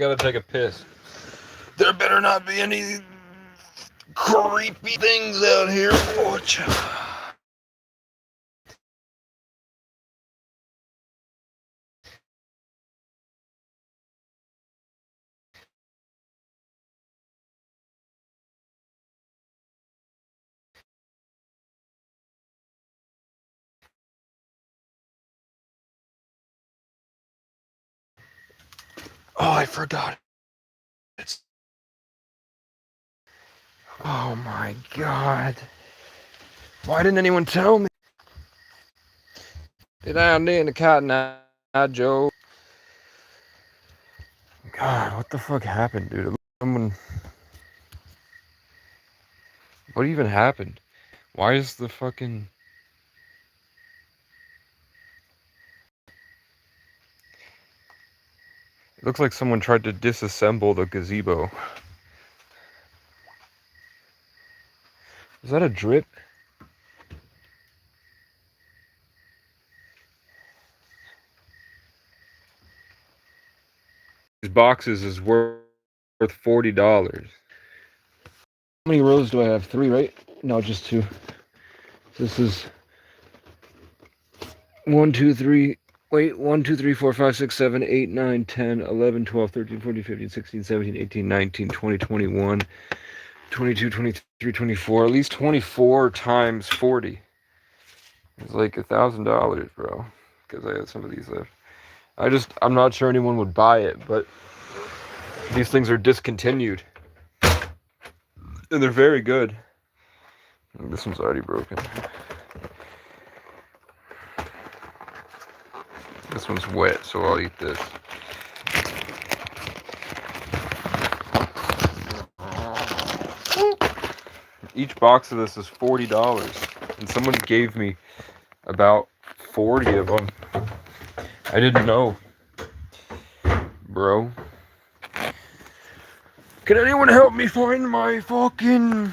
gotta take a piss. There better not be any creepy things out here. Watch. Oh, I forgot. It's. Oh my god. Why didn't anyone tell me? Get down there in the Cotton Eye Joe. God, what the fuck happened, dude? Someone. What even happened? Why is the fucking. It looks like someone tried to disassemble the gazebo. Is that a drip? These boxes is worth $40. How many rows do I have? 3, right? No, just 2. This is 1, 2, 3. Wait, 1, 2, 3, 4, 5, 6, 7, 8, 9, 10, 11, 12, 13, 14, 15, 16, 17, 18, 19, 20, 21, 22, 23, 24. At least 24 times 40. It's like $1,000, bro. Because I had some of these left. I'm not sure anyone would buy it, but these things are discontinued. And they're very good. This one's already broken. This one's wet, so I'll eat this. Each box of this is $40, and someone gave me about 40 of them. I didn't know, bro. Can anyone help me find my fucking...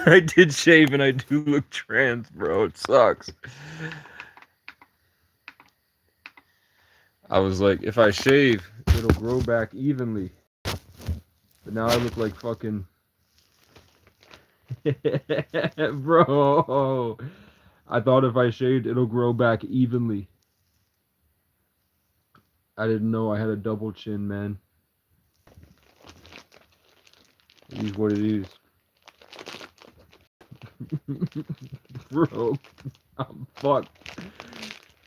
I did shave and I do look trans, bro. It sucks. I was like, if I shave, it'll grow back evenly. But now I look like fucking... Bro. I thought if I shaved, it'll grow back evenly. I didn't know I had a double chin, man. It is what it is. Bro, I'm fucked.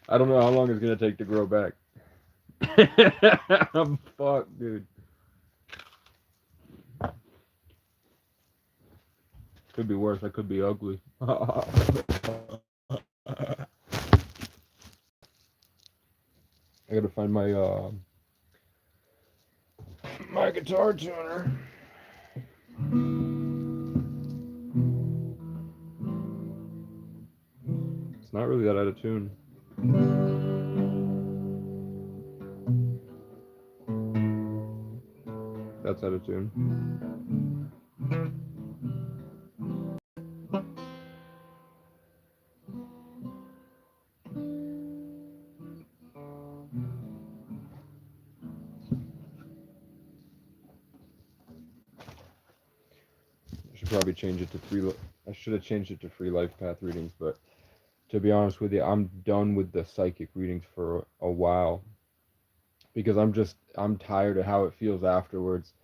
I don't know how long it's gonna take to grow back. I'm fucked, dude. Could be worse. I could be ugly. I gotta find my guitar tuner. It's not really that out of tune. That's out of tune. I should probably change it to free. I should have changed it to free life path readings, but to be honest with you, I'm done with the psychic readings for a while because I'm tired of how it feels afterwards.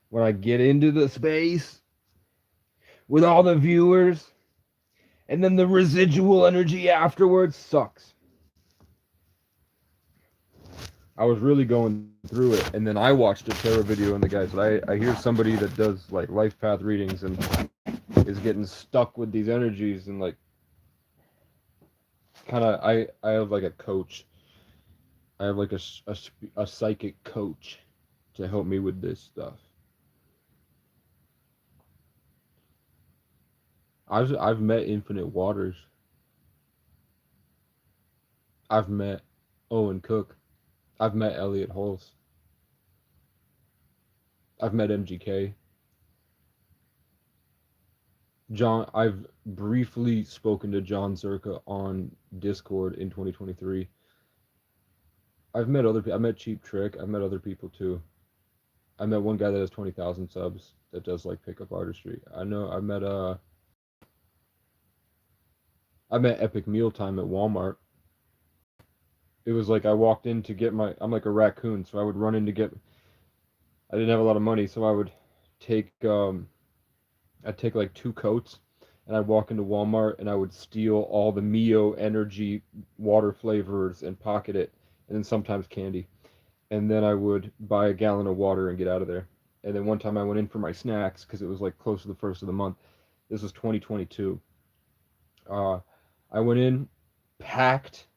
When I get into the space with all the viewers, and then the residual energy afterwards sucks. I was really going through it, and then I watched a tarot video, and the guy said, I hear somebody that does like life path readings and is getting stuck with these energies, and like kind of I have like a coach. I have like a psychic coach to help me with this stuff. I've met Infinite Waters. I've met Owen Cook. I've met Elliot Hulse. I've met MGK. I've briefly spoken to John Zerka on Discord in 2023. I've met other people. I met Cheap Trick. I've met other people too. I met one guy that has 20,000 subs that does like pickup artistry. I know. I met Epic Mealtime at Walmart. It was like I walked in to get my. I'm like a raccoon, so I would run in to get. I didn't have a lot of money, so I would take I'd take like two coats, and I'd walk into Walmart and I would steal all the Mio Energy water flavors and pocket it, and then sometimes candy. And then I would buy a gallon of water and get out of there. And then one time I went in for my snacks because it was like close to the first of the month. This was 2022. Uh, I went in, packed.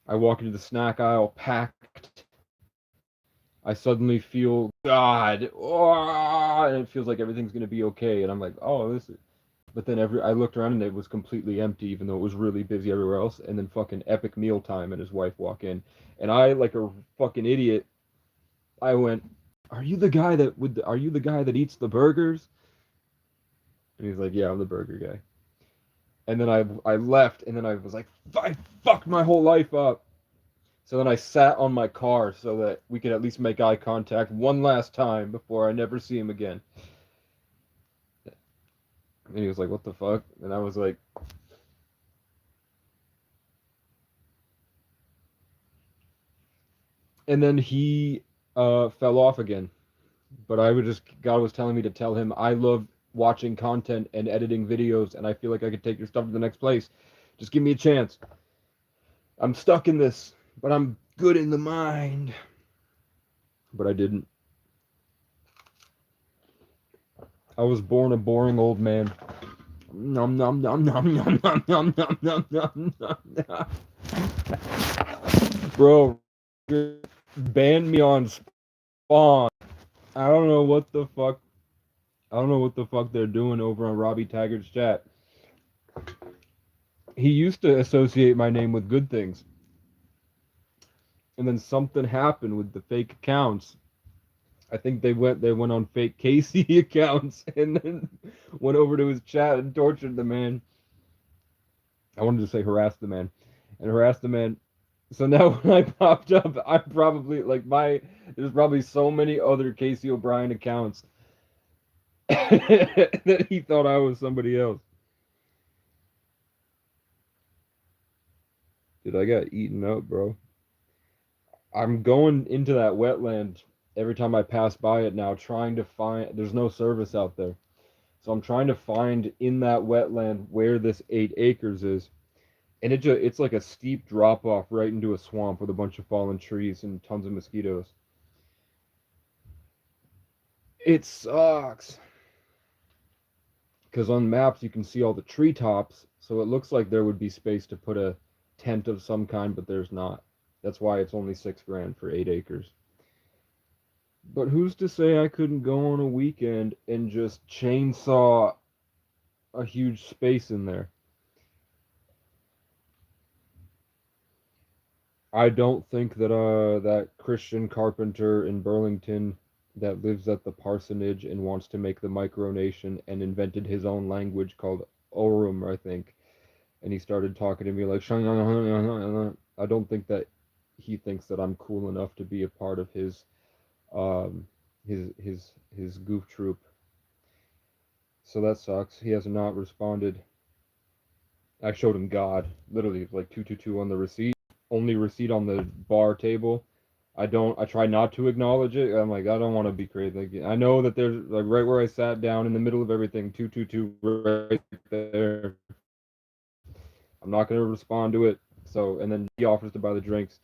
I walk into the snack aisle, packed. I suddenly feel God, oh, and it feels like everything's gonna be okay. And I'm like, oh, this is. But then I looked around and it was completely empty, even though it was really busy everywhere else. And then fucking Epic Mealtime and his wife walk in, and I, like a fucking idiot, I went, "Are you the guy that Are you the guy that eats the burgers?" And he's like, "Yeah, I'm the burger guy." And then I left, and then I was like, "I fucked my whole life up." So then I sat on my car so that we could at least make eye contact one last time before I never see him again. And he was like, "What the fuck?" And I was like, and then he fell off again. But I would just, God was telling me to tell him, I love watching content and editing videos, and I feel like I could take your stuff to the next place. Just give me a chance. I'm stuck in this, but I'm good in the mind. But I didn't. I was born a boring old man. Nom nom nom nom nom nom nom nom nom nom nom. Bro, banned me on Spawn. I don't know what the fuck. I don't know what the fuck they're doing over on Robbie Taggart's chat. He used to associate my name with good things. And then something happened with the fake accounts. I think they went on fake Casey accounts and then went over to his chat and tortured the man. I wanted to say harassed the man. And harassed the man. So now when I popped up, I probably like there's probably so many other Casey O'Brien accounts that he thought I was somebody else. Dude, I got eaten up, bro. I'm going into that wetland every time I pass by it now, trying to find. There's no service out there, so I'm trying to find in that wetland where this 8 acres is, and it's like a steep drop off right into a swamp with a bunch of fallen trees and tons of mosquitoes. It sucks because on maps you can see all the treetops, so it looks like there would be space to put a tent of some kind, but there's not. That's why it's only 6 grand for 8 acres. But who's to say I couldn't go on a weekend and just chainsaw a huge space in there? I don't think that that Christian carpenter in Burlington that lives at the parsonage and wants to make the micronation and invented his own language called Orum, I think. And he started talking to me like I don't think that he thinks that I'm cool enough to be a part of um his goof troop. So that sucks. He has not responded. I showed him God, literally like 222 on the receipt, only receipt on the bar table. I try not to acknowledge it. I'm like, I don't want to be crazy. Like, I know that there's like right where I sat down in the middle of everything, 222 right there. I'm not gonna respond to it. So, and then he offers to buy the drinks.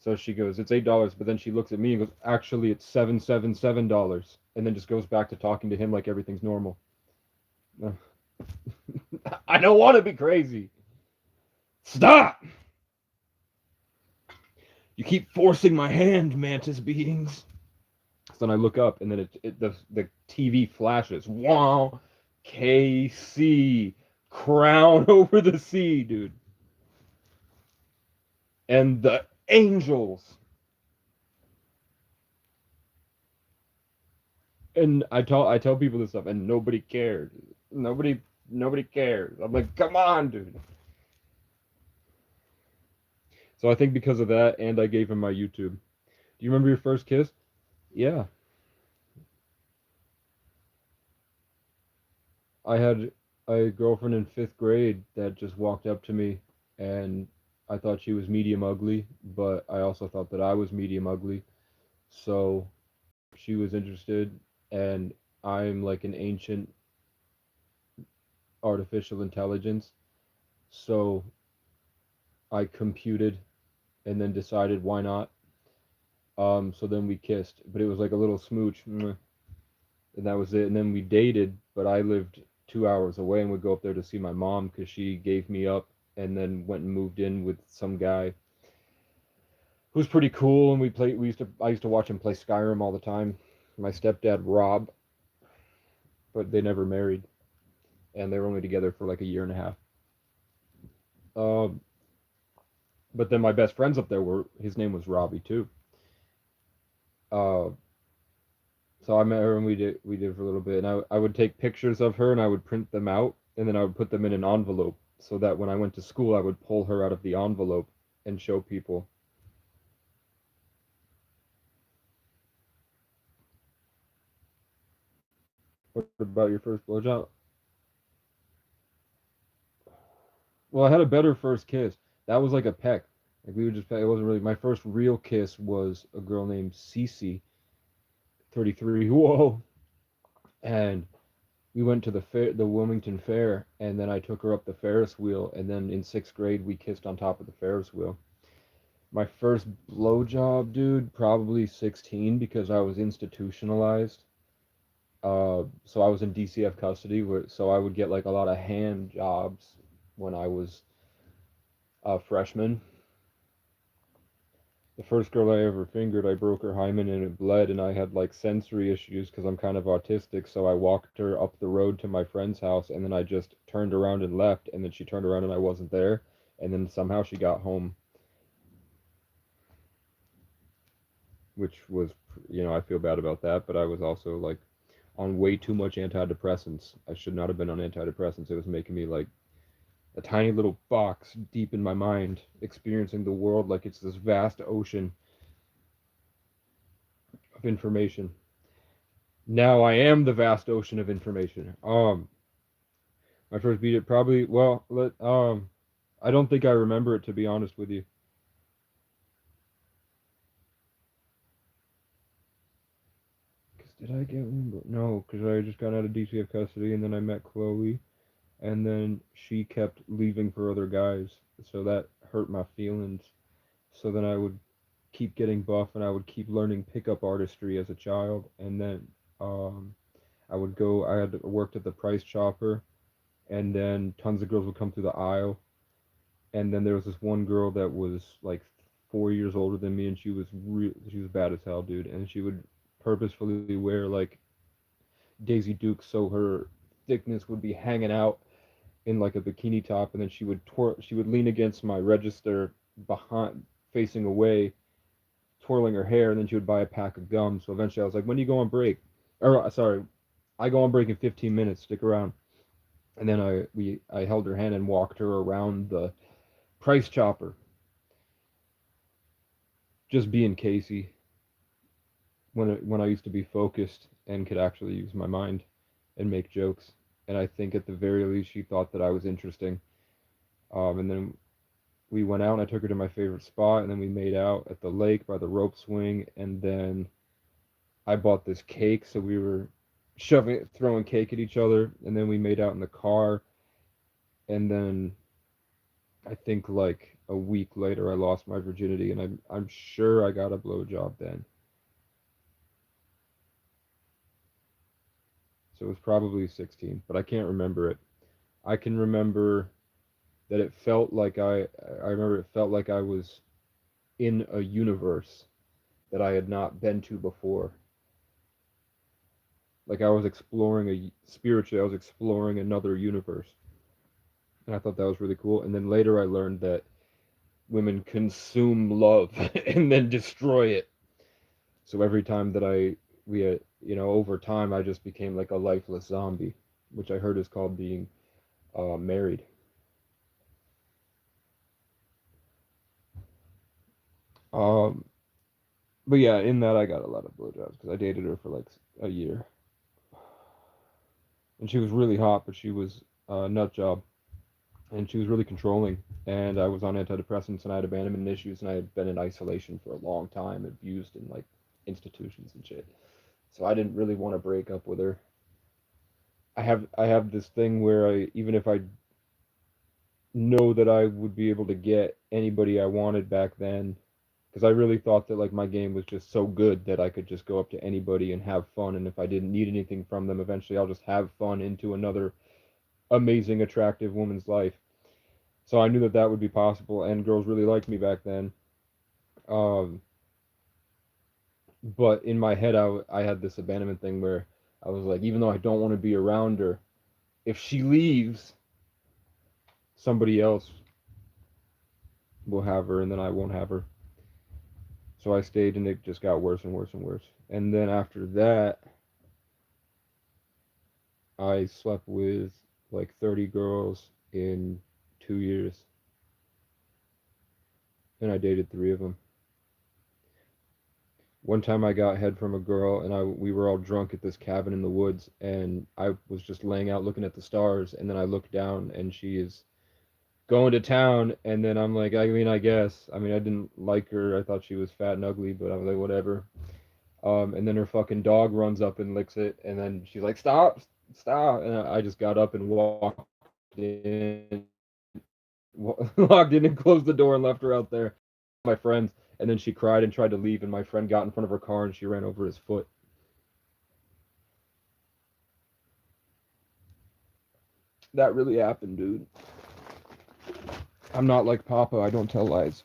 So she goes, it's $8, but then she looks at me and goes, actually, it's $777, and then just goes back to talking to him like everything's normal. I don't want to be crazy. Stop! You keep forcing my hand, mantis beings. So then I look up, and then the TV flashes. Wow, KC, crown over the sea, dude. And the angels. And I tell people this stuff, and nobody cares. Nobody cares. I'm like, come on, dude. So I think because of that, and I gave him my YouTube. Do you remember your first kiss? Yeah. I had a girlfriend in fifth grade that just walked up to me, and I thought she was medium ugly, but I also thought that I was medium ugly. So she was interested, and I'm like an ancient artificial intelligence. So I computed and then decided why not. So then we kissed, but it was like a little smooch, and that was it. And then we dated, but I lived 2 hours away and would go up there to see my mom because she gave me up and then went and moved in with some guy who was pretty cool. And I used to watch him play Skyrim all the time. My stepdad Rob, but they never married, and they were only together for like a year and a half. Um, but then my best friends up there were his name was Robbie too. Uh, so I met her and we did for a little bit, and I would take pictures of her and I would print them out and then I would put them in an envelope so that when I went to school I would pull her out of the envelope and show people. What about your first blowjob? Well, I had a better first kiss. That was like a peck. Like we would just peck. It wasn't really my first real kiss was a girl named Cece, 33. Whoa. And we went to the fair, the Wilmington Fair, and then I took her up the Ferris wheel, and then in sixth grade we kissed on top of the Ferris wheel. My first blowjob, dude, probably 16 because I was institutionalized. So I was in DCF custody, so I would get like a lot of hand jobs when I was a freshman. The first girl I ever fingered, I broke her hymen and it bled, and I had like sensory issues because I'm kind of autistic. So I walked her up the road to my friend's house, and then I just turned around and left, and then she turned around and I wasn't there, and then somehow she got home, which was, I feel bad about that, but I was also like on way too much antidepressants. I should not have been on antidepressants. It was making me like a tiny little box deep in my mind, experiencing the world like it's this vast ocean of information. Now I am the vast ocean of information. My first beat it probably I don't think I remember it to be honest with you. 'Cause did I get one? No, because I just got out of DCF custody and then I met Chloe, and then she kept leaving for other guys, so that hurt my feelings. So then I would keep getting buff and I would keep learning pickup artistry as a child, and then um, I had worked at the Price Chopper, and then tons of girls would come through the aisle, and then there was this one girl that was like 4 years older than me, and she was bad as hell, dude, and she would purposefully wear like Daisy Duke so her thickness would be hanging out in like a bikini top, and then she would lean against my register behind facing away, twirling her hair, and then she would buy a pack of gum. So eventually I was like, when do you go on break? Or sorry, I go on break in 15 minutes, stick around. And then I held her hand and walked her around the Price Chopper, just being Casey when I used to be focused and could actually use my mind and make jokes. And I think at the very least she thought that I was interesting. And then we went out and I took her to my favorite spot, and then we made out at the lake by the rope swing, and then I bought this cake, so we were throwing cake at each other, and then we made out in the car, and then I think like a week later I lost my virginity, and I'm sure I got a blowjob then. So it was probably 16, but I can't remember it. I can remember that it felt like I remember it felt like I was in a universe that I had not been to before. Like I was exploring spiritually, I was exploring another universe. And I thought that was really cool. And then later I learned that women consume love and then destroy it. So every time that over time, I just became like a lifeless zombie, which I heard is called being married. Um, but yeah, in that I got a lot of blowjobs because I dated her for like a year, and she was really hot, but she was a nut job, and she was really controlling. And I was on antidepressants, and I had abandonment issues, and I had been in isolation for a long time, abused in like institutions and shit. So I didn't really want to break up with her. I have this thing where even if I know that I would be able to get anybody I wanted back then, because I really thought that like my game was just so good that I could just go up to anybody and have fun, and if I didn't need anything from them, eventually I'll just have fun into another amazing, attractive woman's life. So I knew that that would be possible, and girls really liked me back then. Um, but in my head, I had this abandonment thing where I was like, even though I don't want to be around her, if she leaves, somebody else will have her, and then I won't have her. So I stayed, and it just got worse and worse and worse. And then after that, I slept with like 30 girls in 2 years, and I dated three of them. One time I got head from a girl, and we were all drunk at this cabin in the woods, and I was just laying out looking at the stars, and then I looked down, and she is going to town, and then I'm like, I mean, I guess. I mean, I didn't like her. I thought she was fat and ugly, but I was like, whatever. And then her fucking dog runs up and licks it, and then she's like, "Stop, stop!" And I just got up and walked in, locked in, and closed the door and left her out there. My friends, and then she cried and tried to leave, and my friend got in front of her car and she ran over his foot. That really happened, dude. I'm not like Papa. I don't tell lies.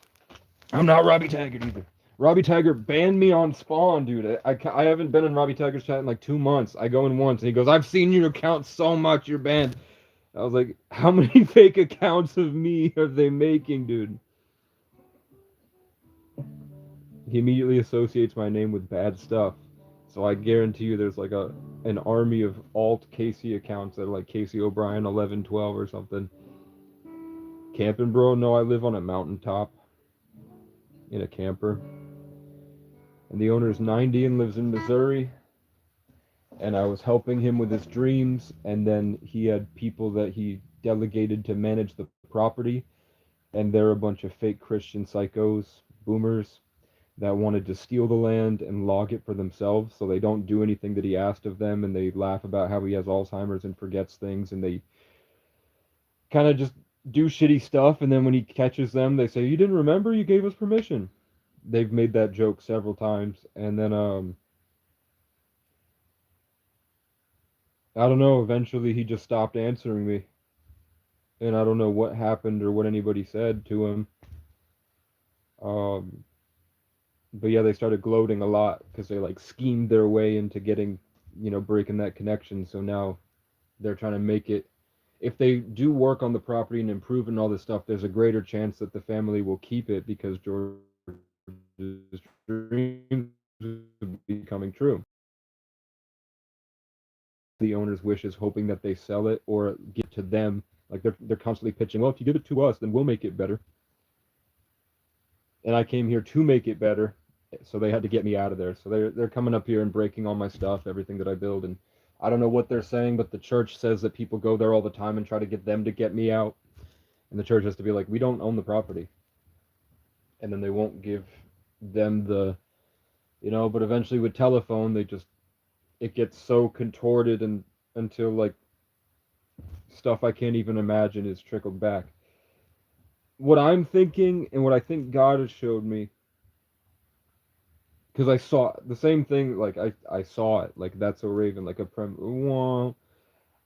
I'm not Robbie Taggart either. Robbie Taggart banned me on Spawn, dude. I haven't been in Robbie Taggart's chat in like 2 months. I go in once, and he goes, "I've seen your account so much. You're banned." I was like, "How many fake accounts of me are they making, dude?" He immediately associates my name with bad stuff. So I guarantee you there's like an army of alt Casey accounts that are like Casey O'Brien 1112 or something. Camping, bro? No, I live on a mountaintop in a camper. And the owner's 90 and lives in Missouri. And I was helping him with his dreams. And then he had people that he delegated to manage the property. And they're a bunch of fake Christian psychos, boomers, that wanted to steal the land and log it for themselves so they don't do anything that he asked of them, and they laugh about how he has Alzheimer's and forgets things, and they kind of just do shitty stuff, and then when he catches them they say, "You didn't remember, you gave us permission." They've made that joke several times, and then I don't know, eventually he just stopped answering me, and I don't know what happened or what anybody said to him. um but yeah, they started gloating a lot because they like schemed their way into getting, breaking that connection. So now they're trying to make it, if they do work on the property and improve and all this stuff, there's a greater chance that the family will keep it because George's dreams will be coming true. The owner's wishes, hoping that they sell it or get to them. Like they're constantly pitching, well, if you give it to us, then we'll make it better. And I came here to make it better, so they had to get me out of there. So they're coming up here and breaking all my stuff, everything that I build, and I don't know what they're saying, but the church says that people go there all the time and try to get them to get me out, and the church has to be like, we don't own the property, and then they won't give them the, but eventually with telephone, they just, it gets so contorted and until like stuff I can't even imagine is trickled back. What I'm thinking and what I think God has showed me, because I saw the same thing, like I saw it, like That's So Raven, like a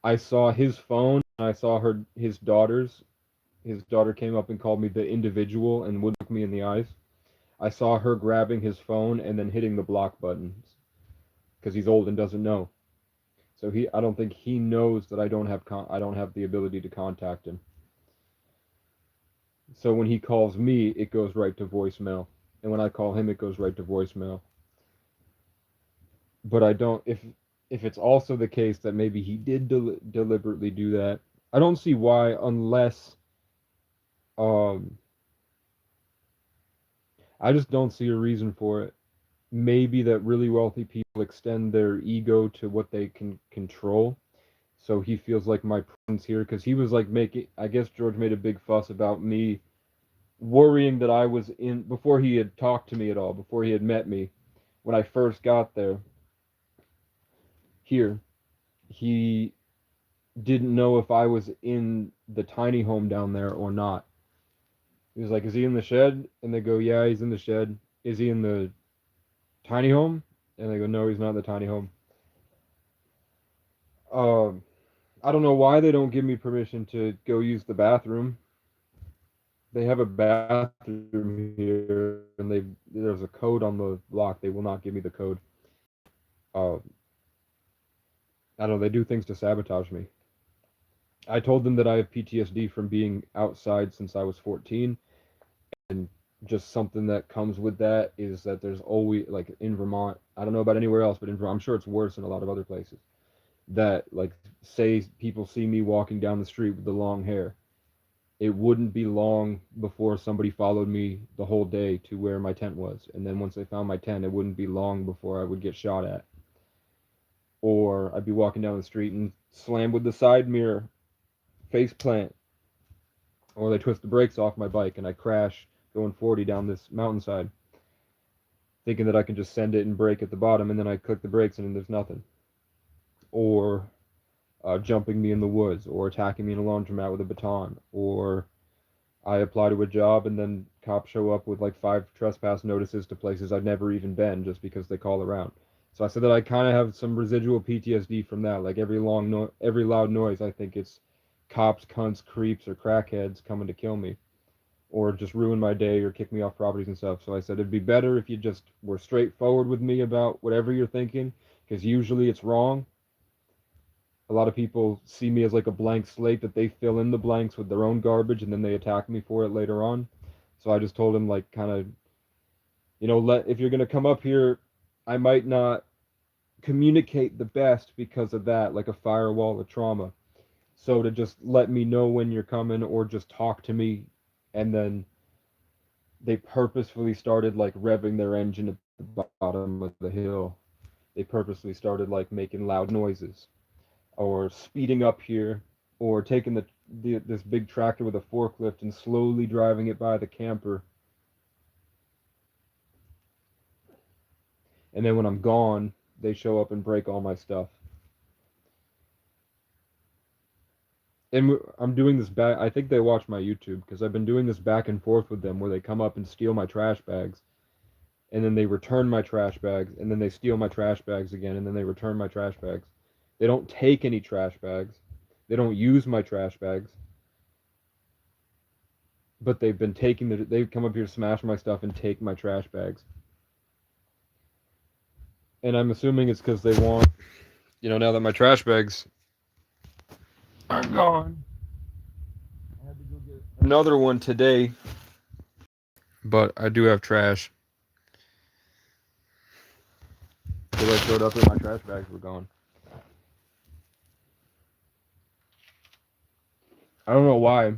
I saw his phone, I saw his daughter's. His daughter came up and called me the individual and would look me in the eyes. I saw her grabbing his phone and then hitting the block buttons because he's old and doesn't know. So I don't think he knows that I don't have the ability to contact him. So when he calls me, it goes right to voicemail, and when I call him, it goes right to voicemail. But I don't, if it's also the case that maybe he did deliberately do that. I don't see why, unless um I just don't see a reason for it. Maybe that really wealthy people extend their ego to what they can control. So he feels like my presence here, because he was like making, I guess George made a big fuss about me worrying that I was in, before he had talked to me at all, before he had met me, when I first got there here, he didn't know if I was in the tiny home down there or not. He was like, "Is he in the shed?" And they go, "Yeah, he's in the shed." "Is he in the tiny home?" And they go, "No, he's not in the tiny home." Um, I don't know why they don't give me permission to go use the bathroom. They have a bathroom here, and there's a code on the lock. They will not give me the code. Uh, I don't know. They do things to sabotage me. I told them that I have PTSD from being outside since I was 14, and just something that comes with that is that there's always, like in Vermont, I don't know about anywhere else, but in Vermont, I'm sure it's worse in a lot of other places, that like say people see me walking down the street with the long hair, it wouldn't be long before somebody followed me the whole day to where my tent was, and then once they found my tent, it wouldn't be long before I would get shot at, or I'd be walking down the street and slam with the side mirror, face plant, or they twist the brakes off my bike and I crash going 40 down this mountainside, thinking that I can just send it and brake at the bottom, and then I click the brakes and there's nothing. Or jumping me in the woods, or attacking me in a laundromat with a baton, or I apply to a job and then cops show up with like 5 trespass notices to places I've never even been just because they call around. So I said that I kind of have some residual PTSD from that. Like every loud noise, I think it's cops, cunts, creeps, or crackheads coming to kill me, or just ruin my day or kick me off properties and stuff. So I said it'd be better if you just were straightforward with me about whatever you're thinking, because usually it's wrong. A lot of people see me as like a blank slate that they fill in the blanks with their own garbage and then they attack me for it later on. So I just told him, like, kind of, let, if you're going to come up here, I might not communicate the best because of that, like a firewall of trauma. So to just let me know when you're coming, or just talk to me. And then they purposefully started like revving their engine at the bottom of the hill. They purposely started like making loud noises, or speeding up here, or taking this big tractor with a forklift and slowly driving it by the camper. And then when I'm gone, they show up and break all my stuff. And I'm doing this back. I think they watch my YouTube, because I've been doing this back and forth with them, where they come up and steal my trash bags, and then they return my trash bags, and then they steal my trash bags again, and then they return my trash bags. They don't take any trash bags. They don't use my trash bags. But they've been taking they've come up here to smash my stuff and take my trash bags. And I'm assuming it's because they want, now that my trash bags are gone. I had to go get another one today, but I do have trash. Because I showed up and my trash bags were gone. I don't know why.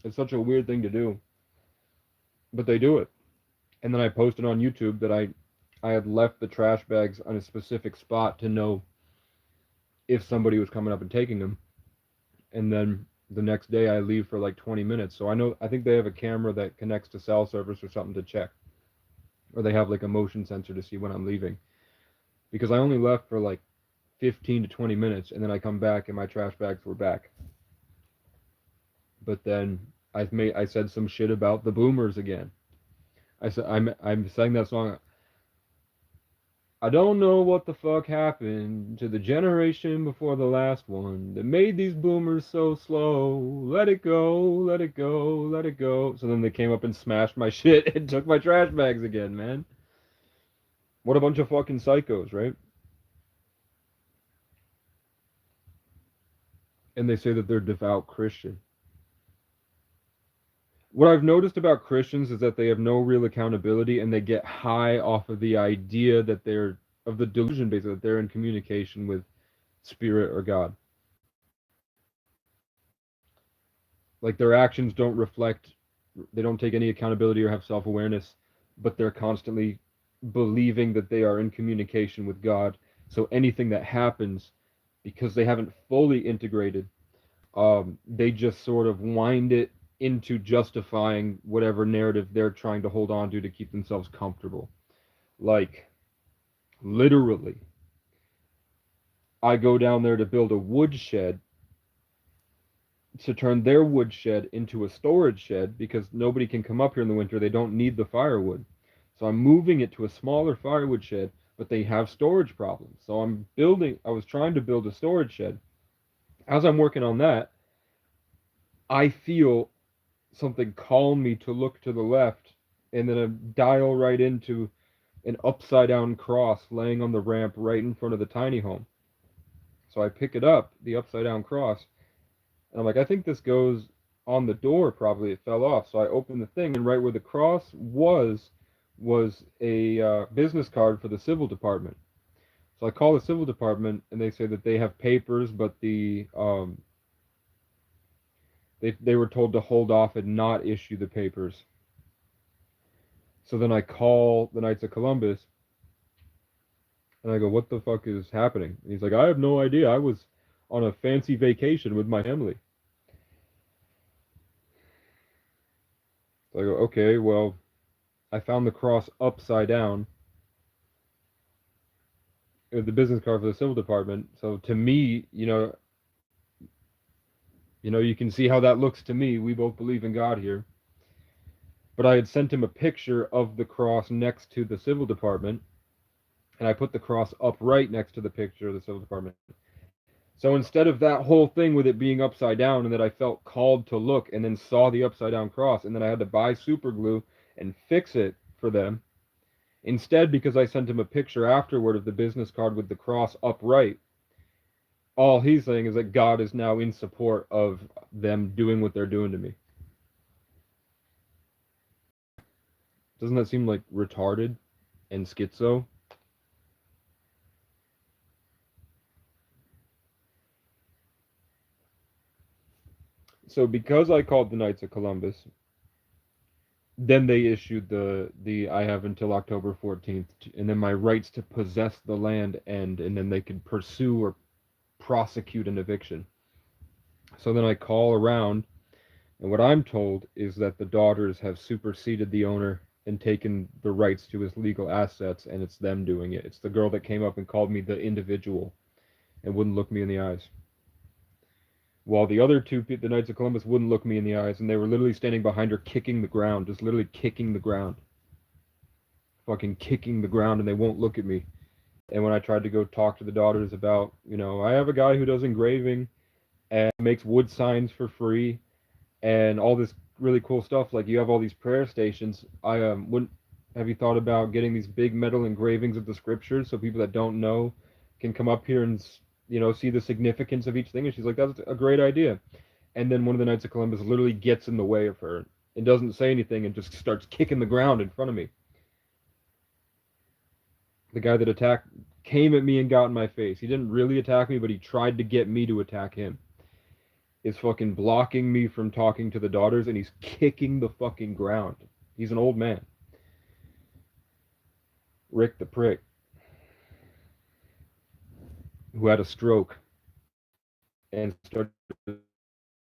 It's such a weird thing to do, but they do it. And then I posted on YouTube that I had left the trash bags on a specific spot to know if somebody was coming up and taking them. And then the next day I leave for like 20 minutes. So I think they have a camera that connects to cell service or something to check. Or they have like a motion sensor to see when I'm leaving. Because I only left for like 15 to 20 minutes, and then I come back and my trash bags were back. But then I said some shit about the boomers again. I said I'm saying that song. I don't know what the fuck happened to the generation before the last one that made these boomers so slow. Let it go, let it go, let it go. So then they came up and smashed my shit and took my trash bags again, man. What a bunch of fucking psychos, right? And they say that they're devout Christian. What I've noticed about Christians is that they have no real accountability, and they get high off of the idea that of the delusion, basically, that they're in communication with spirit or God. Like their actions don't reflect, they don't take any accountability or have self-awareness. but they're constantly believing that they are in communication with God. So anything that happens, because they haven't fully integrated, they just sort of wind it into justifying whatever narrative they're trying to hold on to keep themselves comfortable. Like, literally, I go down there to build a woodshed, to turn their woodshed into a storage shed because nobody can come up here in the winter. They don't need the firewood. So I'm moving it to a smaller firewood shed, but they have storage problems. So I was trying to build a storage shed. As I'm working on that, I feel something call me to look to the left, and then I dial right into an upside down cross laying on the ramp right in front of the tiny home. So I pick it up, the upside down cross, and I'm like, I think this goes on the door. Probably it fell off. So I open the thing, and right where the cross was a business card for the civil department. So I call the civil department, and they say that they have papers, but they were told to hold off and not issue the papers. So then I call the Knights of Columbus, and I go, "What the fuck is happening?" And he's like, "I have no idea. I was on a fancy vacation with my family." So I go, "Okay, well, I found the cross upside down, the business card for the civil department. So to me, you can see how that looks to me. We both believe in God here." But I had sent him a picture of the cross next to the civil department, and I put the cross upright next to the picture of the civil department. So instead of that whole thing with it being upside down, and that I felt called to look and then saw the upside down cross, and then I had to buy super glue and fix it for them. Instead, because I sent him a picture afterward of the business card with the cross upright, all he's saying is that God is now in support of them doing what they're doing to me. Doesn't that seem like retarded and schizo? So because I called the Knights of Columbus, then they issued the I have until October 14th, and then my rights to possess the land end, and then they could pursue or prosecute an eviction. So then I call around, and what I'm told is that the daughters have superseded the owner and taken the rights to his legal assets, and it's them doing it. It's the girl that came up and called me the individual and wouldn't look me in the eyes. While the other two, the Knights of Columbus, wouldn't look me in the eyes, and they were literally standing behind her, kicking the ground, just literally kicking the ground, fucking kicking the ground, and they won't look at me. And when I tried to go talk to the daughters about, I have a guy who does engraving and makes wood signs for free and all this really cool stuff, like you have all these prayer stations. I wouldn't have you thought about getting these big metal engravings of the scriptures so people that don't know can come up here and see the significance of each thing? And she's like, that's a great idea. And then one of the Knights of Columbus literally gets in the way of her and doesn't say anything and just starts kicking the ground in front of me. The guy that attacked came at me and got in my face. He didn't really attack me, but he tried to get me to attack him. Is fucking blocking me from talking to the daughters, and he's kicking the fucking ground. He's an old man. Rick the Prick, who had a stroke and started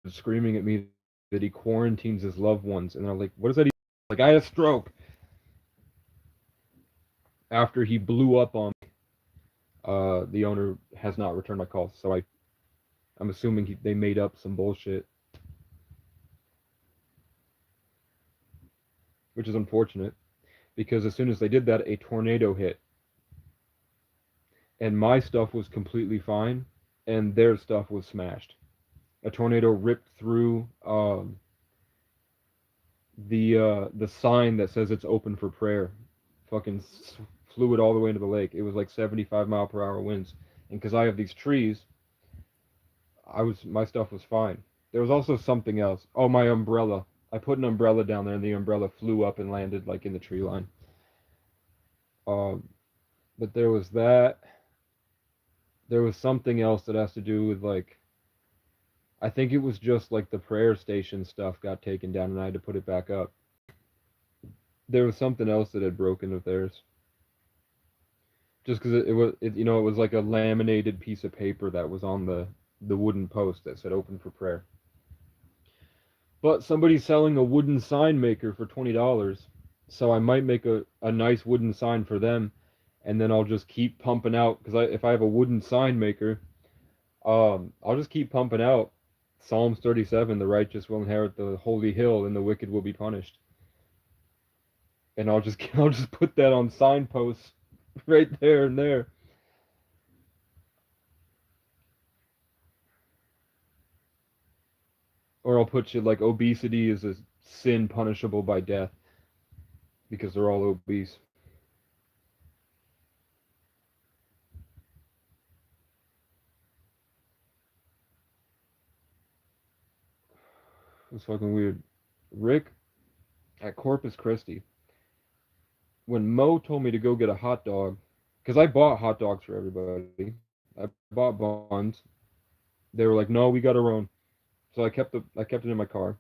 screaming at me that he quarantines his loved ones. And I'm like, what does that even? Like, I had a stroke after he blew up on me. The owner has not returned my calls, so I'm assuming they made up some bullshit, which is unfortunate because as soon as they did that, a tornado hit, and my stuff was completely fine, and their stuff was smashed. A tornado ripped through the sign that says it's open for prayer. Fucking flew it all the way into the lake. It was like 75-mile-per-hour winds, and because I have these trees, my stuff was fine. There was also something else. Oh, my umbrella. I put an umbrella down there, and the umbrella flew up and landed like in the tree line. Um, but there was that. There was something else that has to do with like, I think it was just like the prayer station stuff got taken down, and I had to put it back up. There was something else that had broken of theirs. Just because it was like a laminated piece of paper that was on the wooden post that said "Open for prayer." But somebody's selling a wooden sign maker for $20, so I might make a nice wooden sign for them, and then I'll just keep pumping out because if I have a wooden sign maker, I'll just keep pumping out Psalms 37, the righteous will inherit the holy hill, and the wicked will be punished. And I'll just put that on signposts right there and there. Or I'll put shit like obesity is a sin punishable by death because they're all obese. It's fucking weird. Rick at Corpus Christi, when Mo told me to go get a hot dog, because I bought hot dogs for everybody, I bought buns. They were like, "No, we got our own." So I kept it in my car.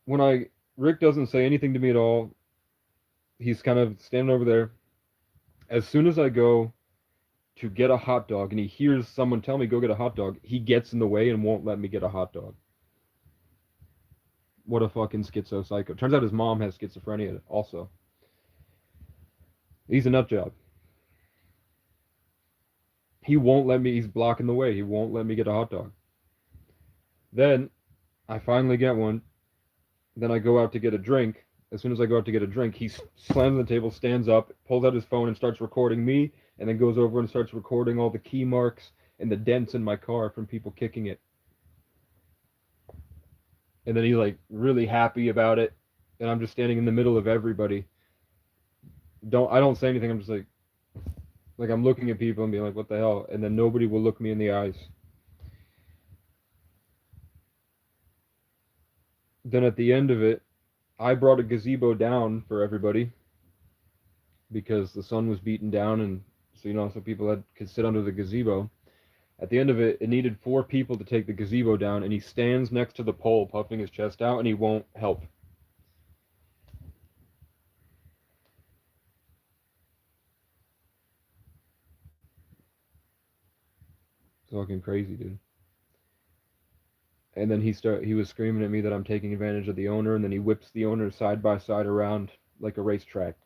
When I Rick doesn't say anything to me at all. He's kind of standing over there. As soon as I go to get a hot dog and he hears someone tell me go get a hot dog, he gets in the way and won't let me get a hot dog. What a fucking schizo psycho. Turns out his mom has schizophrenia also. He's a nut job. He won't let me, he's blocking the way. He won't let me get a hot dog. Then I finally get one. Then I go out to get a drink. As soon as I go out to get a drink, he slams on the table, stands up, pulls out his phone, and starts recording me, and then goes over and starts recording all the key marks and the dents in my car from people kicking it. And then he's like really happy about it, and I'm just standing in the middle of everybody. I don't say anything. I'm just like I'm looking at people and being like, what the hell? And then nobody will look me in the eyes. Then at the end of it, I brought a gazebo down for everybody because the sun was beaten down, and so people could sit under the gazebo. At the end of it, it needed 4 people to take the gazebo down, and he stands next to the pole, puffing his chest out, and he won't help. It's fucking crazy, dude. And then he was screaming at me that I'm taking advantage of the owner, and then he whips the owner side by side around like a racetrack.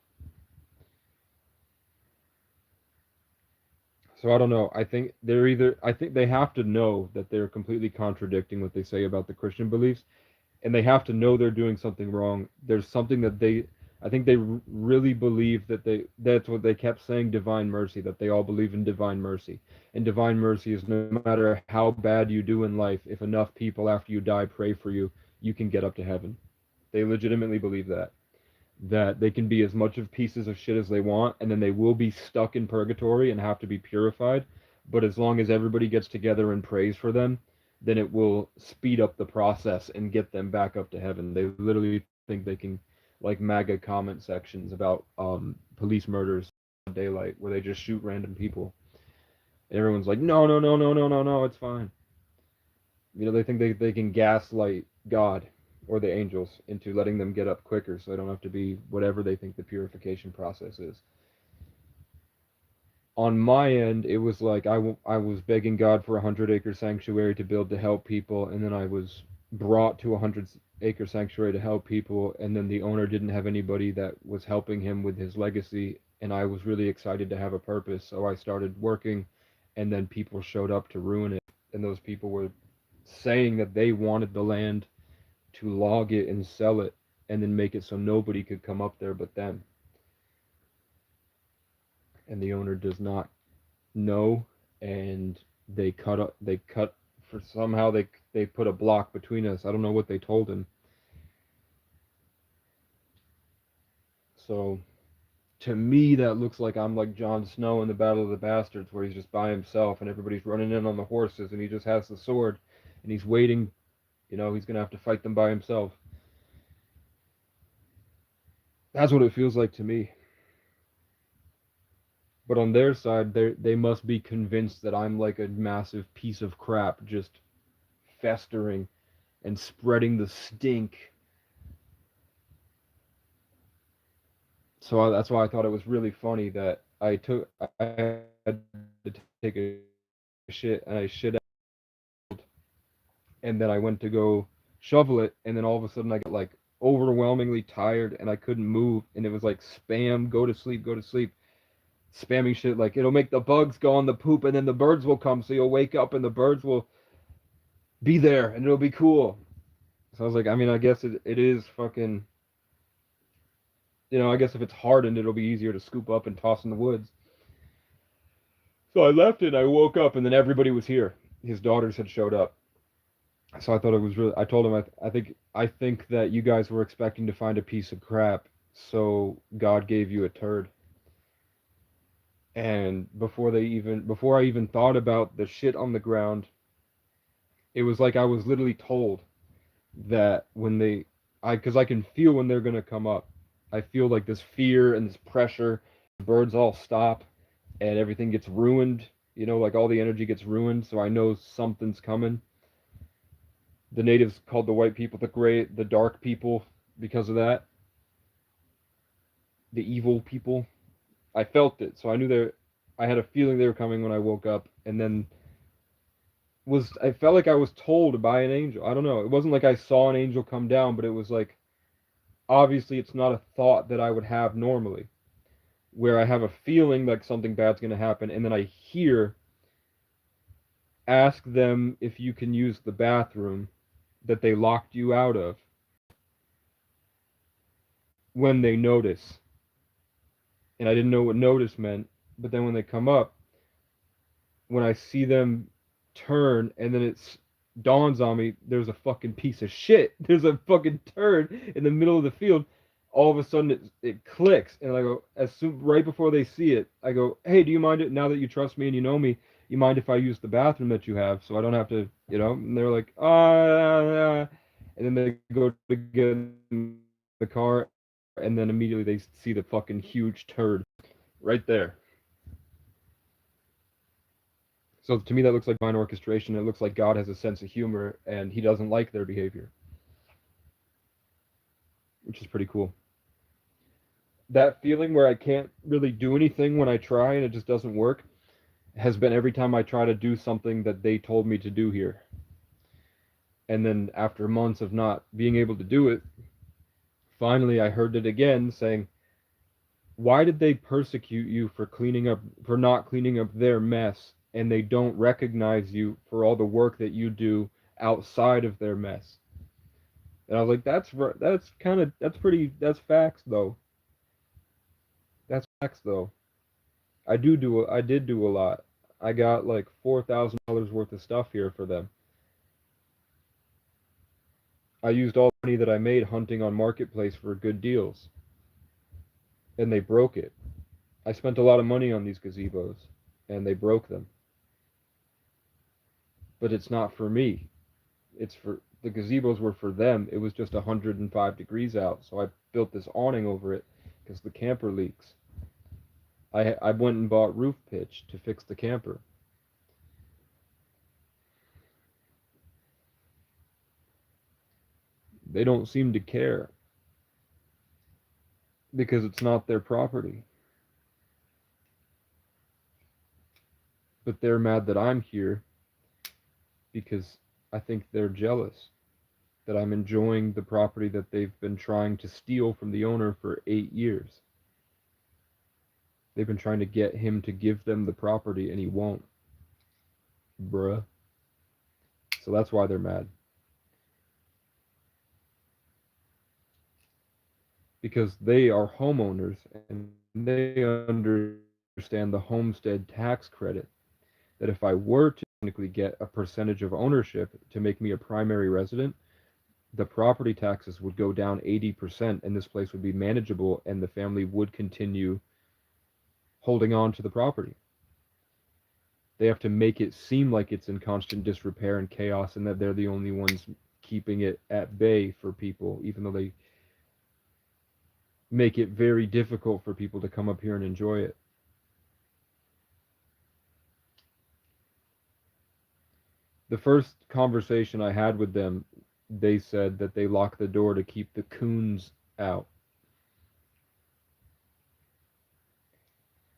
So I don't know. I think they have to know that they're completely contradicting what they say about the Christian beliefs, and they have to know they're doing something wrong. There's something that I think they really believe that's what they kept saying, divine mercy, that they all believe in divine mercy. And divine mercy is no matter how bad you do in life, if enough people after you die pray for you, you can get up to heaven. They legitimately believe that they can be as much of pieces of shit as they want, and then they will be stuck in purgatory and have to be purified. But as long as everybody gets together and prays for them, then it will speed up the process and get them back up to heaven. They literally think they can, like MAGA comment sections about police murders in daylight, where they just shoot random people. Everyone's like, no, no, no, no, no, no, no, it's fine. They think they can gaslight God or the angels into letting them get up quicker so they don't have to be whatever they think the purification process is. On my end, it was like I was begging God for a 100-acre sanctuary to build to help people, and then I was brought to a 100-acre sanctuary to help people, and then the owner didn't have anybody that was helping him with his legacy, and I was really excited to have a purpose, so I started working, and then people showed up to ruin it, and those people were saying that they wanted the land to log it and sell it and then make it so nobody could come up there but them. And the owner does not know, and they cut for somehow they put a block between us. I don't know what they told him. So to me that looks like I'm like Jon Snow in the Battle of the Bastards, where he's just by himself and everybody's running in on the horses and he just has the sword and he's waiting. He's gonna have to fight them by himself. That's what it feels like to me. But on their side, they must be convinced that I'm like a massive piece of crap, just festering and spreading the stink So that's why I thought it was really funny that I had to take a shit and I shit out, and then I went to go shovel it, and then all of a sudden I got like overwhelmingly tired and I couldn't move, and it was like spam, go to sleep, spamming shit like it'll make the bugs go on the poop, and then the birds will come, so you'll wake up and the birds will be there and it'll be cool. So I was like, I mean, I guess it is fucking, I guess if it's hardened, it'll be easier to scoop up and toss in the woods. So I left it, I woke up, and then everybody was here. His daughters had showed up. So I thought it was really, I told him, I think that you guys were expecting to find a piece of crap, so God gave you a turd. And before I even thought about the shit on the ground, it was like I was literally told that because I can feel when they're gonna come up. I feel like this fear and this pressure. The birds all stop, and everything gets ruined. Like all the energy gets ruined. So I know something's coming. The natives called the white people the dark people because of that. The evil people. I felt it, so I knew I had a feeling they were coming when I woke up, and then I felt like I was told by an angel. I don't know. It wasn't like I saw an angel come down, but it was like obviously it's not a thought that I would have normally, where I have a feeling like something bad's going to happen, and then I hear, ask them if you can use the bathroom that they locked you out of when they notice. And I didn't know what notice meant, but then when they come up, when I see them turn, and then it dawns on me, there's a fucking piece of shit. There's a fucking turd in the middle of the field. All of a sudden, it clicks, and I go, right before they see it, I go, hey, do you mind it now that you trust me and you know me? You mind if I use the bathroom that you have so I don't have to, And they're like, ah, and then they go to get in the car, and then immediately they see the fucking huge turd right there. So to me, that looks like divine orchestration. It looks like God has a sense of humor and he doesn't like their behavior, which is pretty cool. That feeling where I can't really do anything when I try and it just doesn't work has been every time I try to do something that they told me to do here. And then after months of not being able to do it, finally I heard it again saying, why did they persecute you for not cleaning up their mess, and they don't recognize you for all the work that you do outside of their mess? And I was like, that's facts though. That's facts though. I did do a lot. I got like $4,000 worth of stuff here for them. I used all the money that I made hunting on Marketplace for good deals, and they broke it. I spent a lot of money on these gazebos, and they broke them. But it's not for me. The gazebos were for them. It was just 105 degrees out, so I built this awning over it because the camper leaks. I went and bought roof pitch to fix the camper. They don't seem to care because it's not their property. But they're mad that I'm here because I think they're jealous that I'm enjoying the property that they've been trying to steal from the owner for 8 years. They've been trying to get him to give them the property and he won't. Bruh. So that's why they're mad. Because they are homeowners and they understand the homestead tax credit. That if I were to technically get a percentage of ownership to make me a primary resident, the property taxes would go down 80% and this place would be manageable and the family would continue holding on to the property. They have to make it seem like it's in constant disrepair and chaos and that they're the only ones keeping it at bay for people, even though they make it very difficult for people to come up here and enjoy it. The first conversation I had with them, they said that they lock the door to keep the coons out.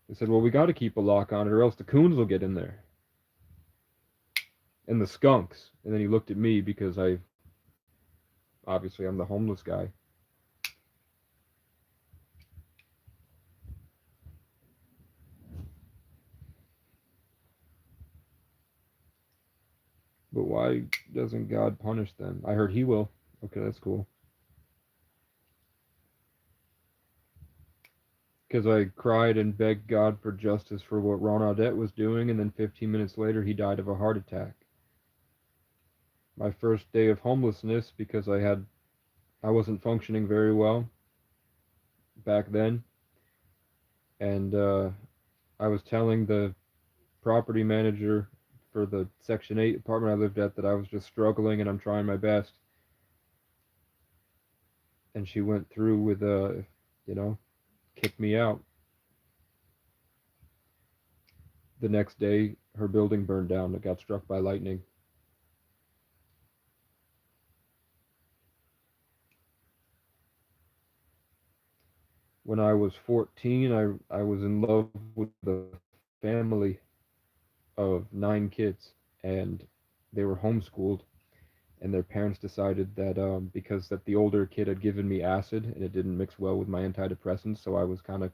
They said, well, we got to keep a lock on it or else the coons will get in there. And the skunks. And then he looked at me because obviously I'm the homeless guy. But why doesn't God punish them? I heard he will. Okay, that's cool. Because I cried and begged God for justice for what Ron Audette was doing, and then 15 minutes later he died of a heart attack. My first day of homelessness because I wasn't functioning very well back then, and I was telling the property manager for the Section 8 apartment I lived at that I was just struggling and I'm trying my best. And she went through with, you know, kicked me out. The next day, her building burned down. It got struck by lightning. When I was 14, I was in love with a family of 9 kids, and they were homeschooled. And their parents decided that because that the older kid had given me acid and it didn't mix well with my antidepressants, so I was kind of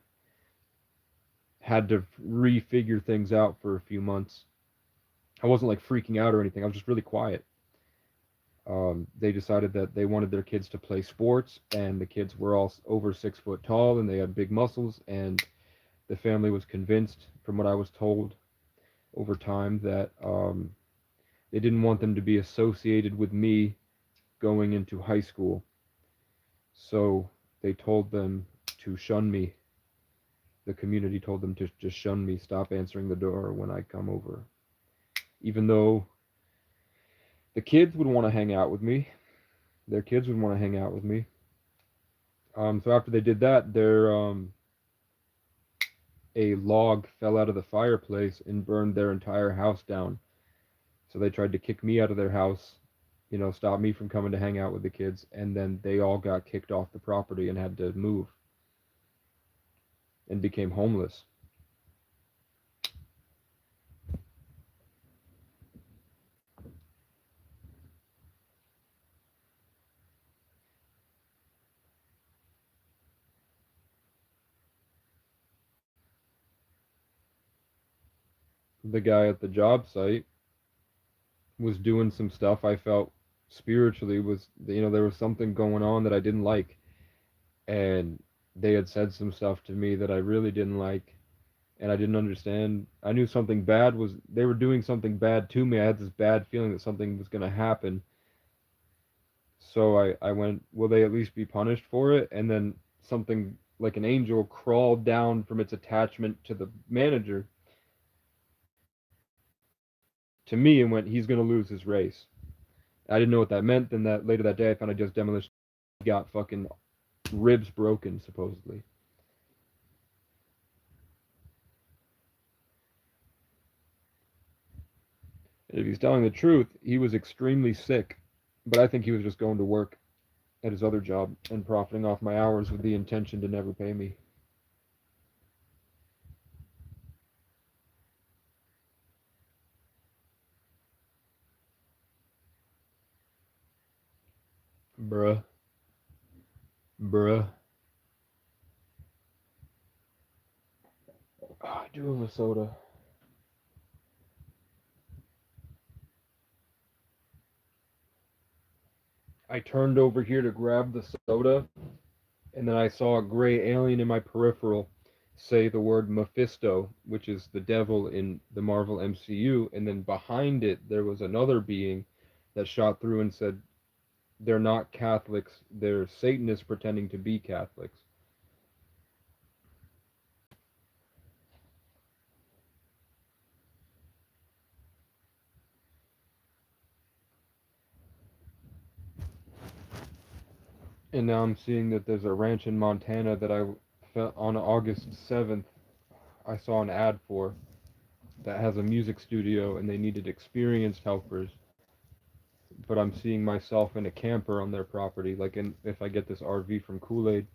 had to refigure things out for a few months. I wasn't like freaking out or anything. I was just really quiet. They decided that they wanted their kids to play sports, and the kids were all over 6 foot tall and they had big muscles. And the family was convinced, from what I was told over time, that they didn't want them to be associated with me going into high school. So they told them to shun me. The community told them to just shun me, stop answering the door when I come over. Even though the kids would want to hang out with me, their kids would want to hang out with me. So after they did that, a log fell out of the fireplace and burned their entire house down. So they tried to kick me out of their house, stop me from coming to hang out with the kids, and then they all got kicked off the property and had to move and became homeless. The guy at the job site was doing some stuff I felt spiritually was, there was something going on that I didn't like, and they had said some stuff to me that I really didn't like, and I didn't understand. I knew something bad was, they were doing something bad to me. I had this bad feeling that something was going to happen. So I went, will they at least be punished for it? And then something like an angel crawled down from its attachment to the manager to me and went, he's going to lose his race. I didn't know what that meant. Then that later that day, I found I just demolition got fucking ribs broken, supposedly. If he's telling the truth, he was extremely sick, but I think he was just going to work at his other job and profiting off my hours with the intention to never pay me. Bruh. Bruh. Oh, I do have a soda. I turned over here to grab the soda, and then I saw a gray alien in my peripheral say the word Mephisto, which is the devil in the Marvel MCU, and then behind it there was another being that shot through and said, they're not Catholics, they're Satanists pretending to be Catholics. And now I'm seeing that there's a ranch in Montana that on August 7th, I saw an ad for that has a music studio and they needed experienced helpers. But I'm seeing myself in a camper on their property, like if I get this RV from Kool-Aid.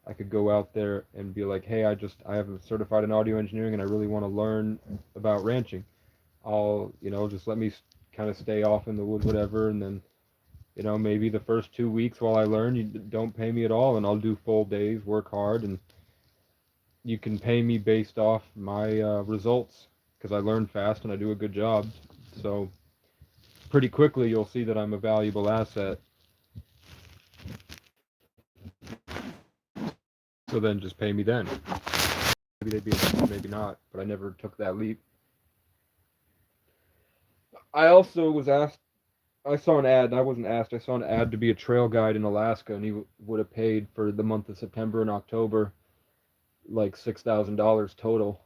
I could go out there and be like, hey, I have certified in audio engineering and I really want to learn about ranching. I'll, just let me kind of stay off in the wood, whatever, and then, maybe the first 2 weeks while I learn, you don't pay me at all, and I'll do full days, work hard, and you can pay me based off my results because I learn fast and I do a good job. So pretty quickly you'll see that I'm a valuable asset. So then just pay me then. Maybe they'd be interested, maybe not, but I never took that leap. I also was asked, I saw an ad, and I wasn't asked, I saw an ad to be a trail guide in Alaska, and he would have paid for the month of September and October like $6,000 total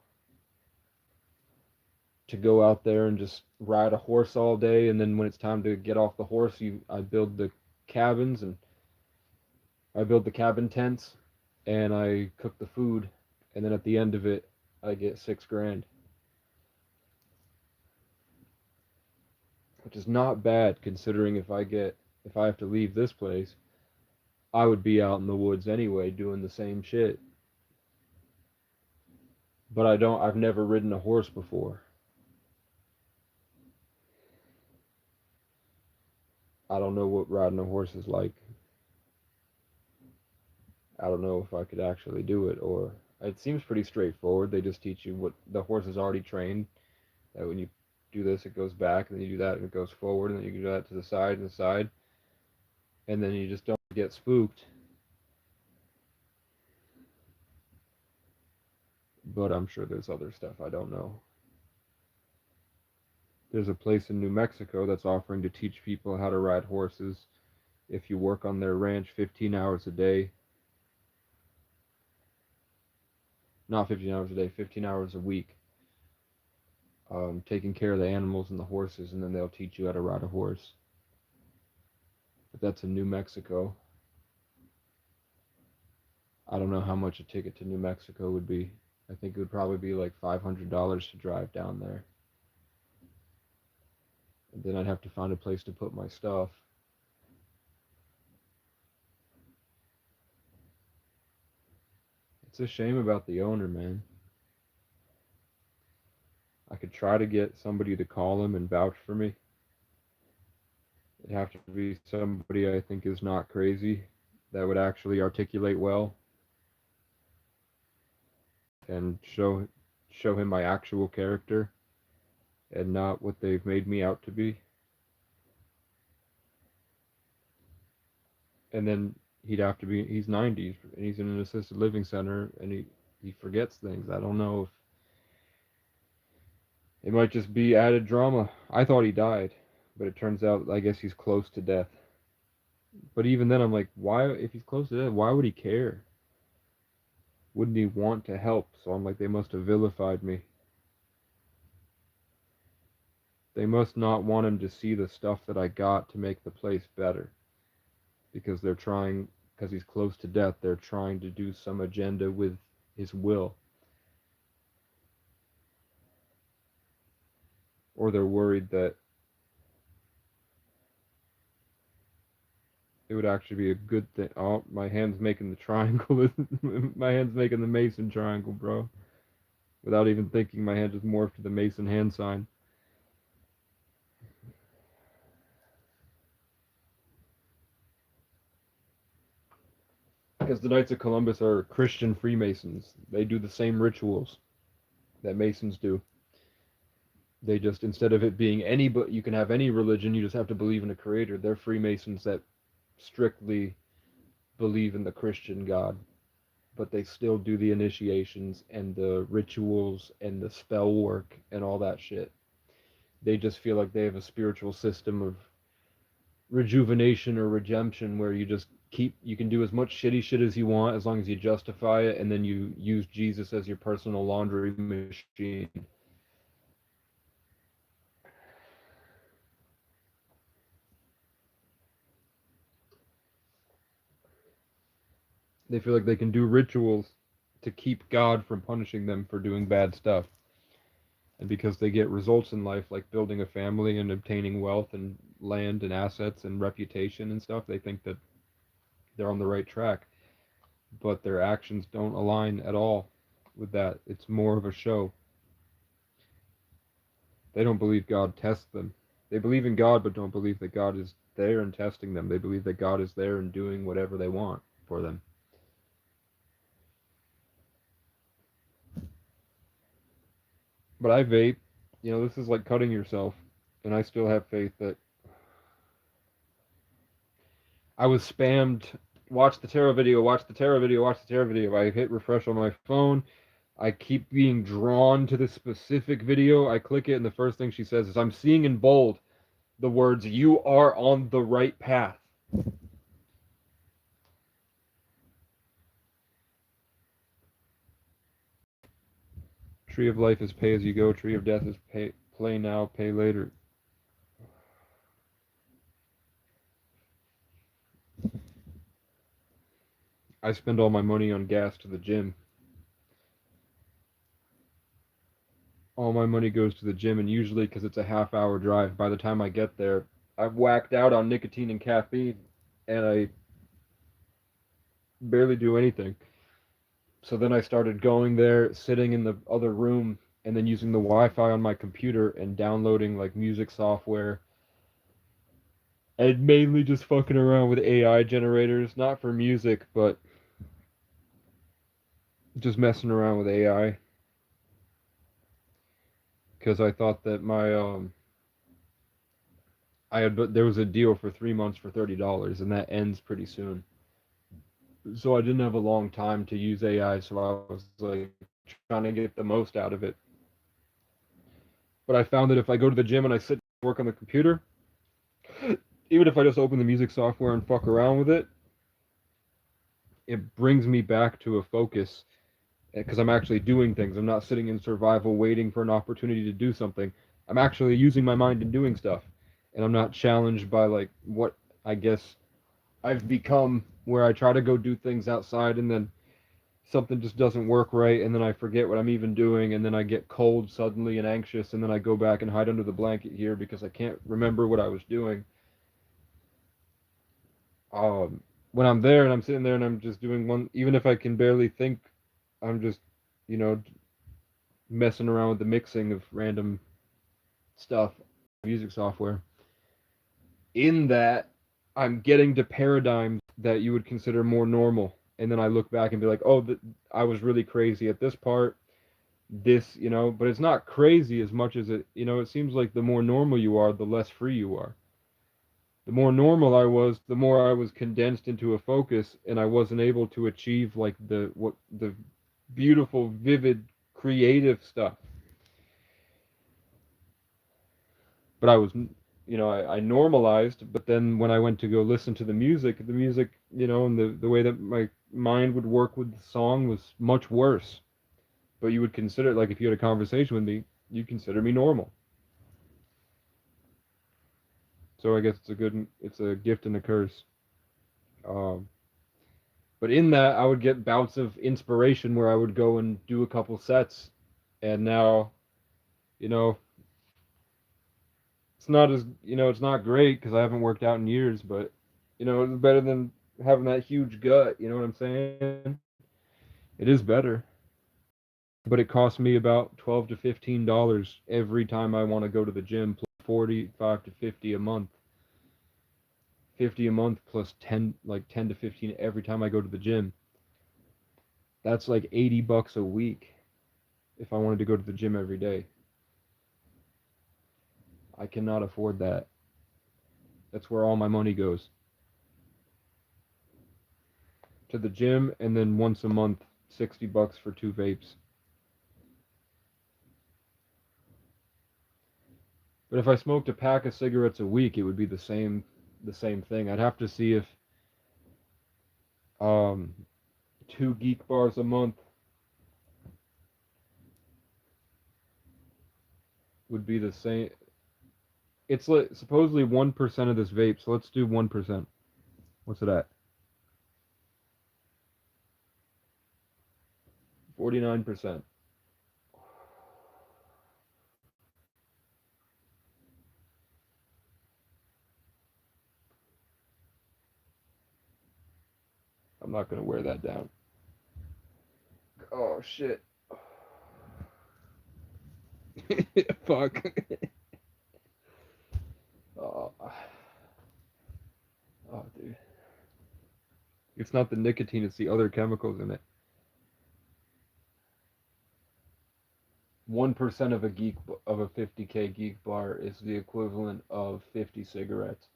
to go out there and just ride a horse all day. And then when it's time to get off the horse, I build the cabins and I build the cabin tents and I cook the food. And then at the end of it, I get 6 grand, which is not bad considering if I have to leave this place, I would be out in the woods anyway doing the same shit. But I've never ridden a horse before. I don't know what riding a horse is like. I don't know if I could actually do it, or it seems pretty straightforward. They just teach you what the horse is already trained. That when you do this, it goes back, and then you do that, and it goes forward, and then you do that to the side and the side, and then you just don't get spooked. But I'm sure there's other stuff I don't know. There's a place in New Mexico that's offering to teach people how to ride horses if you work on their ranch 15 hours a day. Not 15 hours a day, 15 hours a week. Taking care of the animals and the horses, and then they'll teach you how to ride a horse. But that's in New Mexico. I don't know how much a ticket to New Mexico would be. I think it would probably be like $500 to drive down there. And then I'd have to find a place to put my stuff. It's a shame about the owner, man. I could try to get somebody to call him and vouch for me. It'd have to be somebody I think is not crazy, that would actually articulate well and show him my actual character and not what they've made me out to be. And then he's 90 and he's in an assisted living center and he forgets things. I don't know if it might just be added drama. I thought he died, but it turns out I guess he's close to death. But even then I'm like, why, if he's close to death, why would he care? Wouldn't he want to help? So I'm like, they must have vilified me. They must not want him to see the stuff that I got to make the place better. Because because he's close to death, they're trying to do some agenda with his will. Or they're worried that it would actually be a good thing. Oh, my hand's making the triangle. My hand's making the Mason triangle, bro. Without even thinking, my hand just morphed to the Mason hand sign. Because the Knights of Columbus are Christian Freemasons. They do the same rituals that Masons do. They just, instead of it being but you can have any religion, you just have to believe in a creator. They're Freemasons that strictly believe in the Christian God, but they still do the initiations and the rituals and the spell work and all that shit. They just feel like they have a spiritual system of rejuvenation or redemption where you can do as much shitty shit as you want as long as you justify it, and then you use Jesus as your personal laundry machine. They feel like they can do rituals to keep God from punishing them for doing bad stuff. And because they get results in life like building a family and obtaining wealth and land and assets and reputation and stuff, they think that they're on the right track. but their actions don't align at all with that. It's more of a show. They don't believe God tests them. They believe in God, but don't believe that God is there and testing them. They believe that God is there and doing whatever they want for them. But I vape. This is like cutting yourself. And I still have faith that I was spammed. Watch the Terra video, watch the Terra video, watch the Terra video. I hit refresh on my phone. I keep being drawn to this specific video. I click it, and the first thing she says is, I'm seeing in bold the words, "You are on the right path." Tree of life is pay as you go. Tree of death is play now, pay later. I spend all my money on gas to the gym. All my money goes to the gym, and usually because it's a half-hour drive, by the time I get there, I've whacked out on nicotine and caffeine, and I barely do anything. So then I started going there, sitting in the other room, and then using the Wi-Fi on my computer and downloading like music software, and mainly just fucking around with AI generators, not for music, but just messing around with AI. Because I thought that there was a deal for 3 months for $30, and that ends pretty soon. So I didn't have a long time to use AI, so I was like trying to get the most out of it. But I found that if I go to the gym and I sit and work on the computer, even if I just open the music software and fuck around with it, it brings me back to a focus because I'm actually doing things. I'm not sitting in survival waiting for an opportunity to do something. I'm actually using my mind and doing stuff. And I'm not challenged by like what I guess I've become, where I try to go do things outside and then something just doesn't work right, and then I forget what I'm even doing, and then I get cold suddenly and anxious, and then I go back and hide under the blanket here because I can't remember what I was doing. When I'm there and I'm sitting there and I'm just doing one, even if I can barely think, I'm just, you know, messing around with the mixing of random stuff, music software. In that, I'm getting to paradigms that you would consider more normal. And then I look back and be like, oh, I was really crazy at this part. But it's not crazy as much as it seems like the more normal you are, the less free you are. The more normal I was, the more I was condensed into a focus, and I wasn't able to achieve like the beautiful, vivid, creative stuff. But I normalized. But then when I went to go listen to the music, and the way that my mind would work with the song was much worse. But you would consider, like, if you had a conversation with me, you'd consider me normal. So I guess it's a gift and a curse. Um, but in that, I would get bouts of inspiration where I would go and do a couple sets, and now, you know, it's not great because I haven't worked out in years, but it's better than having that huge gut. You know what I'm saying? It is better, but it costs me about $12 to $15 every time I want to go to the gym, plus 45 to 50 a month. 50 a month plus 10 to 15 every time I go to the gym. That's like $80 a week if I wanted to go to the gym every day. I cannot afford that. That's where all my money goes. To the gym, and then once a month, $60 for 2 vapes. But if I smoked a pack of cigarettes a week, it would be the same thing. I'd have to see if um 2 geek bars a month would be the same. It's like supposedly 1% of this vape, so let's do 1%. What's it at? 49%. I'm not gonna wear that down. Oh shit. Fuck. Oh. Oh, dude. It's not the nicotine, it's the other chemicals in it. 1% of a 50K geek bar is the equivalent of 50 cigarettes.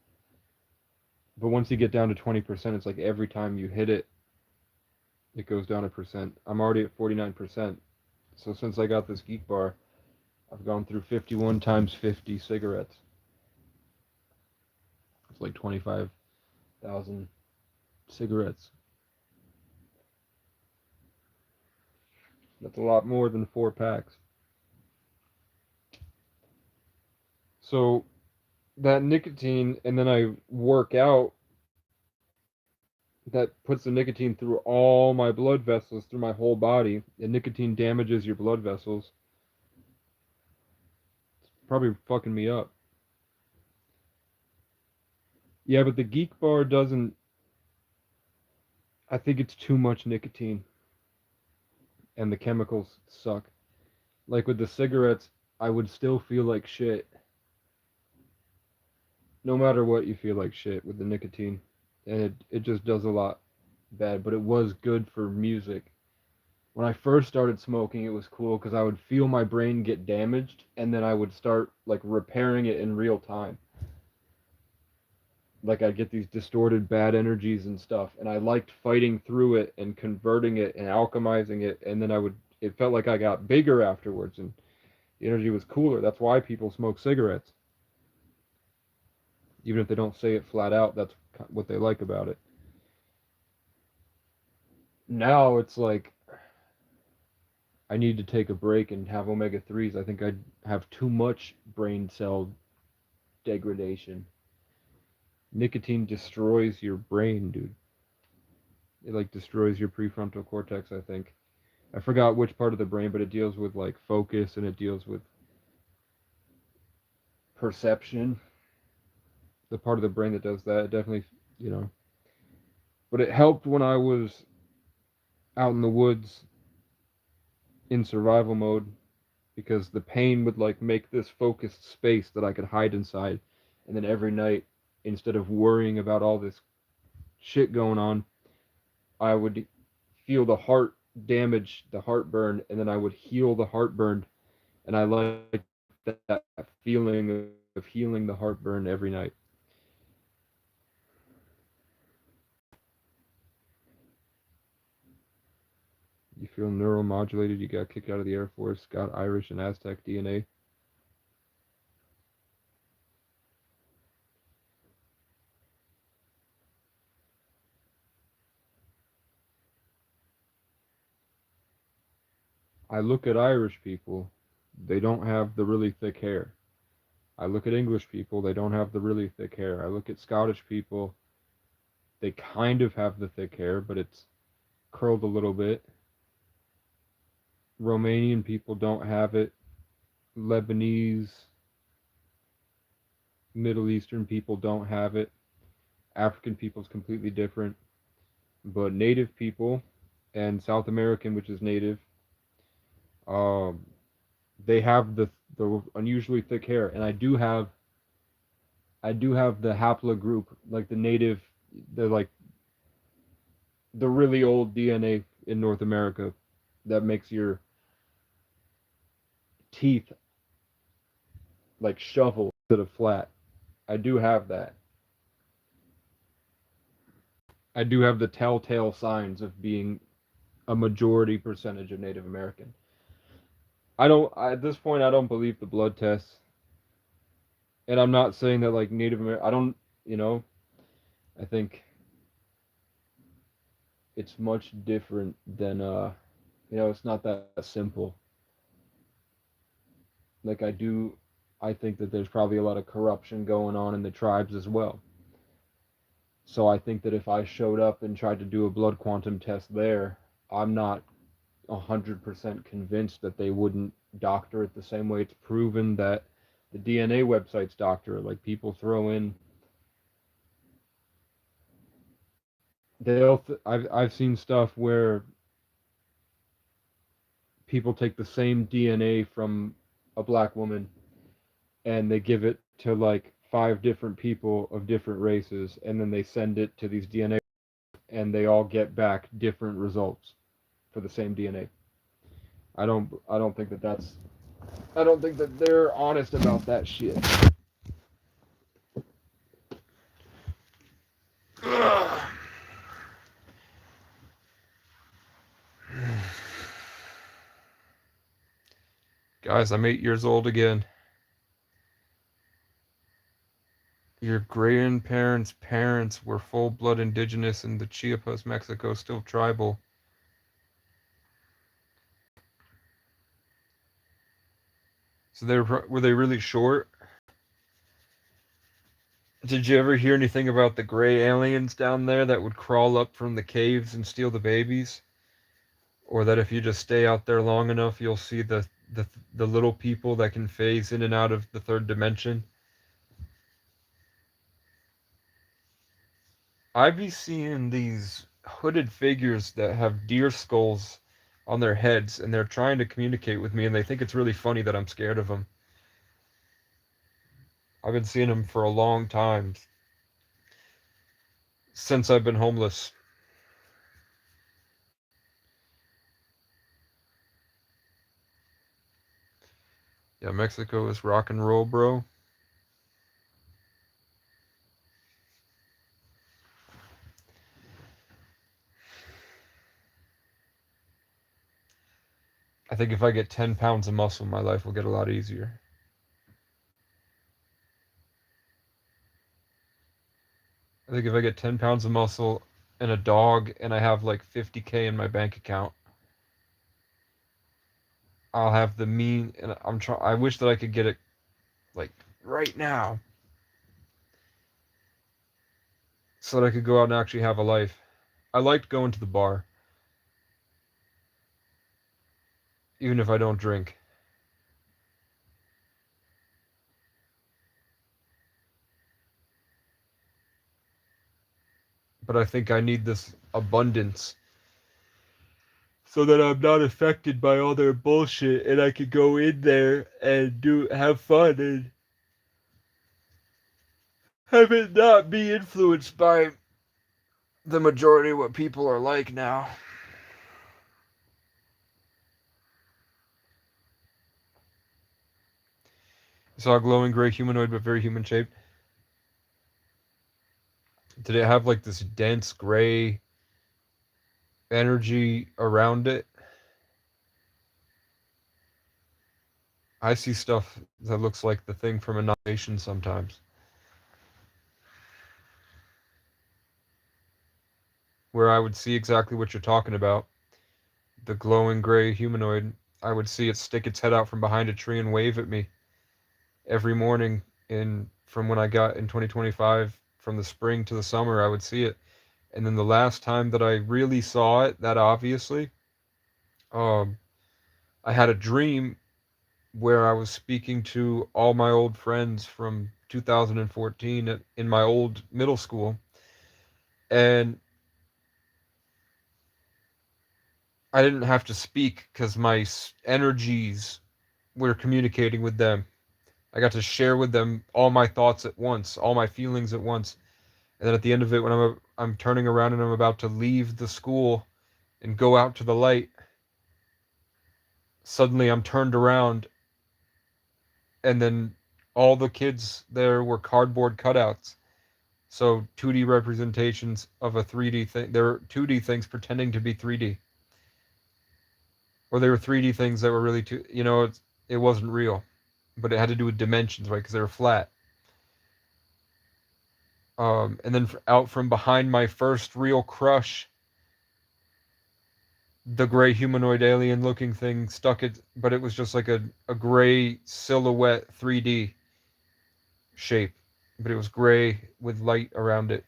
But once you get down to 20%, it's like every time you hit it, it goes down a percent. I'm already at 49%. So since I got this geek bar, I've gone through 51 times 50 cigarettes. It's like 25,000 cigarettes. That's a lot more than 4 packs. So that nicotine, and then I work out, that puts the nicotine through all my blood vessels, through my whole body. And nicotine damages your blood vessels. It's probably fucking me up. Yeah, but the Geek Bar doesn't. I think it's too much nicotine, and the chemicals suck. Like with the cigarettes, I would still feel like shit. No matter what, you feel like shit with the nicotine. And it just does a lot bad, but it was good for music. When I first started smoking, it was cool because I would feel my brain get damaged, and then I would start like repairing it in real time. Like I'd get these distorted bad energies and stuff, and I liked fighting through it and converting it and alchemizing it, and then it felt like I got bigger afterwards, and the energy was cooler. That's why people smoke cigarettes. Even if they don't say it flat out, that's what they like about it. Now it's like I need to take a break and have omega 3s. I think I'd have too much brain cell degradation. Nicotine destroys your brain, dude. It like destroys your prefrontal cortex, I think. I forgot which part of the brain, but it deals with like focus and it deals with perception. The part of the brain that does that, it definitely, you know. But it helped when I was out in the woods in survival mode because the pain would like make this focused space that I could hide inside. And then every night, instead of worrying about all this shit going on, I would feel the heart damage, the heartburn, and then I would heal the heartburn. And I like that feeling of healing the heartburn every night. You feel neuromodulated. You got kicked out of the Air Force, got Irish and Aztec DNA. I look at Irish people, they don't have the really thick hair. I look at English people, they don't have the really thick hair. I look at Scottish people, they kind of have the thick hair, but it's curled a little bit. Romanian people don't have it. Lebanese, Middle Eastern people don't have it. African people is completely different. But native people and South American, which is native, um, they have the unusually thick hair, and I do have the haplogroup, like the native, the like the really old DNA in North America that makes your teeth like shovel instead of flat. I do have that. I do have the telltale signs of being a majority percentage of Native American. At this point I don't believe the blood tests. And I'm not saying that like Native American I don't, you know, I think it's much different than it's not that simple. Like I think that there's probably a lot of corruption going on in the tribes as well. So I think that if I showed up and tried to do a blood quantum test there, I'm not 100% convinced that they wouldn't doctor it the same way it's proven that the DNA websites doctor it. Like people throw in, I've seen stuff where people take the same DNA from a black woman and they give it to like 5 different people of different races, and then they send it to these DNA, and they all get back different results for the same DNA. I don't think that that's I don't think that they're honest about that shit. Guys, I'm 8 years old again. Your grandparents' parents were full-blood indigenous, and the Chiapas, Mexico, still tribal. So were they really short? Did you ever hear anything about the gray aliens down there that would crawl up from the caves and steal the babies? Or that if you just stay out there long enough, you'll see the little people that can phase in and out of the third dimension? I be seeing these hooded figures that have deer skulls on their heads, and they're trying to communicate with me, and they think it's really funny that I'm scared of them. I've been seeing them for a long time, since I've been homeless. Yeah, Mexico is rock and roll, bro. I think if I get 10 pounds of muscle, my life will get a lot easier. I think if I get 10 pounds of muscle and a dog and I have like 50K in my bank account, I'll have the mean, and I wish that I could get it like right now so that I could go out and actually have a life. I liked going to the bar, even if I don't drink. But I think I need this abundance so that I'm not affected by all their bullshit, and I could go in there and have fun and have it not be influenced by the majority of what people are like now. I saw a glowing gray humanoid but very human shaped. Did it have like this dense gray energy around it? I see stuff that looks like the thing from Annihilation sometimes, where I would see exactly what you're talking about. The glowing gray humanoid, I would see it stick its head out from behind a tree and wave at me every morning from when I got in 2025, from the spring to the summer, I would see it. And then the last time that I really saw it, that obviously, um, I had a dream where I was speaking to all my old friends from 2014 in my old middle school, and I didn't have to speak because my energies were communicating with them. I got to share with them all my thoughts at once, all my feelings at once. And then at the end of it, when I'm turning around and I'm about to leave the school and go out to the light, suddenly I'm turned around, and then all the kids there were cardboard cutouts. So 2D representations of a 3D thing. There were 2D things pretending to be 3D, or they were 3D things that were really it wasn't real, but it had to do with dimensions, right? Because they were flat. And then out from behind my first real crush, the gray humanoid alien looking thing stuck it, but it was just like a gray silhouette 3D shape, but it was gray with light around it.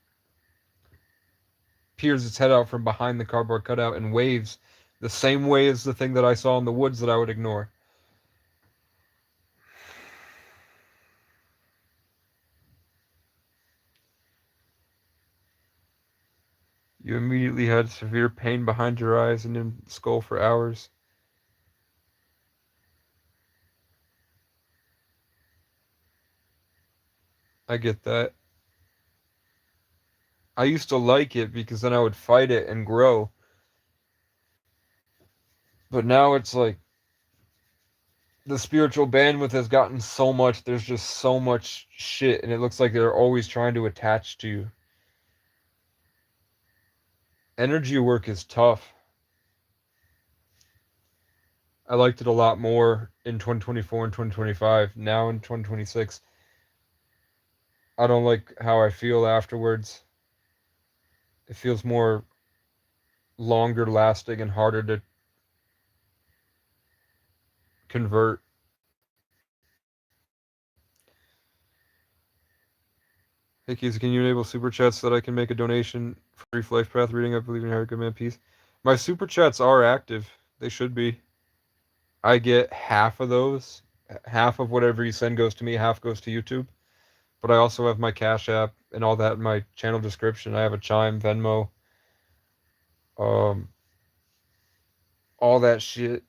Peers its head out from behind the cardboard cutout and waves the same way as the thing that I saw in the woods that I would ignore. You immediately had severe pain behind your eyes and in skull for hours. I get that. I used to like it because then I would fight it and grow. But now it's like the spiritual bandwidth has gotten so much, there's just so much shit, and it looks like they're always trying to attach to you. Energy work is tough. I liked it a lot more in 2024 and 2025. Now in 2026, I don't like how I feel afterwards. It feels more longer lasting and harder to convert. Hey Keys, can you enable super chats so that I can make a donation for Brief Life Path reading? I believe in Harry Goodman Peace. My super chats are active. They should be. I get half of those. Half of whatever you send goes to me, half goes to YouTube. But I also have my Cash App and all that in my channel description. I have a Chime, Venmo, um, all that shit.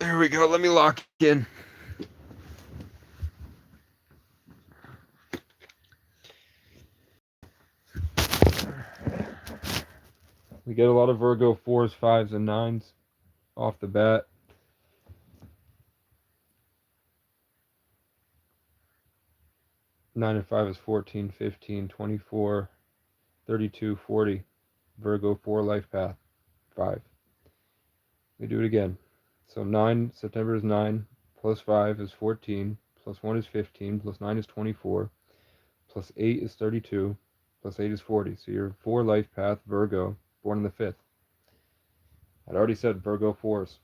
There we go. Let me lock in. We get a lot of Virgo 4s, 5s, and 9s off the bat. Nine and 5 is 14, 15, 24, 32, 40. Virgo 4 life path 5. We do it again. So 9, September is 9, plus 5 is 14, plus 1 is 15, plus 9 is 24, plus 8 is 32, plus 8 is 40. So you're 4 life path Virgo, born on the 5th. I'd already said Virgo 4s.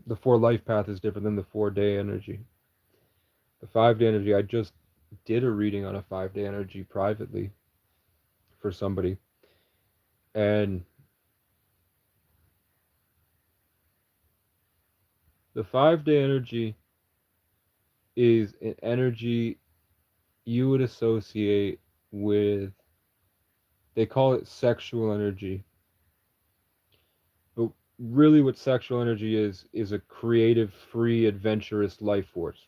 The 4 life path is different than the 4-day energy. The 5-day energy, I just did a reading on a 5-day energy privately for somebody. And the 5-day energy is an energy you would associate with, they call it sexual energy. But really what sexual energy is a creative, free, adventurous life force.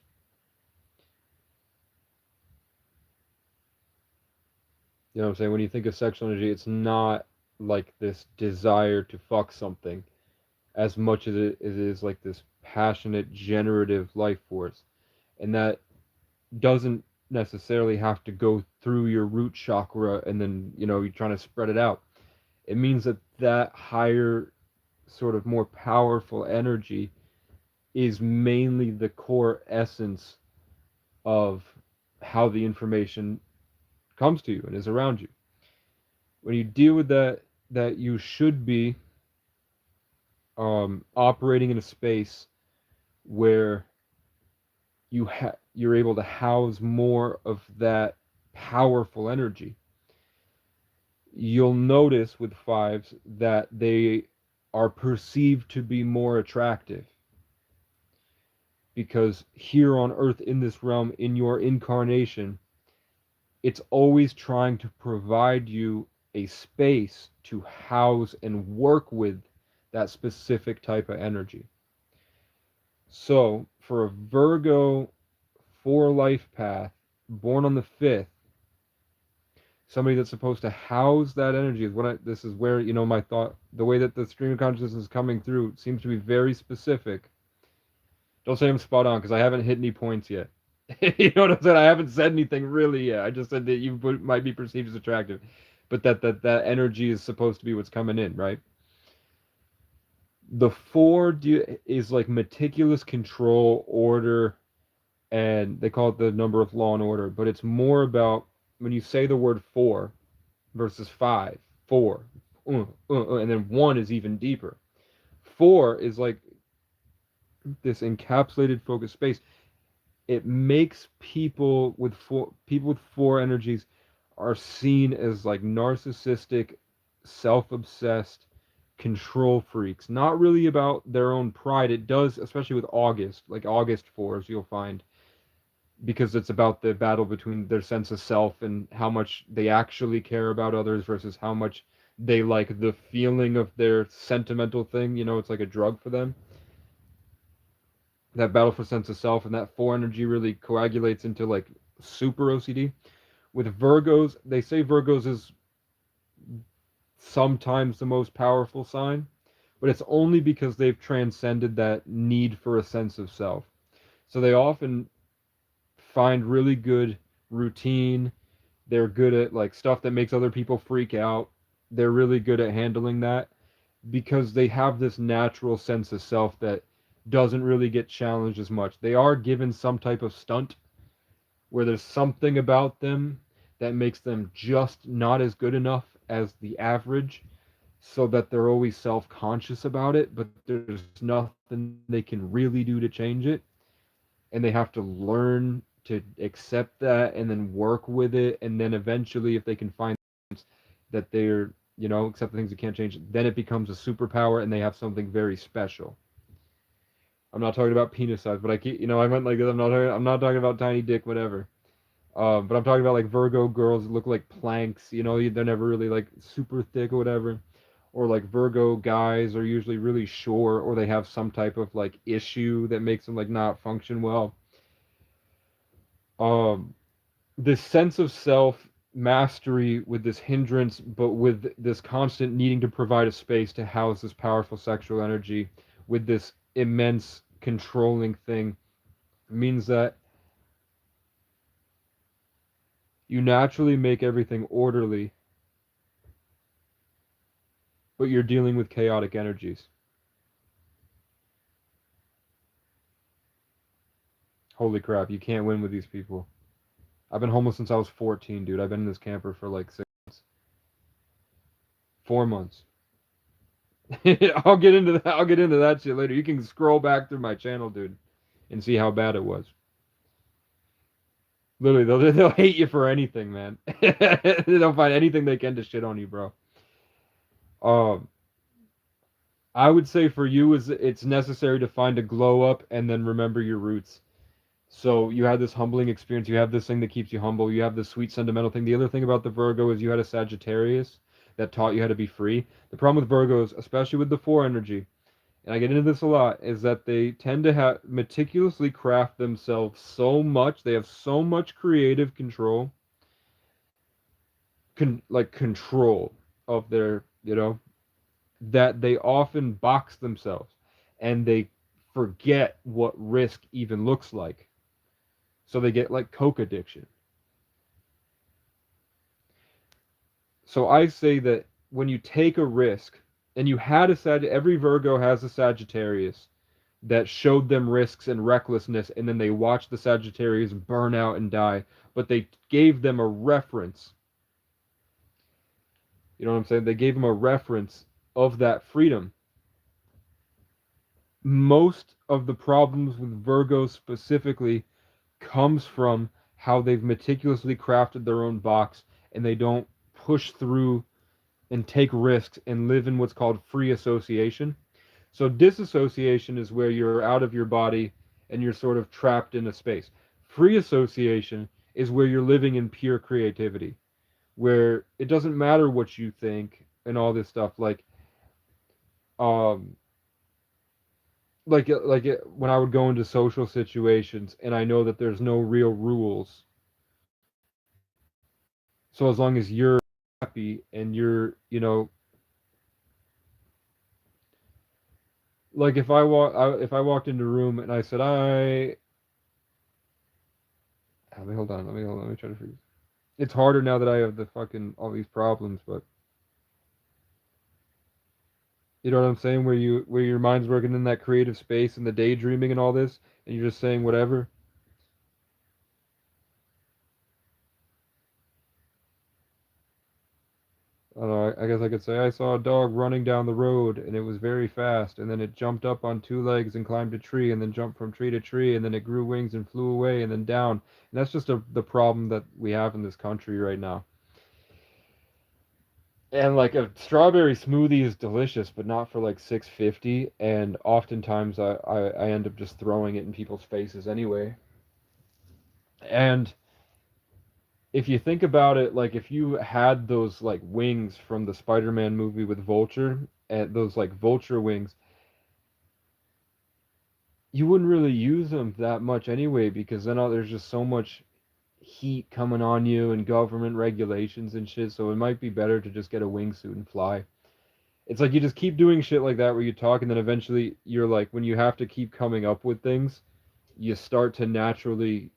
You know what I'm saying? When you think of sexual energy, it's not like this desire to fuck something as much as it is like this passionate, generative life force. And that doesn't necessarily have to go through your root chakra and then, you're trying to spread it out. It means that that higher, sort of more powerful energy is mainly the core essence of how the information comes to you and is around you. When you deal with that you should be operating in a space where you're able to house more of that powerful energy. You'll notice with 5s that they are perceived to be more attractive because here on earth, in this realm, in your incarnation, it's always trying to provide you a space to house and work with that specific type of energy. So for a Virgo 4 life path, born on the 5th, somebody that's supposed to house that energy is this is where, my thought, the way that the stream of consciousness is coming through seems to be very specific. Don't say I'm spot on because I haven't hit any points yet. You know what I'm saying? I haven't said anything really yet. I just said that you might be perceived as attractive, but that energy is supposed to be what's coming in, right? The 4 is like meticulous control, order, and they call it the number of law and order, but it's more about when you say the word 4 versus 5, 4, and then 1 is even deeper. 4 is like this encapsulated focused space. It makes people with 4 energies are seen as like narcissistic, self-obsessed control freaks. Not really about their own pride. It does, especially with August, like August 4s, you'll find because it's about the battle between their sense of self and how much they actually care about others versus how much they like the feeling of their sentimental thing. You know, it's like a drug for them. That battle for sense of self and that four energy really coagulates into like super OCD. With Virgos, they say Virgos is sometimes the most powerful sign, but it's only because they've transcended that need for a sense of self. So they often find really good routine. They're good at like stuff that makes other people freak out. They're really good at handling that because they have this natural sense of self that doesn't really get challenged as much. They are given some type of stunt where there's something about them that makes them just not as good enough as the average, so that they're always self-conscious about it, but there's nothing they can really do to change it, and they have to learn to accept that and then work with it, and then eventually if they can find that they're, accept the things you can't change, then it becomes a superpower and they have something very special. I'm not talking about penis size, but I keep, I meant like this. I'm not talking about tiny dick, whatever. But I'm talking about like Virgo girls that look like planks. They're never really like super thick or whatever. Or like Virgo guys are usually really short, or they have some type of like issue that makes them like not function well. Um, this sense of self mastery with this hindrance, but with this constant needing to provide a space to house this powerful sexual energy with this immense controlling thing means that you naturally make everything orderly, but you're dealing with chaotic energies. Holy crap, you can't win with these people. I've been homeless since I was 14, dude. I've been in this camper for like 6 months. 4 months. I'll get into that shit later. You can scroll back through my channel, dude, and see how bad it was. Literally, they'll hate you for anything, man. They'll find anything they can to shit on you, bro. Um, I would say for you is it's necessary to find a glow up and then remember your roots. So you had this humbling experience. You have this thing that keeps you humble. You have this sweet sentimental thing. The other thing about the Virgo is you had a Sagittarius that taught you how to be free. The problem with Virgos, especially with the four energy, and I get into this a lot, is that they tend to have meticulously craft themselves so much. They have so much creative control, like control of their, that they often box themselves and they forget what risk even looks like. So they get like coke addiction. So I say that when you take a risk, and you had every Virgo has a Sagittarius that showed them risks and recklessness, and then they watched the Sagittarius burn out and die, but they gave them a reference. You know what I'm saying? They gave them a reference of that freedom. Most of the problems with Virgos specifically comes from how they've meticulously crafted their own box and they don't push through and take risks and live in what's called free association. So disassociation is where you're out of your body and you're sort of trapped in a space. Free association is where you're living in pure creativity, where it doesn't matter what you think and all this stuff. Um, when I would go into social situations and I know that there's no real rules. So as long as you're happy and you're, like if I walked into a room and I said let me try to figure. It's harder now that I have the fucking all these problems, but you know what I'm saying? Where your mind's working in that creative space and the daydreaming and all this, and you're just saying whatever. I don't know. I guess I could say I saw a dog running down the road and it was very fast, and then it jumped up on two legs and climbed a tree, and then jumped from tree to tree, and then it grew wings and flew away, and then down. And that's just the problem that we have in this country right now. And like a strawberry smoothie is delicious, but not for like 6.50. And oftentimes I end up just throwing it in people's faces anyway. And if you think about it, like if you had those like wings from the Spider-Man movie with Vulture, and those like Vulture wings, you wouldn't really use them that much anyway because then there's just so much heat coming on you and government regulations and shit. So it might be better to just get a wingsuit and fly. It's like you just keep doing shit like that where you talk and then eventually you're like when you have to keep coming up with things, you start to naturally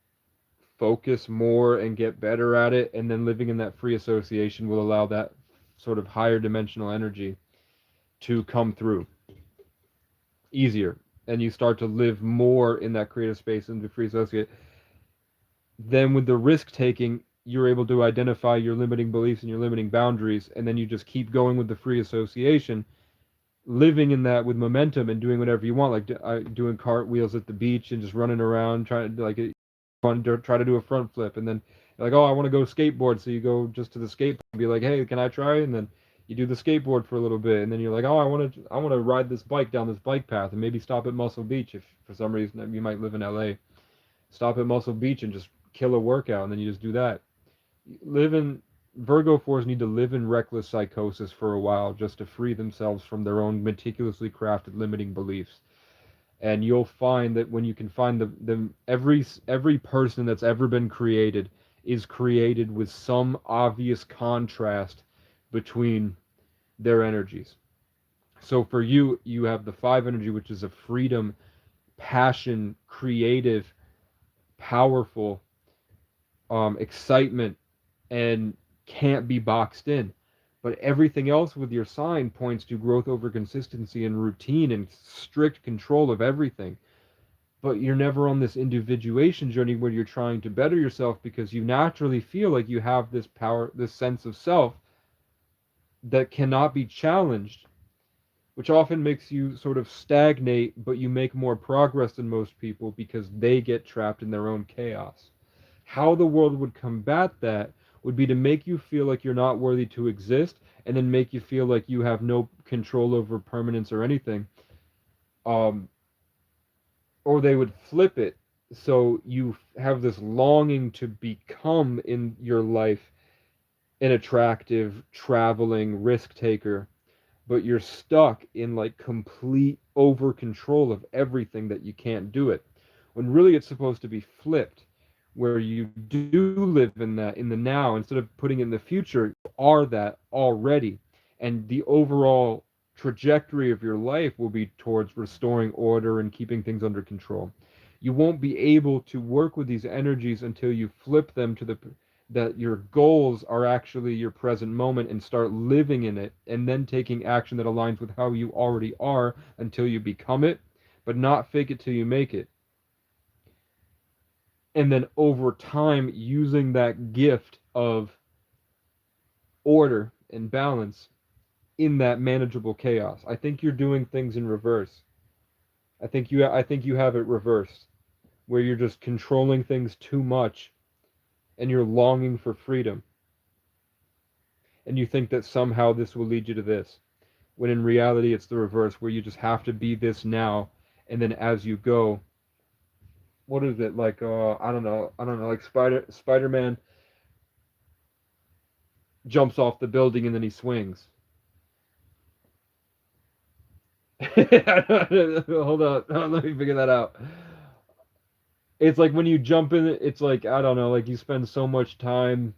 focus more and get better at it, and then living in that free association will allow that sort of higher dimensional energy to come through easier, and you start to live more in that creative space and the free associate. Then with the risk taking, you're able to identify your limiting beliefs and your limiting boundaries, and then you just keep going with the free association, living in that with momentum and doing whatever you want, like doing cartwheels at the beach and just running around trying to like fun to try to do a front flip, and then you're like, oh, I want to go skateboard, so you go just to the skate park and be like, hey, can I try? And then you do the skateboard for a little bit, and then you're like, oh, I want to ride this bike down this bike path, and maybe stop at Muscle Beach if for some reason you might live in LA. Stop at Muscle Beach and just kill a workout, and then you just do that. Live in Virgo fours need to live in reckless psychosis for a while just to free themselves from their own meticulously crafted limiting beliefs. And you'll find that when you can find every person that's ever been created is created with some obvious contrast between their energies. So for you, you have the five energy, which is a freedom, passion, creative, powerful, excitement, and can't be boxed in. But everything else with your sign points to growth over consistency and routine and strict control of everything. But you're never on this individuation journey where you're trying to better yourself because you naturally feel like you have this power, this sense of self that cannot be challenged, which often makes you sort of stagnate, but you make more progress than most people because they get trapped in their own chaos. How the world would combat that would be to make you feel like you're not worthy to exist and then make you feel like you have no control over permanence or anything. Um, or they would flip it so you have this longing to become in your life an attractive traveling risk taker, but you're stuck in like complete over control of everything that you can't do it, when really it's supposed to be flipped, where you do live in that in the now instead of putting it in the future. You are that already, and the overall trajectory of your life will be towards restoring order and keeping things under control. You won't be able to work with these energies until you flip them to the that your goals are actually your present moment and start living in it and then taking action that aligns with how you already are until you become it, but not fake it till you make it. And then over time, using that gift of order and balance in that manageable chaos. I think you're doing things in reverse. I think you have it reversed, where you're just controlling things too much and you're longing for freedom. And you think that somehow this will lead you to this, when in reality it's the reverse, where you just have to be this now, and then as you go, what is it like? I don't know, like Spider-Man jumps off the building and then he swings. Hold on, let me figure that out. It's like when you jump in, it's like I don't know, like you spend so much time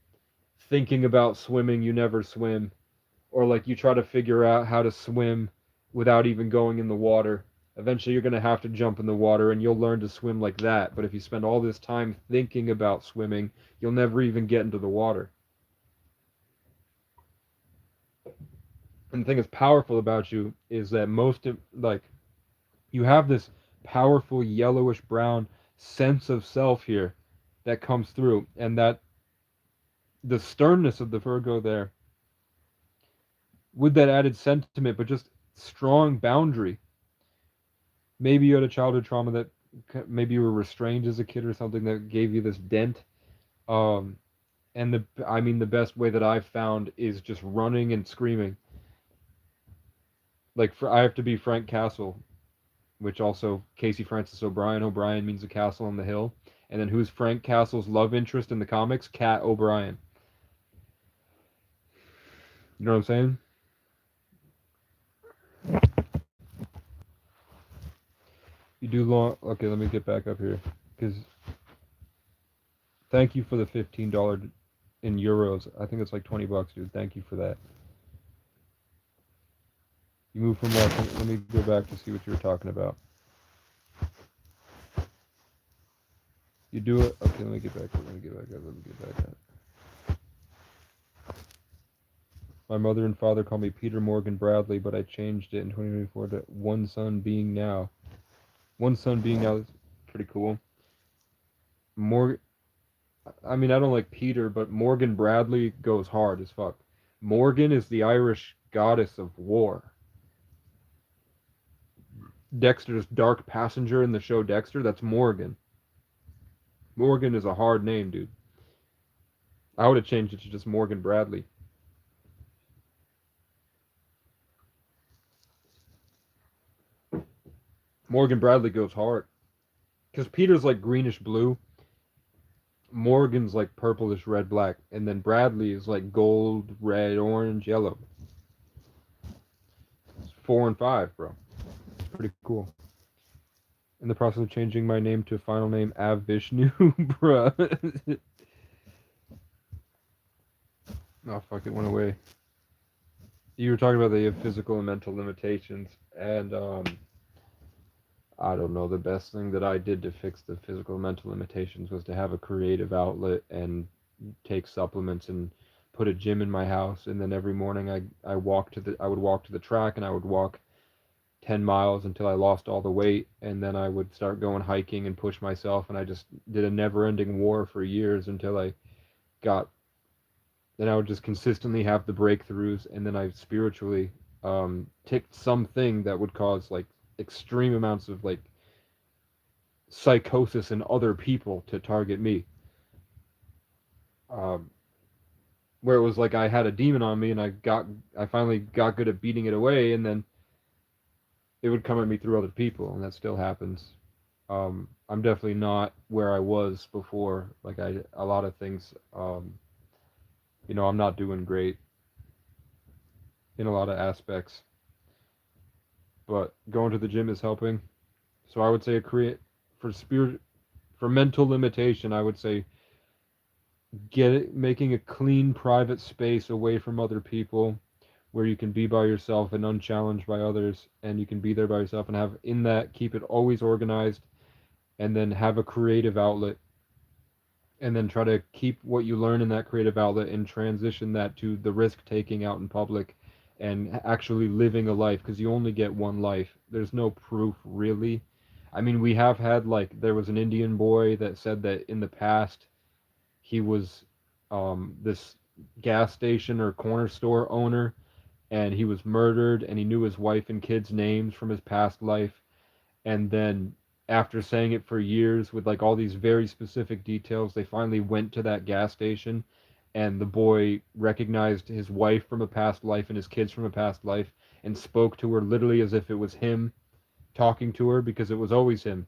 thinking about swimming, you never swim, or like you try to figure out how to swim without even going in the water. Eventually, you're going to have to jump in the water and you'll learn to swim like that. But if you spend all this time thinking about swimming, you'll never even get into the water. And the thing that's powerful about you is that like, you have this powerful yellowish brown sense of self here that comes through, and that the sternness of the Virgo there with that added sentiment, but just strong boundary. Maybe you had a childhood trauma that maybe you were restrained as a kid or something that gave you this dent. Um, and I mean, the best way that I've found is just running and screaming. Like I have to be Frank Castle, which also Casey Francis O'Brien. O'Brien means the castle on the hill, And then who's Frank Castle's love interest in the comics? Cat O'Brien. You know what I'm saying? You do long. Okay, let me get back up here. Because thank you for the $15 in euros. I think it's like $20, dude. Thank you for that. You moved from what? Let me go back to see what you were talking about. You do it. Okay, let me get back up. Let me get back up. Let me get back up. My mother and father call me Peter Morgan Bradley, but I changed it in 2024 to One Son Being Now. One Son Being Now is pretty cool. More, I mean, I don't like Peter, but Morgan Bradley goes hard as fuck. Morgan is the Irish goddess of war. Dexter's dark passenger in the show Dexter, that's Morgan. Morgan is a hard name, dude. I would have changed it to just Morgan Bradley. Morgan Bradley goes hard. Because Peter's like greenish blue. Morgan's like purplish red black. And then Bradley is like gold, red, orange, yellow. It's 4 and 5, bro. It's pretty cool. In the process of changing my name to final name Av Vishnu, bruh. Oh, fuck, it went away. You were talking about the physical and mental limitations, and I don't know, the best thing that I did to fix the physical and mental limitations was to have a creative outlet and take supplements and put a gym in my house, and then every morning I would walk to the track, and I would walk 10 miles until I lost all the weight, and then I would start going hiking and push myself, and I just did a never-ending war for years until I got then I would just consistently have the breakthroughs, and then I spiritually ticked something that would cause like extreme amounts of like psychosis in other people to target me. Um, where it was like I had a demon on me, and I finally got good at beating it away, and then it would come at me through other people, and that still happens. I'm definitely not where I was before. Like a lot of things, I'm not doing great in a lot of aspects, but going to the gym is helping. So I would say for spirit for mental limitation, I would say making a clean private space away from other people where you can be by yourself and unchallenged by others, and you can be there by yourself and have in that keep it always organized, and then have a creative outlet, and then try to keep what you learn in that creative outlet and transition that to the risk taking out in public and actually living a life, because you only get one life. There's no proof really. I mean, we have had, like, there was an Indian boy that said that in the past he was this gas station or corner store owner, and he was murdered, and he knew his wife and kids' names from his past life, and then after saying it for years with like all these very specific details, they finally went to that gas station, and the boy recognized his wife from a past life and his kids from a past life, and spoke to her literally as if it was him talking to her, because it was always him.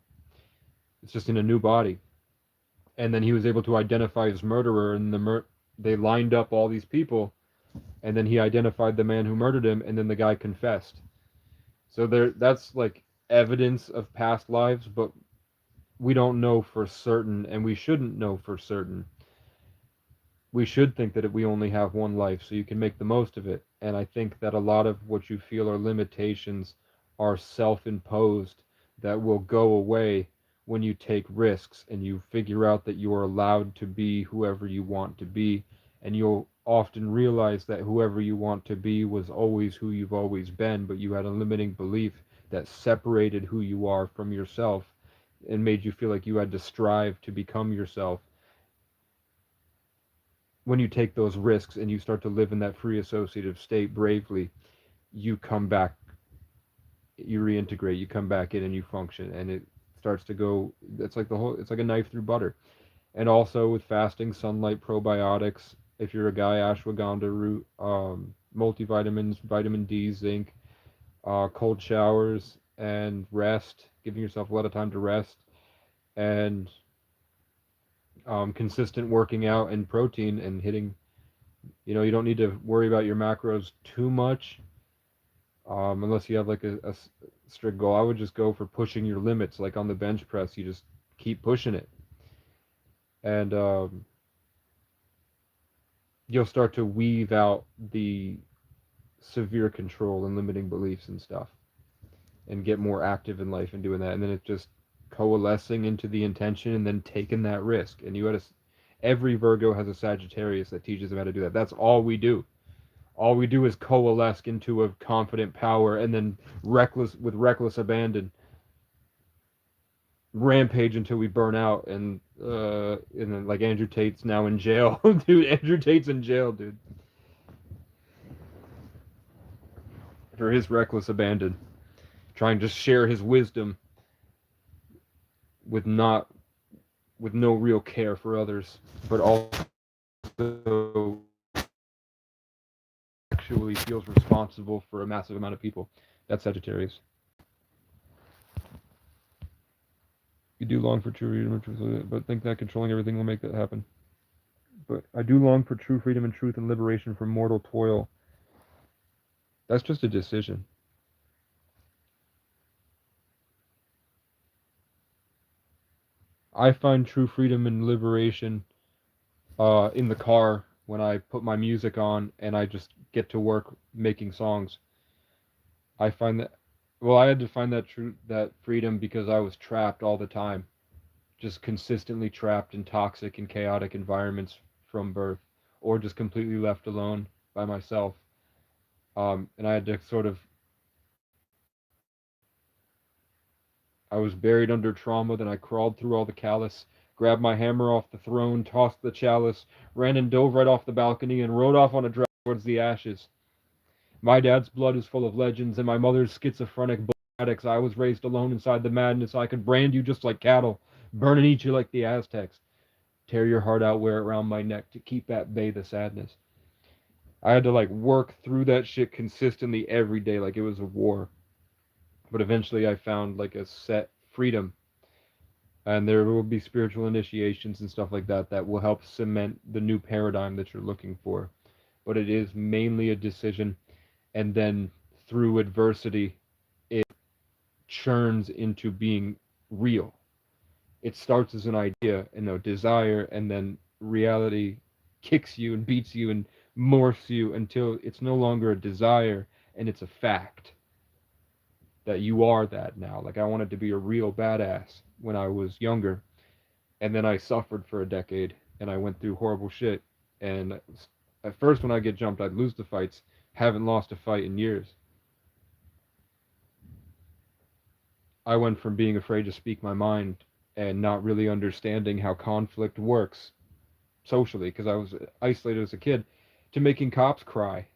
It's just in a new body. And then he was able to identify his murderer, and they lined up all these people, and then he identified the man who murdered him, and then the guy confessed. So that's like evidence of past lives, but we don't know for certain, and we shouldn't know for certain. We should think that we only have one life, so you can make the most of it. And I think that a lot of what you feel are limitations are self-imposed, that will go away when you take risks and you figure out that you are allowed to be whoever you want to be, and you'll often realize that whoever you want to be was always who you've always been, but you had a limiting belief that separated who you are from yourself and made you feel like you had to strive to become yourself. When you take those risks and you start to live in that free associative state bravely, you come back, you reintegrate, you come back in, and you function, and it starts to go. It's like a knife through butter. And also with fasting, sunlight, probiotics. If you're a guy, ashwagandha root, multivitamins, vitamin D, zinc, cold showers, and rest, giving yourself a lot of time to rest, and consistent working out and protein and hitting. You don't need to worry about your macros too much, unless you have like a strict goal. I would just go for pushing your limits, like on the bench press. You just keep pushing it, and you'll start to weave out the severe control and limiting beliefs and stuff, and get more active in life and doing that. And then it's just coalescing into the intention and then taking that risk. And every Virgo has a Sagittarius that teaches them how to do that. That's all we do. All we do is coalesce into a confident power, and then reckless abandon, rampage until we burn out. And then like Andrew Tate's now in jail, dude. Andrew Tate's in jail, dude, for his reckless abandon, trying to share his wisdom with not with no real care for others, but also actually feels responsible for a massive amount of people. That's Sagittarius. You do long for true freedom and truth, but think that controlling everything will make that happen. But I do long for true freedom and truth and liberation from mortal toil. That's just a decision. I find true freedom and liberation in the car when I put my music on and I just get to work making songs. I find that, well, I had to find that freedom because I was trapped all the time, just consistently trapped in toxic and chaotic environments from birth, or just completely left alone by myself. And I had to I was buried under trauma, then I crawled through all the callous, grabbed my hammer off the throne, tossed the chalice, ran and dove right off the balcony, and rode off on a dragon towards the ashes. My dad's blood is full of legends, and my mother's schizophrenic addicts. I was raised alone inside the madness. I could brand you just like cattle, burn and eat you like the Aztecs. Tear your heart out, wear it around my neck to keep at bay the sadness. I had to like work through that shit consistently every day like it was a war. But eventually I found like a set freedom, and there will be spiritual initiations and stuff like that that will help cement the new paradigm that you're looking for. But it is mainly a decision, and then through adversity it churns into being real. It starts as an idea and a desire, and then reality kicks you and beats you and morphs you until it's no longer a desire and it's a fact that you are that now. Like I wanted to be a real badass when I was younger, and then I suffered for a decade and I went through horrible shit. And at first, when I get jumped, I'd lose the fights. Haven't lost a fight in years. I went from being afraid to speak my mind and not really understanding how conflict works socially because I was isolated as a kid, to making cops cry.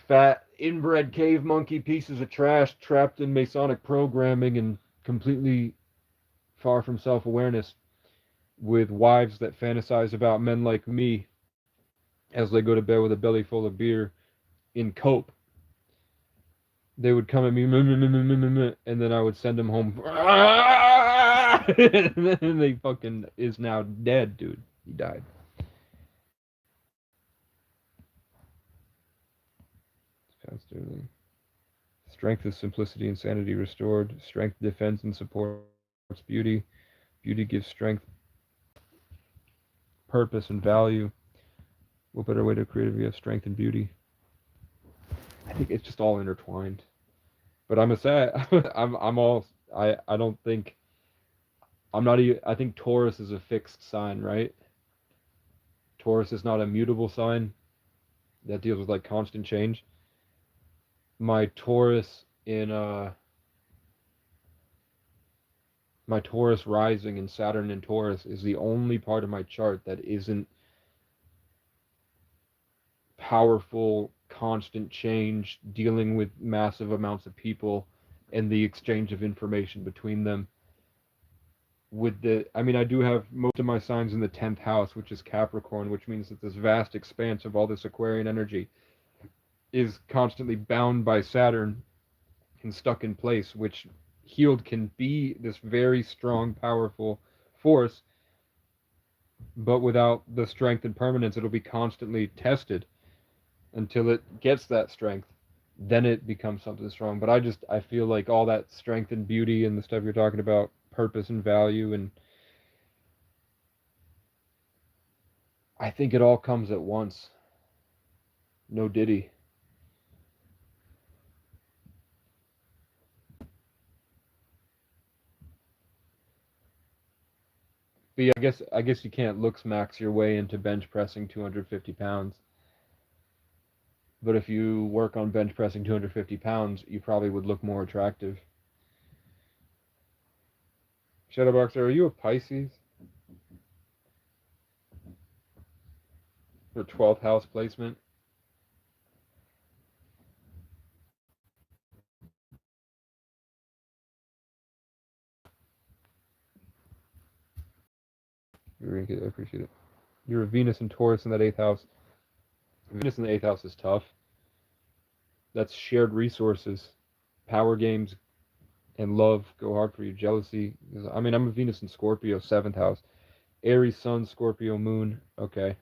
Fat, inbred cave monkey pieces of trash trapped in Masonic programming and completely far from self awareness, with wives that fantasize about men like me as they go to bed with a belly full of beer in cope. They would come at me, and then I would send them home. And then they fucking is now dead, dude. He died. Constantly. Strength is simplicity and sanity restored. Strength defends and supports beauty. Beauty gives strength, purpose, and value. What better way to create if you have strength and beauty? I think it's just all intertwined. But I'm a sad. I'm all. I don't think. I'm not even. I think Taurus is a fixed sign, right? Taurus is not a mutable sign that deals with like constant change. My Taurus in my Taurus rising in Saturn in Taurus is the only part of my chart that isn't powerful, constant change, dealing with massive amounts of people and the exchange of information between them. I mean, I do have most of my signs in the 10th house, which is Capricorn, which means that this vast expanse of all this Aquarian energy is constantly bound by Saturn and stuck in place, which healed can be this very strong, powerful force, but without the strength and permanence, it'll be constantly tested until it gets that strength. Then it becomes something strong. But I feel like all that strength and beauty and the stuff you're talking about, purpose and value, and I think it all comes at once. No Diddy. But yeah, I guess you can't looks max your way into bench pressing 250 pounds. But if you work on bench pressing 250 pounds, you probably would look more attractive. Shadowboxer, are you a Pisces for 12th house placement? I appreciate it. You're a Venus and Taurus in that 8th house. Venus in the 8th house is tough. That's shared resources, power games, and love go hard for you. Jealousy. I mean, I'm a Venus and Scorpio, 7th house. Aries, Sun, Scorpio, Moon. Okay.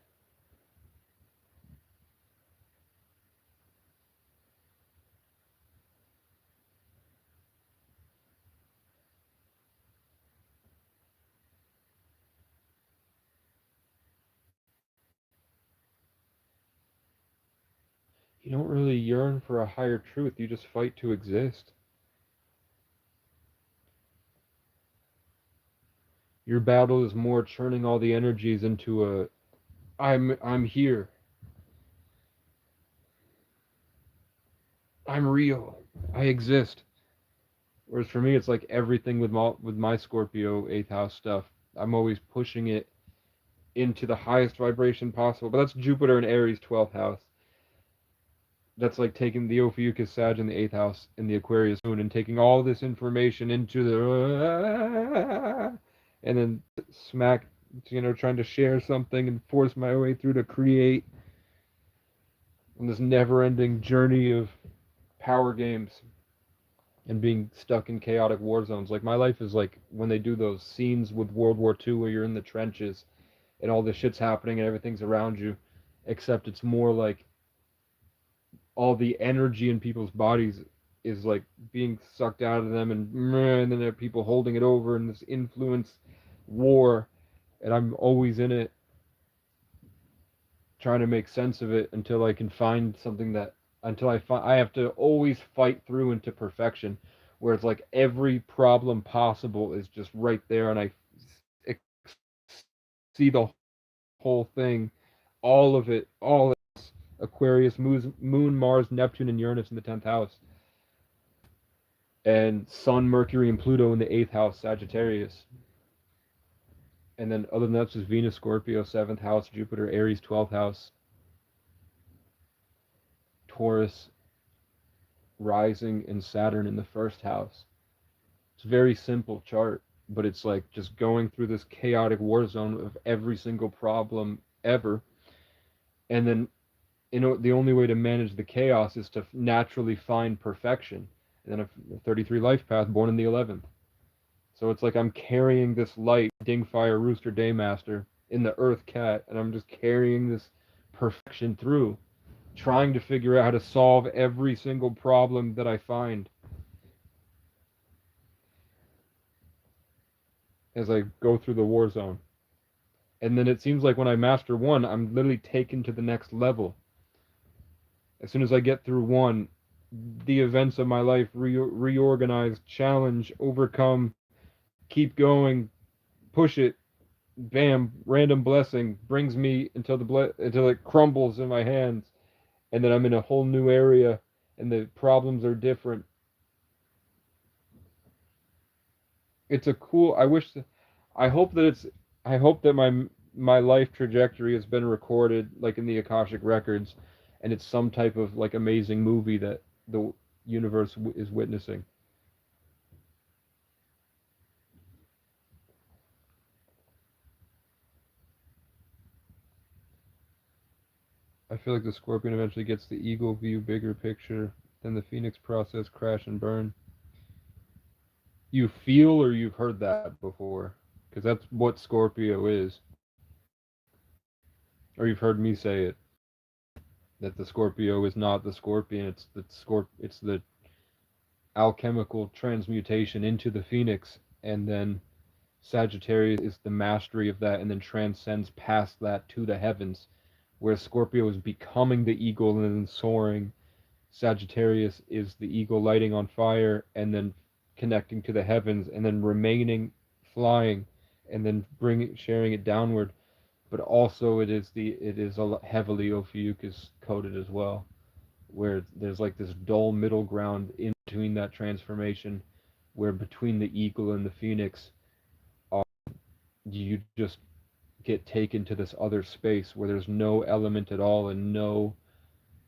You don't really yearn for a higher truth. You just fight to exist. Your battle is more churning all the energies into a I'm here. I'm real. I exist. Whereas for me, it's like everything with my Scorpio 8th house stuff. I'm always pushing it into the highest vibration possible. But that's Jupiter and Aries 12th house. That's like taking the Ophiuchus Sag in the 8th house in the Aquarius moon and taking all this information into the and then smack, trying to share something and force my way through to create on this never-ending journey of power games and being stuck in chaotic war zones. Like my life is like when they do those scenes with World War II where you're in the trenches and all this shit's happening and everything's around you, except it's more like all the energy in people's bodies is like being sucked out of them, and then there are people holding it over in this influence war, and I'm always in it trying to make sense of it until I can find something that until I have to always fight through into perfection, where it's like every problem possible is just right there, and I see the whole thing, all of it, all Aquarius, Moon, Mars, Neptune, and Uranus in the 10th house, and Sun, Mercury, and Pluto in the 8th house, Sagittarius. And then other than that, it's just Venus, Scorpio, 7th house, Jupiter, Aries, 12th house, Taurus, rising, and Saturn in the 1st house. It's a very simple chart, but it's like just going through this chaotic war zone of every single problem ever. And then, the only way to manage the chaos is to naturally find perfection. And then a 33 life path, born in the 11th. So it's like I'm carrying this light, Dingfire, Rooster, Daymaster, in the Earth Cat, and I'm just carrying this perfection through, trying to figure out how to solve every single problem that I find as I go through the war zone. And then it seems like when I master one, I'm literally taken to the next level. As soon as I get through one, the events of my life reorganize, challenge, overcome, keep going, push it, bam, random blessing brings me until it crumbles in my hands, and then I'm in a whole new area, and the problems are different. It's a cool. I hope that it's. I hope that my life trajectory has been recorded like in the Akashic records, and it's some type of like amazing movie that the universe is witnessing. I feel like the Scorpion eventually gets the eagle view, bigger picture, then the Phoenix process, crash and burn. You feel or you've heard that before? Because that's what Scorpio is. Or you've heard me say it, that the Scorpio is not the scorpion, it's the alchemical transmutation into the phoenix, and then Sagittarius is the mastery of that and then transcends past that to the heavens, where Scorpio is becoming the eagle and then soaring. Sagittarius is the eagle lighting on fire and then connecting to the heavens and then remaining flying and then bringing sharing it downward. But also it is heavily Ophiuchus coded as well, where there's like this dull middle ground in between that transformation, where between the eagle and the phoenix, uh, you just get taken to this other space where there's no element at all and no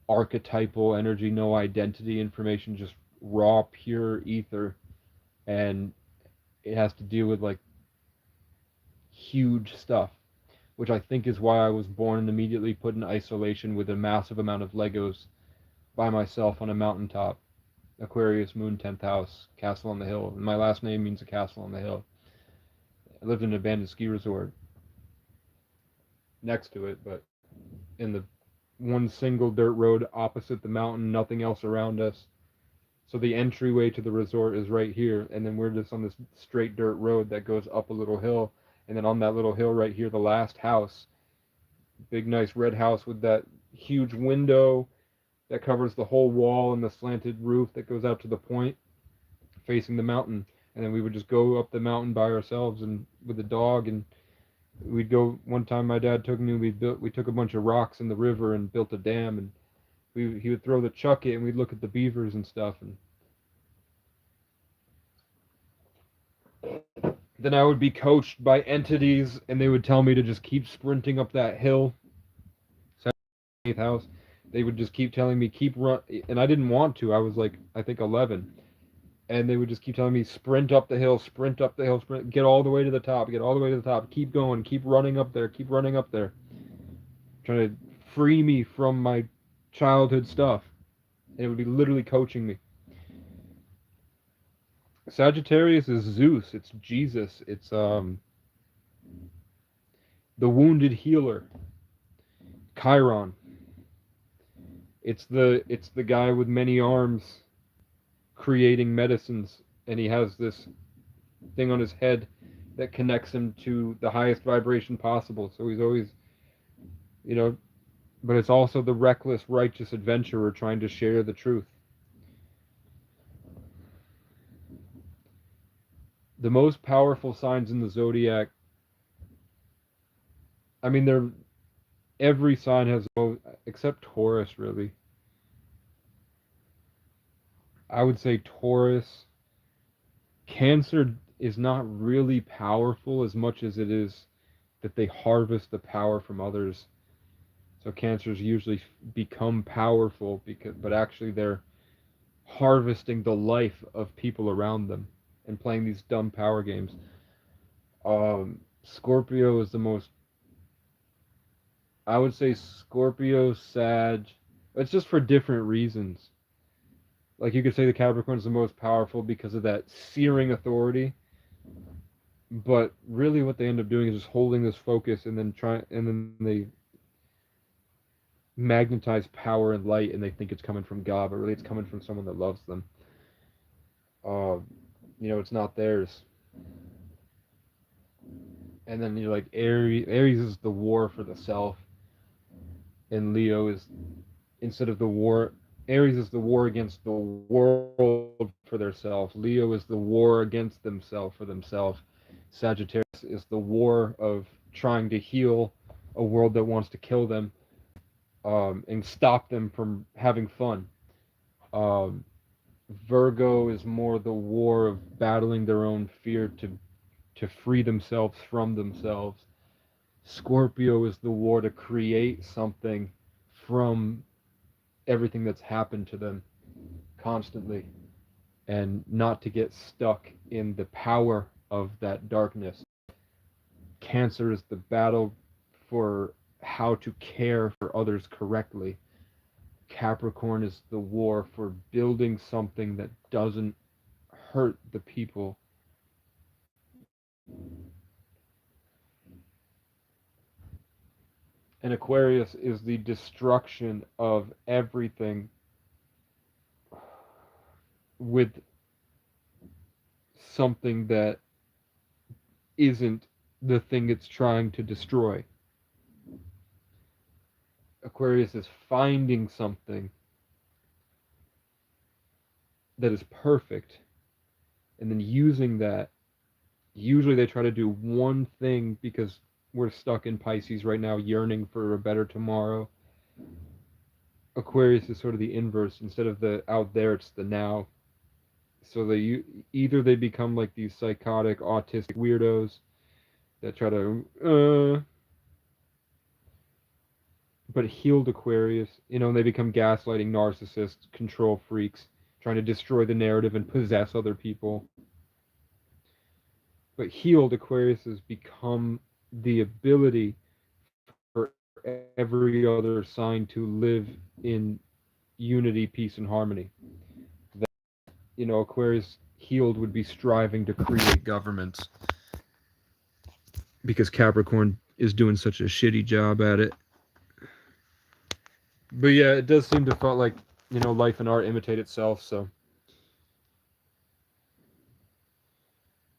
archetypal energy, no identity information, just raw, pure ether. And it has to deal with like huge stuff, which I think is why I was born and immediately put in isolation with a massive amount of Legos by myself on a mountaintop. Aquarius, Moon, 10th house, Castle on the Hill. And my last name means a castle on the hill. I lived in an abandoned ski resort next to it, but in the one single dirt road opposite the mountain, nothing else around us. So the entryway to the resort is right here, and then we're just on this straight dirt road that goes up a little hill, and then on that little hill right here, the last house, big nice red house with that huge window that covers the whole wall and the slanted roof that goes out to the point facing the mountain. And then we would just go up the mountain by ourselves and with the dog, and we'd go. One time my dad took me, we took a bunch of rocks in the river and built a dam, and he would throw the chuck in and we'd look at the beavers and stuff. And then I would be coached by entities and they would tell me to just keep sprinting up that hill. 8th house. They would just keep telling me keep run, and I didn't want to. I was like I think 11, and they would just keep telling me sprint up the hill, sprint up the hill, sprint, get all the way to the top, get all the way to the top, keep going, keep running up there, keep running up there, trying to free me from my childhood stuff. And it would be literally coaching me. Sagittarius is Zeus, it's Jesus, it's the wounded healer, Chiron. It's the guy with many arms creating medicines, and he has this thing on his head that connects him to the highest vibration possible. So he's always, you know, but it's also the reckless, righteous adventurer trying to share the truth. The most powerful signs in the zodiac, I mean, every sign has, except Taurus, really. I would say Taurus. Cancer is not really powerful as much as it is that they harvest the power from others. So cancers usually become powerful but actually they're harvesting the life of people around them and playing these dumb power games. Scorpio is the most. I would say Scorpio, Sag. It's just for different reasons. Like you could say the Capricorn is the most powerful because of that searing authority, but really what they end up doing is just holding this focus and then they magnetize power and light and they think it's coming from God, but really it's coming from someone that loves them. Uh, it's not theirs. And then you're like Aries. Aries is the war for the self, and Leo is instead of the war. Aries is the war against the world for their self. Leo is the war against themselves for themselves. Sagittarius is the war of trying to heal a world that wants to kill them, and stop them from having fun. Um, Virgo is more the war of battling their own fear to free themselves from themselves. Scorpio is the war to create something from everything that's happened to them constantly and not to get stuck in the power of that darkness. Cancer is the battle for how to care for others correctly. Capricorn is the war for building something that doesn't hurt the people And Aquarius is the destruction of everything with something that isn't the thing it's trying to destroy. Aquarius is finding something that is perfect and then using that. Usually they try to do one thing because we're stuck in Pisces right now, yearning for a better tomorrow. Aquarius is sort of the inverse. Instead of the out there, it's the now. So either they become like these psychotic, autistic weirdos that try to, but healed Aquarius, they become gaslighting narcissists, control freaks, trying to destroy the narrative and possess other people. But healed Aquarius has become the ability for every other sign to live in unity, peace, and harmony. That, Aquarius healed would be striving to create governments because Capricorn is doing such a shitty job at it. But yeah, it does seem to feel like, life and art imitate itself, so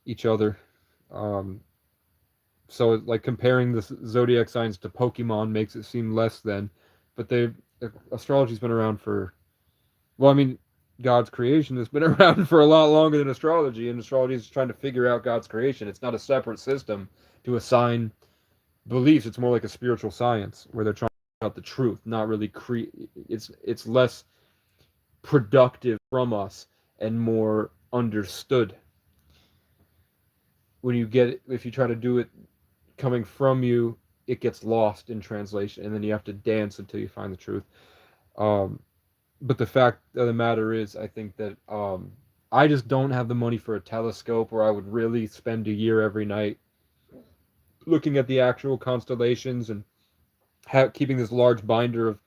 each other. So like comparing the zodiac signs to Pokemon makes it seem less than, but astrology's been around for, well, I mean, God's creation has been around for a lot longer than astrology, and astrology is trying to figure out God's creation. It's not a separate system to assign beliefs. It's more like a spiritual science where they're trying to figure out the truth, not really it's less productive from us and more understood. If you try to do it coming from you, it gets lost in translation, and then you have to dance until you find the truth. But the fact of the matter is, I think that I just don't have the money for a telescope, or I would really spend a year every night looking at the actual constellations and keeping this large binder of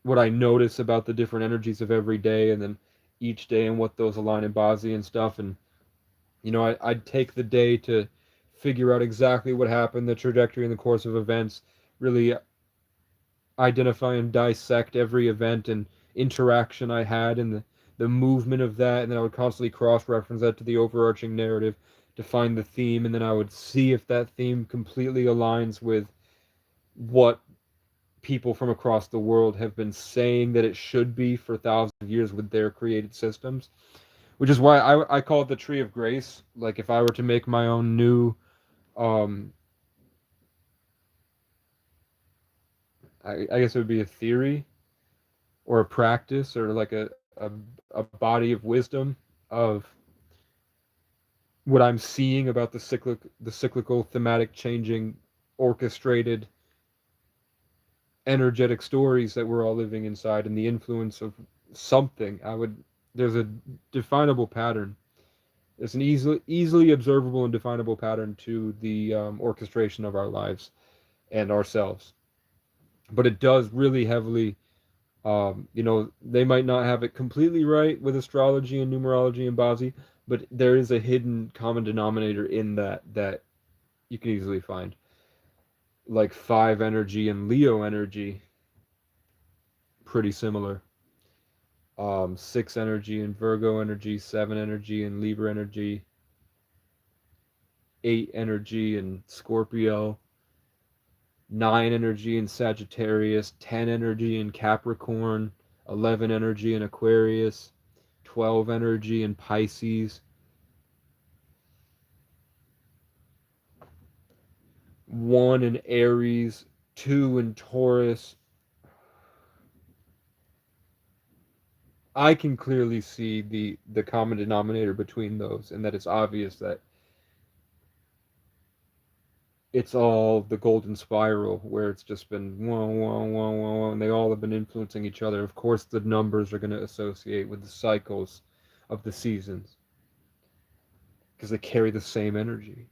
what I notice about the different energies of every day, and then each day and what those align in Bazi and stuff. And I'd take the day to figure out exactly what happened, the trajectory and the course of events, really identify and dissect every event and interaction I had and the movement of that, and then I would constantly cross-reference that to the overarching narrative to find the theme, and then I would see if that theme completely aligns with what people from across the world have been saying that it should be for thousands of years with their created systems. Which is why I call it the Tree of Grace. Like if I were to make my own new I guess it would be a theory or a practice or like a body of wisdom of what I'm seeing about the cyclical thematic changing orchestrated energetic stories that we're all living inside, and the influence of something. There's a definable pattern. There's an easily observable and definable pattern to the orchestration of our lives and ourselves. But it does really heavily, they might not have it completely right with astrology and numerology and Bazi, but there is a hidden common denominator in that you can easily find. Like 5 energy and Leo energy, pretty similar. 6 energy and Virgo energy, 7 energy and Libra energy, 8 energy and Scorpio, 9 energy in Sagittarius, 10 energy in Capricorn, 11 energy in Aquarius, 12 energy in Pisces, 1 in Aries, 2 in Taurus. I can clearly see the common denominator between those, and that it's obvious that it's all the golden spiral where it's just been whoa, whoa, whoa, whoa, whoa, and they all have been influencing each other. Of course, the numbers are going to associate with the cycles of the seasons because they carry the same energy.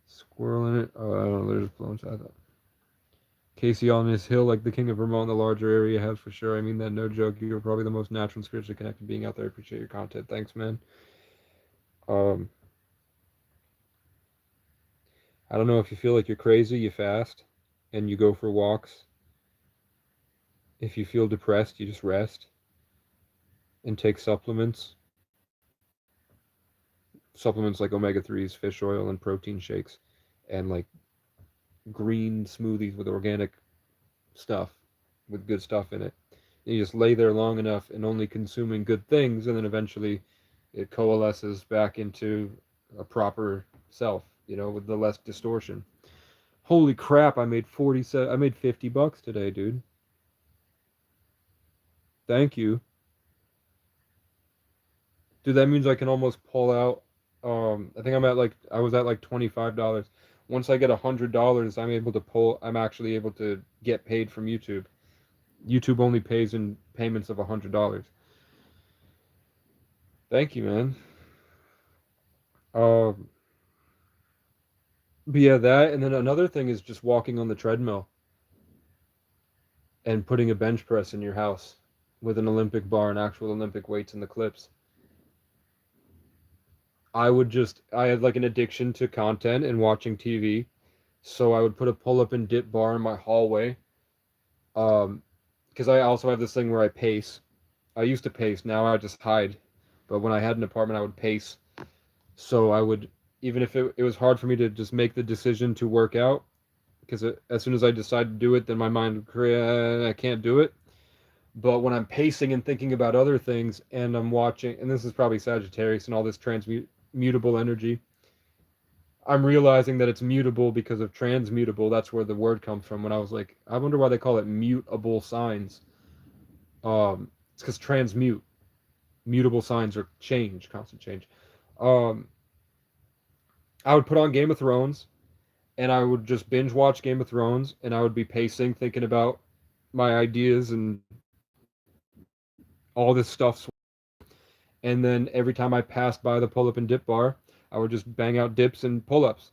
Squirrel in it. Oh, I don't know. They're just blowing side up. Casey on his hill, like the king of Vermont, the larger area has for sure. I mean that, no joke. You're probably the most natural and spiritually connected being out there. I appreciate your content. Thanks, man. Um, I don't know if you feel like you're crazy, you fast and you go for walks. If you feel depressed, you just rest and take supplements. Supplements like omega 3s, fish oil, and protein shakes, and like green smoothies with organic stuff, with good stuff in it. And you just lay there long enough and only consuming good things, and then eventually it coalesces back into a proper self, with the less distortion. Holy crap, I made $50 today, dude. Thank you. Dude, that means I can almost pull out. I think I was at like $25. Once I get $100, I'm actually able to get paid from YouTube. YouTube only pays in payments of $100. Thank you, man. Um, but yeah, that, and then another thing is just walking on the treadmill and putting a bench press in your house with an Olympic bar and actual Olympic weights in the clips. I had like an addiction to content and watching TV. So I would put a pull up and dip bar in my hallway. Um, because I also have this thing where I pace. I used to pace, now I just hide. But when I had an apartment, I would pace. So I would, even if it was hard for me to just make the decision to work out, because as soon as I decide to do it, then my mind would create, I can't do it. But when I'm pacing and thinking about other things, and I'm watching, and this is probably Sagittarius and all this transmutable energy, I'm realizing that it's mutable because of transmutable. That's where the word comes from. When I was like, I wonder why they call it mutable signs. It's because transmute, mutable signs are change, constant change. Um, I would put on Game of Thrones, and I would just binge watch Game of Thrones, and I would be pacing, thinking about my ideas and all this stuff. And then every time I passed by the pull up and dip bar, I would just bang out dips and pull ups.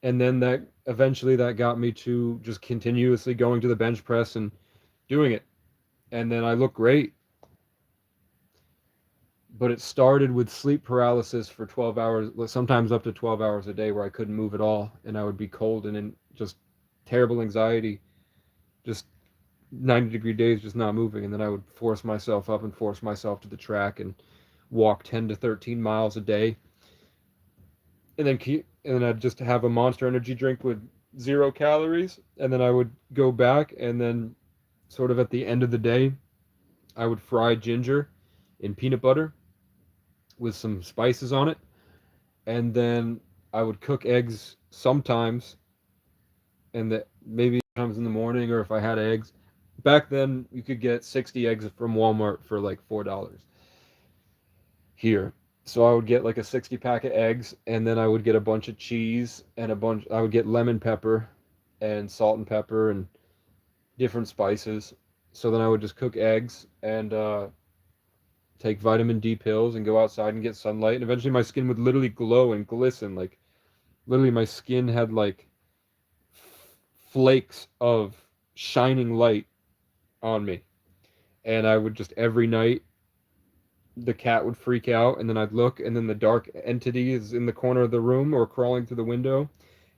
And then that eventually that got me to just continuously going to the bench press and doing it. And then I look great. But it started with sleep paralysis for 12 hours, sometimes up to 12 hours a day, where I couldn't move at all, and I would be cold and in just terrible anxiety, just 90-degree days, just not moving. And then I would force myself up and force myself to the track and walk 10 to 13 miles a day, and then I'd just have a Monster Energy drink with 0 calories, and then I would go back, and then sort of at the end of the day, I would fry ginger in peanut butter with some spices on it, and then I would cook eggs sometimes, and that maybe sometimes in the morning, or if I had eggs. Back then, you could get 60 eggs from Walmart for like $4 here. So I would get like a 60 pack of eggs, and then I would get a bunch of cheese and I would get lemon pepper and salt and pepper and different spices. So then I would just cook eggs and take vitamin D pills and go outside and get sunlight. And eventually my skin would literally glow and glisten. Like literally my skin had like flakes of shining light on me. And I would just every night the cat would freak out, and then I'd look, and then the dark entity is in the corner of the room or crawling through the window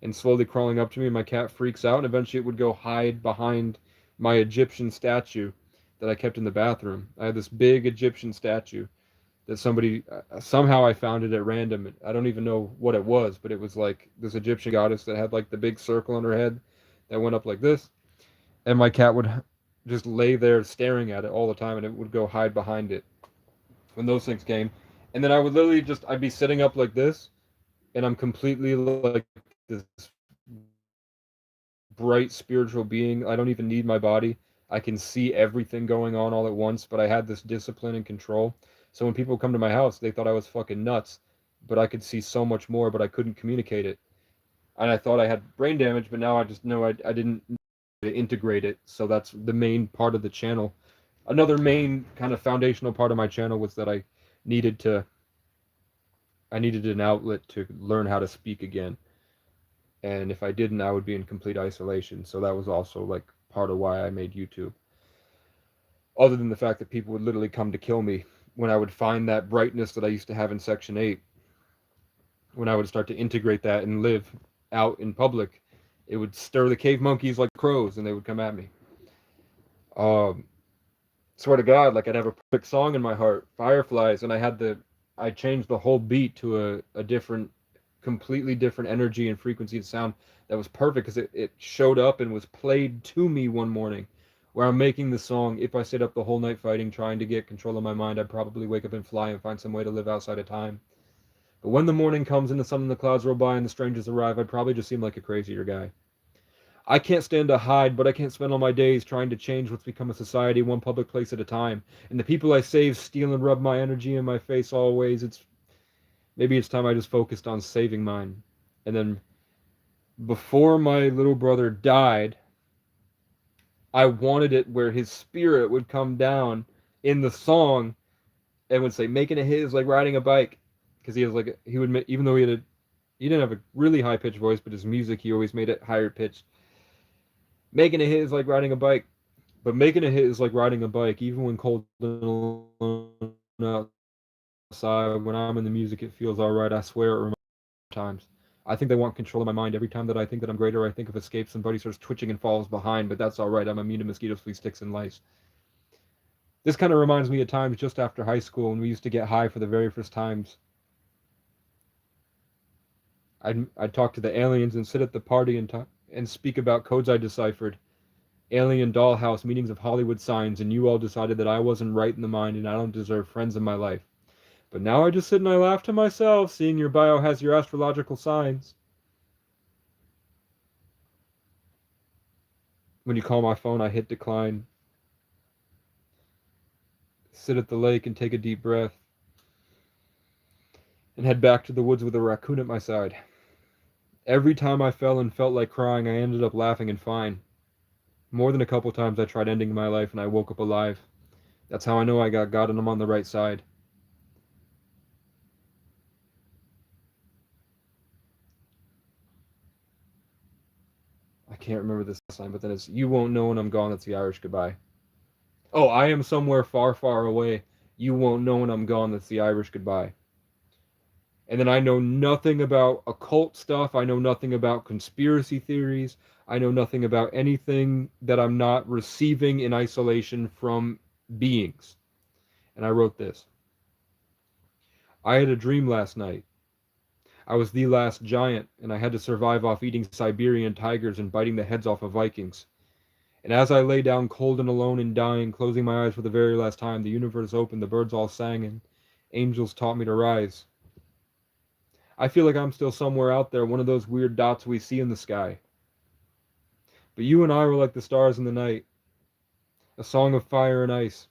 and slowly crawling up to me. And my cat freaks out, and eventually it would go hide behind my Egyptian statue that I kept in the bathroom. I had this big Egyptian statue that somebody somehow I found it at random. I don't even know what it was, but it was like this Egyptian goddess that had like the big circle on her head that went up like this. And my cat would just lay there staring at it all the time, and it would go hide behind it when those things came. And then I would literally I'd be sitting up like this, and I'm completely like this bright spiritual being. I don't even need my body. I can see everything going on all at once, but I had this discipline and control. So when people come to my house, they thought I was fucking nuts, but I could see so much more, but I couldn't communicate it. And I thought I had brain damage, but now I just know I didn't integrate it. So that's the main part of the channel. Another main kind of foundational part of my channel was that needed to I needed an outlet to learn how to speak again. And if I didn't, I would be in complete isolation. So that was also like part of why I made YouTube. Other than the fact that people would literally come to kill me when I would find that brightness that I used to have in Section 8. when I would start to integrate that and live out in public, it would stir the cave monkeys like crows, and they would come at me. Um, Swear to God, like I'd have a perfect song in my heart, Fireflies, and I changed the whole beat to a different, completely different energy and frequency and sound that was perfect because it showed up and was played to me one morning where I'm making the song. If I stayed up the whole night fighting, trying to get control of my mind, I'd probably wake up and fly and find some way to live outside of time. But when the morning comes and the sun and the clouds roll by and the strangers arrive, I'd probably just seem like a crazier guy. I can't stand to hide, but I can't spend all my days trying to change what's become a society one public place at a time. And the people I save steal and rub my energy in my face always. Maybe it's time I just focused on saving mine. And then before my little brother died, I wanted it where his spirit would come down in the song and would say, making a hit is like riding a bike. Because he would, even though he didn't have a really high pitched voice, but his music, he always made it higher pitched. Making a hit is like riding a bike. But making a hit is like riding a bike, even when cold and alone outside. When I'm in the music, it feels all right. I swear it reminds me times. I think they want control of my mind. Every time that I think that I'm greater, I think of escape. Somebody starts twitching and falls behind, but that's all right. I'm immune to mosquitoes, flea sticks, and lice. This kind of reminds me of times just after high school when we used to get high for the very first times. I'd talk to the aliens and sit at the party and speak about codes I deciphered. Alien dollhouse meanings of Hollywood signs, and you all decided that I wasn't right in the mind and I don't deserve friends in my life. But now I just sit and I laugh to myself, seeing your bio has your astrological signs. When you call my phone, I hit decline, sit at the lake and take a deep breath, and head back to the woods with a raccoon at my side. Every time I fell and felt like crying, I ended up laughing and fine. More than a couple times I tried ending my life and I woke up alive. That's how I know I got God and I'm on the right side. I can't remember this last line, but then it's you won't know when I'm gone. That's the Irish goodbye. Oh, I am somewhere far, far away. You won't know when I'm gone. That's the Irish goodbye. And then I know nothing about occult stuff. I know nothing about conspiracy theories. I know nothing about anything that I'm not receiving in isolation from beings. And I wrote this. I had a dream last night. I was the last giant, and I had to survive off eating Siberian tigers and biting the heads off of Vikings. And as I lay down cold and alone and dying, closing my eyes for the very last time, the universe opened, the birds all sang, and angels taught me to rise. I feel like I'm still somewhere out there, one of those weird dots we see in the sky. But you and I were like the stars in the night, a song of fire and ice,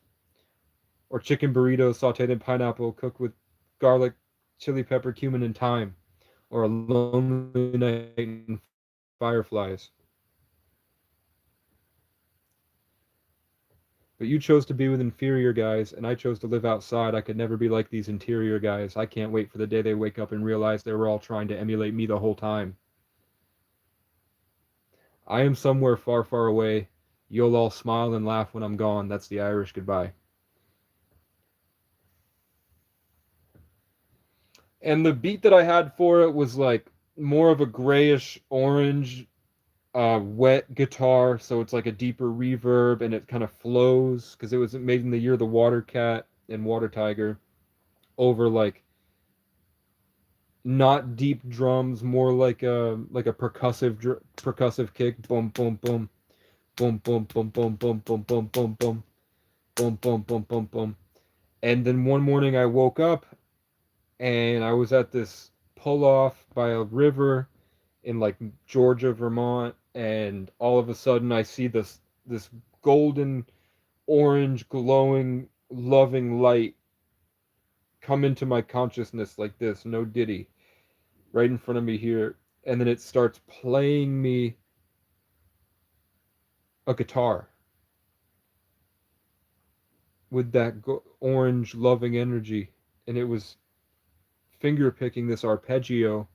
or chicken burritos sauteed in pineapple cooked with garlic, chili pepper, cumin, and thyme, or a lonely night in fireflies. But you chose to be with inferior guys, and I chose to live outside. I could never be like these interior guys. I can't wait for the day they wake up and realize they were all trying to emulate me the whole time. I am somewhere far, far away. You'll all smile and laugh when I'm gone. That's the Irish goodbye. And the beat that I had for it was like more of a grayish orange, wet guitar. So it's like a deeper reverb and it kind of flows because it was made in the year of the Water Cat and Water Tiger over like not deep drums, more like a percussive kick. Boom, boom, boom, boom, boom, boom, boom, boom, boom, boom, boom, boom, boom, boom, boom, boom, boom. And then one morning I woke up and I was at this pull off by a river in like Georgia, Vermont, and all of a sudden I see this golden orange glowing loving light come into my consciousness like this, no diddy, right in front of me here, and then it starts playing me a guitar with that orange loving energy, and it was finger picking this arpeggio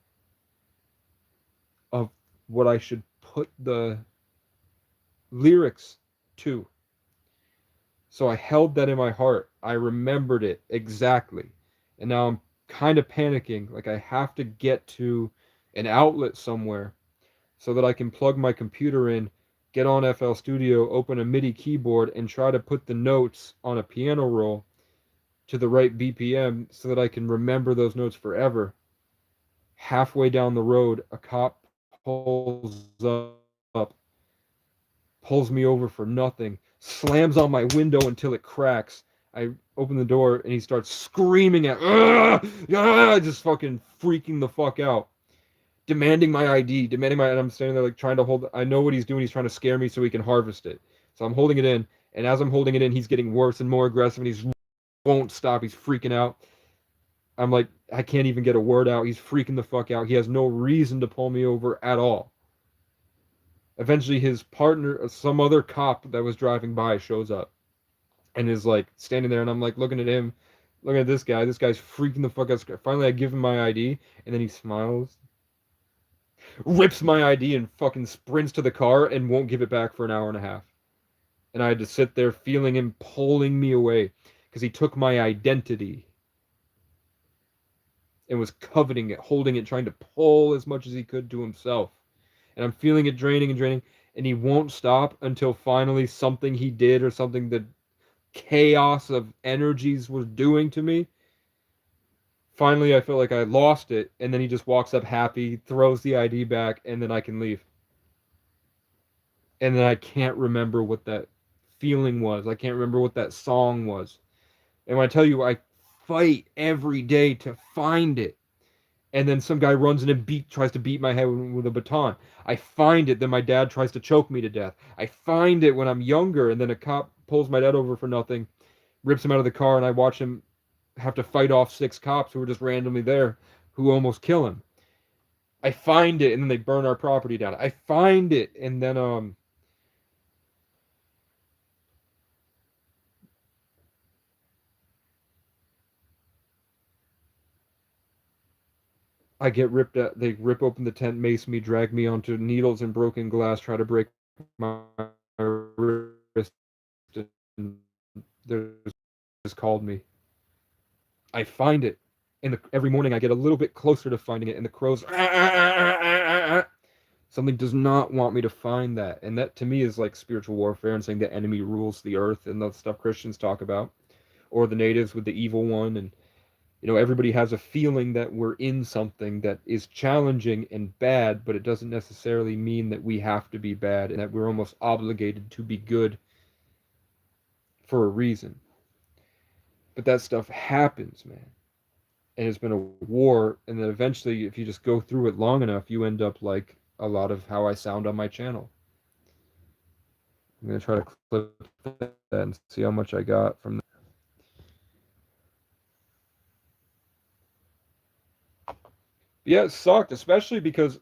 of what I should put the lyrics to. So I held that in my heart. I remembered it exactly. And now I'm kind of panicking. Like I have to get to an outlet somewhere so that I can plug my computer in, get on FL Studio, open a MIDI keyboard, and try to put the notes on a piano roll to the right BPM so that I can remember those notes forever. Halfway down the road, a cop pulls up, pulls me over for nothing, slams on my window until it cracks. I open the door and he starts screaming at, just fucking freaking the fuck out, demanding my ID, and I'm standing there like trying to hold. I know what he's doing. He's trying to scare me so he can harvest it. So I'm holding it in, and as I'm holding it in, he's getting worse and more aggressive, and he's won't stop. He's freaking out. I'm like, I can't even get a word out. He's freaking the fuck out. He has no reason to pull me over at all. Eventually, his partner, some other cop that was driving by, shows up and is like standing there, and I'm like looking at him, looking at this guy. This guy's freaking the fuck out. Finally, I give him my ID, and then he smiles, rips my ID, and fucking sprints to the car and won't give it back for an hour and a half. And I had to sit there feeling him pulling me away because he took my identity and was coveting it, holding it, trying to pull as much as he could to himself. And I'm feeling it draining and draining, and he won't stop until finally something he did or something the chaos of energies was doing to me. Finally, I feel like I lost it, and then he just walks up happy, throws the ID back, and then I can leave. And then I can't remember what that feeling was. I can't remember what that song was. And when I tell you, I fight every day to find it. And then some guy runs in and tries to beat my head with a baton. I find it, then my dad tries to choke me to death. I find it when I'm younger, and then a cop pulls my dad over for nothing, rips him out of the car, and I watch him have to fight off 6 cops who were just randomly there, who almost kill him. I find it, and then they burn our property down. I find it, and then I get ripped out. They rip open the tent, mace me, drag me onto needles and broken glass, try to break my wrist. And there's just called me. I find it, and every morning I get a little bit closer to finding it, and the crows. Something does not want me to find that, and that to me is like spiritual warfare and saying the enemy rules the earth and the stuff Christians talk about, or the natives with the evil one. And everybody has a feeling that we're in something that is challenging and bad, but it doesn't necessarily mean that we have to be bad and that we're almost obligated to be good for a reason. But that stuff happens, man. And it's been a war, and then eventually, if you just go through it long enough, you end up like a lot of how I sound on my channel. I'm going to try to clip that and see how much I got from that. Yeah, it sucked, especially because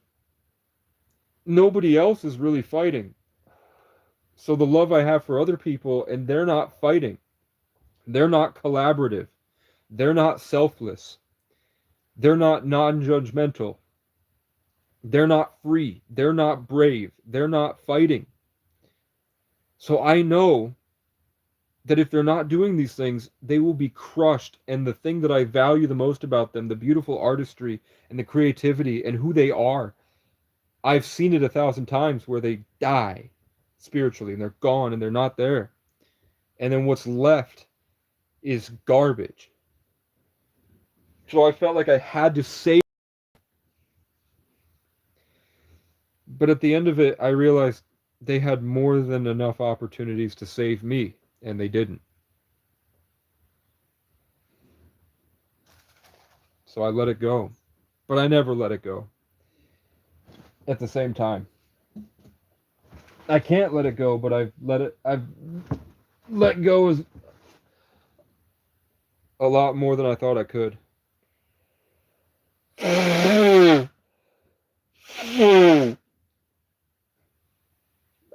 nobody else is really fighting. So the love I have for other people, and they're not fighting. They're not collaborative. They're not selfless. They're not non-judgmental. They're not free. They're not brave. They're not fighting. So I know that if they're not doing these things, they will be crushed. And the thing that I value the most about them, the beautiful artistry and the creativity and who they are, I've seen it 1,000 times where they die spiritually and they're gone and they're not there. And then what's left is garbage. So I felt like I had to say. But at the end of it, I realized they had more than enough opportunities to save me, and they didn't. So I let it go. But I never let it go. At the same time. I can't let it go, but I've let go is a lot more than I thought I could.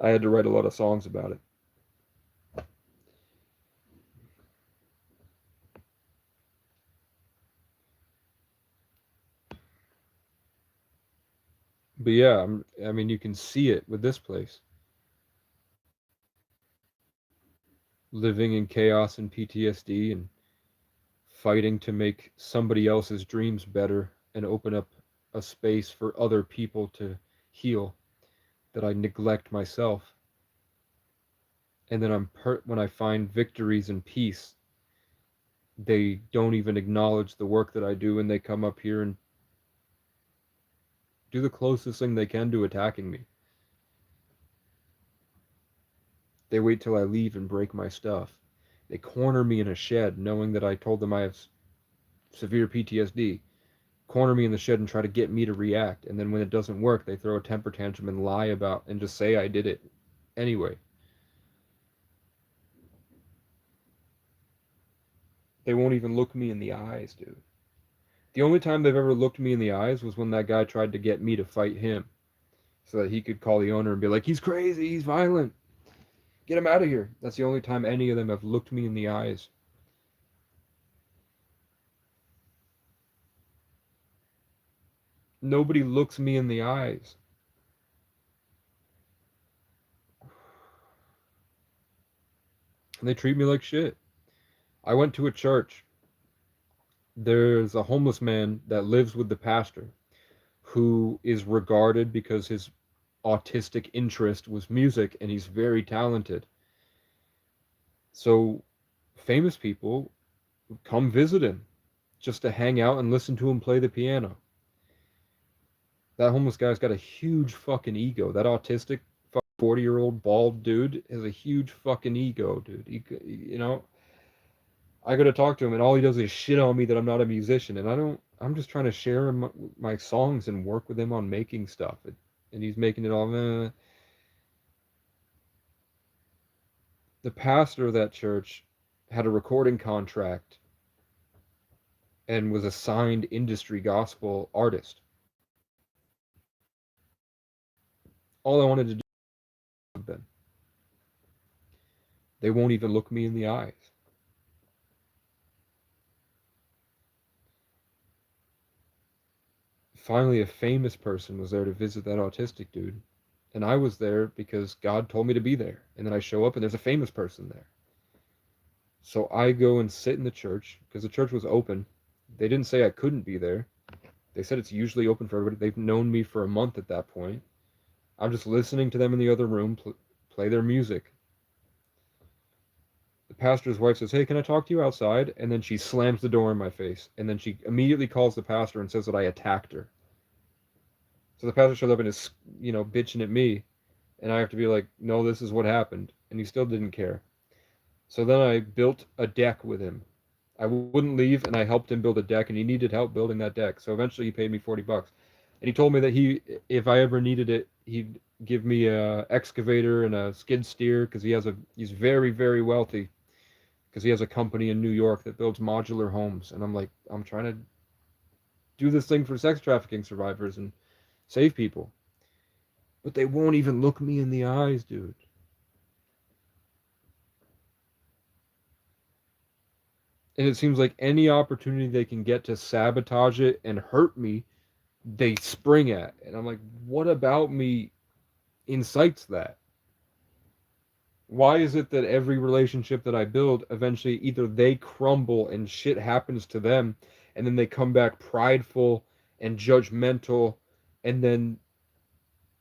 I had to write a lot of songs about it. But yeah, I mean, you can see it with this place. Living in chaos and PTSD and fighting to make somebody else's dreams better and open up a space for other people to heal, that I neglect myself. And then when I find victories and peace, they don't even acknowledge the work that I do, and they come up here and do the closest thing they can to attacking me. They wait till I leave and break my stuff. They corner me in a shed, knowing that I told them I have severe PTSD. Corner me in the shed and try to get me to react. And then when it doesn't work, they throw a temper tantrum and lie about and just say I did it anyway. They won't even look me in the eyes, dude. The only time they've ever looked me in the eyes was when that guy tried to get me to fight him so that he could call the owner and be like, he's crazy, he's violent, get him out of here. That's the only time any of them have looked me in the eyes. Nobody looks me in the eyes. And they treat me like shit. I went to a church. There's a homeless man that lives with the pastor who is regarded because his autistic interest was music and he's very talented. So famous people come visit him just to hang out and listen to him play the piano. That homeless guy's got a huge fucking ego. That autistic 40-year-old bald dude has a huge fucking ego, dude. You know, I gotta talk to him, and all he does is shit on me that I'm not a musician, and I'm just trying to share my songs and work with him on making stuff, and he's making it all. The pastor of that church had a recording contract and was a signed industry gospel artist. All I wanted to do was them. They won't even look me in the eyes. Finally, a famous person was there to visit that autistic dude. And I was there because God told me to be there. And then I show up and there's a famous person there. So I go and sit in the church because the church was open. They didn't say I couldn't be there. They said it's usually open for everybody. They've known me for a month at that point. I'm just listening to them in the other room play their music. The pastor's wife says, "Hey, can I talk to you outside?" And then she slams the door in my face. And then she immediately calls the pastor and says that I attacked her. So the pastor shows up and is, bitching at me. And I have to be like, no, this is what happened. And he still didn't care. So then I built a deck with him. I wouldn't leave, and I helped him build a deck, and he needed help building that deck. So eventually he paid me $40. And he told me that if I ever needed it, he'd give me a excavator and a skid steer because he's very, very wealthy because he has a company in New York that builds modular homes. And I'm like, I'm trying to do this thing for sex trafficking survivors and save people. But they won't even look me in the eyes, dude. And it seems like any opportunity they can get to sabotage it and hurt me, they spring at. And I'm like, what about me incites that? Why is it that every relationship that I build, eventually either they crumble and shit happens to them, and then they come back prideful and judgmental, and then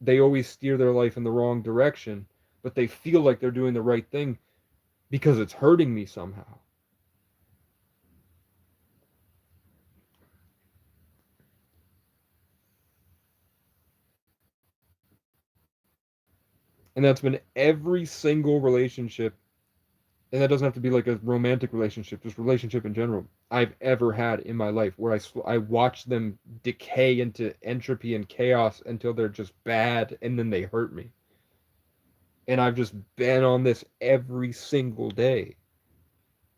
they always steer their life in the wrong direction, but they feel like they're doing the right thing because it's hurting me somehow. And that's been every single relationship, and that doesn't have to be like a romantic relationship, just relationship in general, I've ever had in my life, where I watch them decay into entropy and chaos until they're just bad, and then they hurt me. And I've just been on this every single day.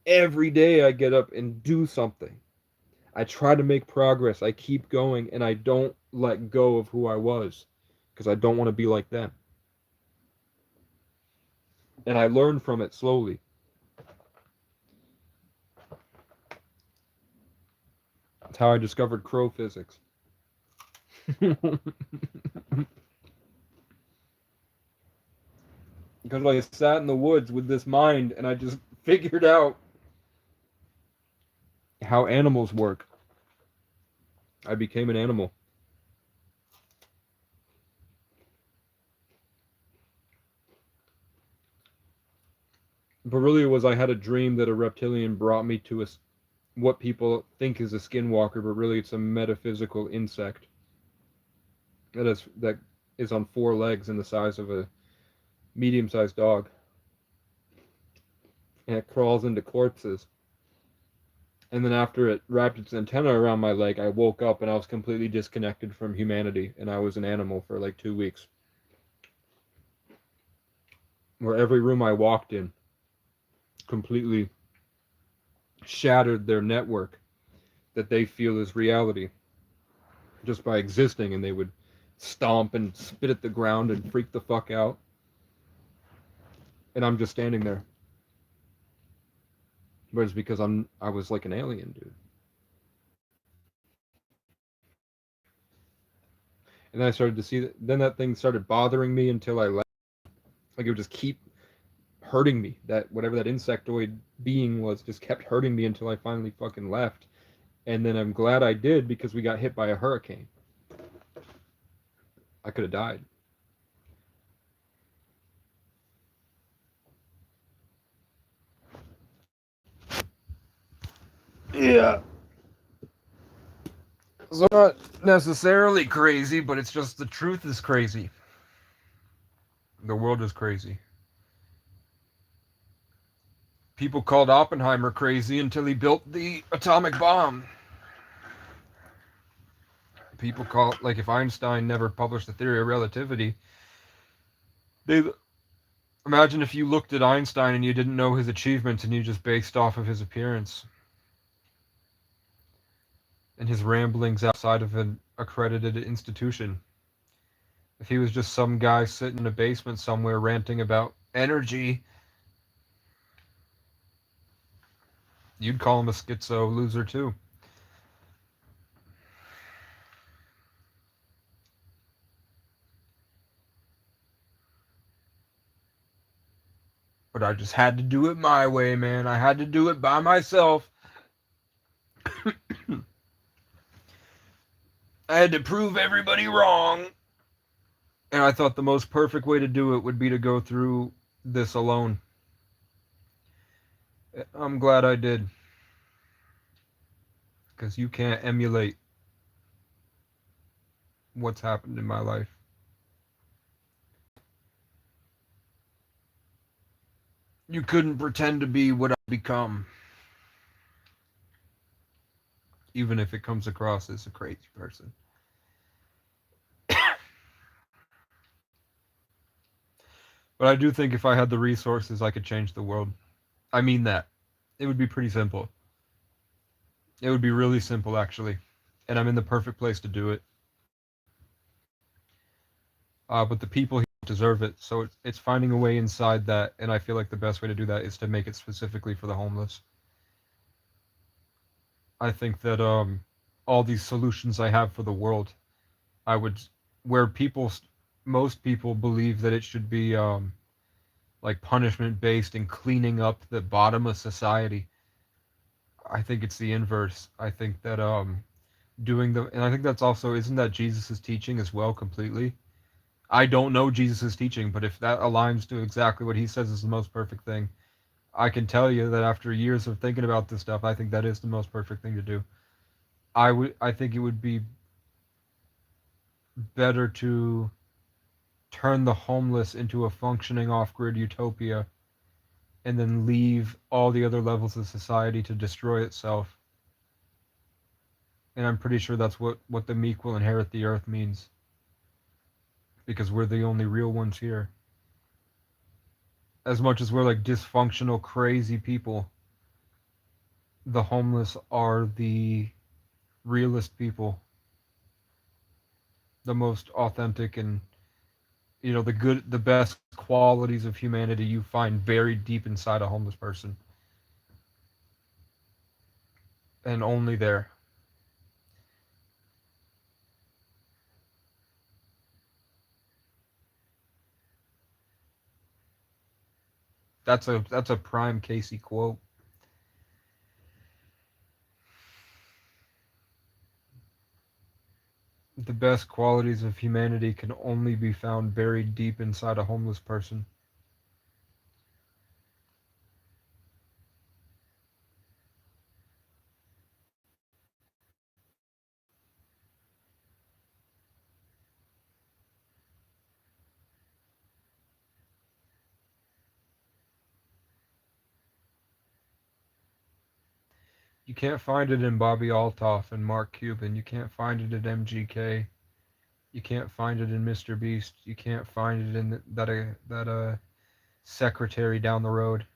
Every day I get up and do something. I try to make progress. I keep going, and I don't let go of who I was because I don't want to be like them. And I learn from it slowly. That's how I discovered crow physics. Because I sat in the woods with this mind and I just figured out how animals work. I became an animal. But really, it was I had a dream that a reptilian brought me to what people think is a skinwalker, but really it's a metaphysical insect that is on 4 legs and the size of a medium-sized dog, and it crawls into corpses. And then after it wrapped its antenna around my leg, I woke up and I was completely disconnected from humanity, and I was an animal for like 2 weeks. Where every room I walked in completely shattered their network that they feel is reality just by existing, and they would stomp and spit at the ground and freak the fuck out. And I'm just standing there. But it's because I was like an alien, dude. And then I started to see that. Then that thing started bothering me until I left. Like it would just keep hurting me. That whatever that insectoid being was just kept hurting me until I finally fucking left. And then I'm glad I did because we got hit by a hurricane. I could have died. Yeah. So not necessarily crazy, but it's just the truth is crazy. The world is crazy. People called Oppenheimer crazy until he built the atomic bomb. People call it, like, if Einstein never published the theory of relativity, they imagine if you looked at Einstein and you didn't know his achievements and you just based off of his appearance and his ramblings outside of an accredited institution. If he was just some guy sitting in a basement somewhere ranting about energy, you'd call him a schizo loser too. But I just had to do it my way, man. I had to do it by myself. I had to prove everybody wrong. And I thought the most perfect way to do it would be to go through this alone. I'm glad I did. Because you can't emulate what's happened in my life. You couldn't pretend to be what I've become. Even if it comes across as a crazy person. But I do think if I had the resources, I could change the world. I mean that. It would be pretty simple. It would be really simple, actually. And I'm in the perfect place to do it. But the people here deserve it. So it's finding a way inside that. And I feel like the best way to do that is to make it specifically for the homeless. I think that all these solutions I have for the world, I would, where most people believe that it should be like punishment based and cleaning up the bottom of society. I think it's the inverse. I think that and I think that's also, isn't that Jesus's teaching as well completely? I don't know Jesus's teaching, but if that aligns to exactly what he says is the most perfect thing, I can tell you that after years of thinking about this stuff, I think that is the most perfect thing to do. I think it would be better to turn the homeless into a functioning off-grid utopia and then leave all the other levels of society to destroy itself. And I'm pretty sure that's what the meek will inherit the earth means. Because we're the only real ones here. As much as we're like dysfunctional, crazy people, the homeless are the realest people. The most authentic and, the best qualities of humanity you find buried deep inside a homeless person. And only there. That's a prime Casey quote. The best qualities of humanity can only be found buried deep inside a homeless person. You can't find it in Bobby Altoff and Mark Cuban. You can't find it at MGK. You can't find it in Mr. Beast. You can't find it in that secretary down the road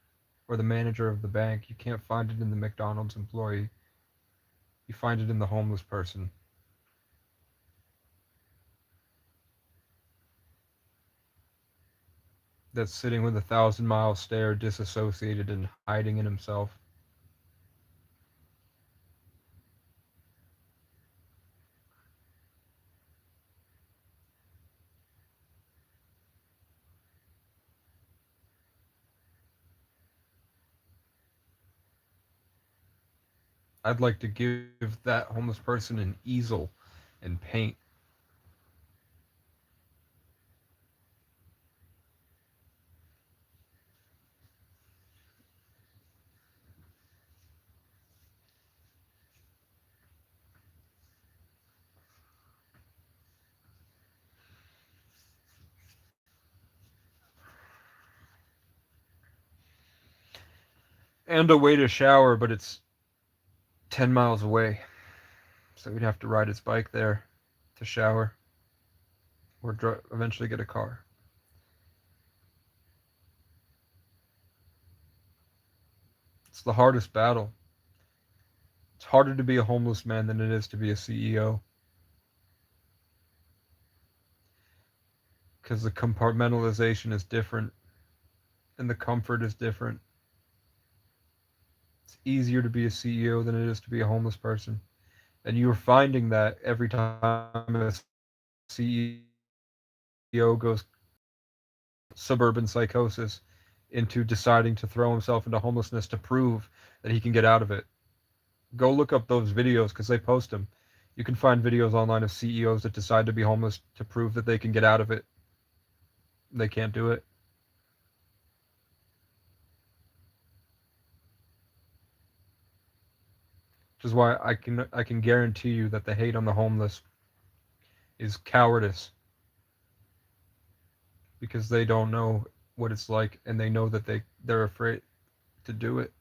or the manager of the bank. You can't find it in the McDonald's employee. You find it in the homeless person that's sitting with a 1,000-mile stare, disassociated and hiding in himself. I'd like to give that homeless person an easel and paint. And a way to shower, but it's 10 miles away. So we'd have to ride his bike there to shower or eventually get a car. It's the hardest battle. It's harder to be a homeless man than it is to be a CEO because the compartmentalization is different and the comfort is different. It's easier to be a CEO than it is to be a homeless person. And you're finding that every time a CEO goes suburban psychosis into deciding to throw himself into homelessness to prove that he can get out of it. Go look up those videos because they post them. You can find videos online of CEOs that decide to be homeless to prove that they can get out of it. They can't do it. Which is why I can guarantee you that the hate on the homeless is cowardice because they don't know what it's like and they know that they're afraid to do it.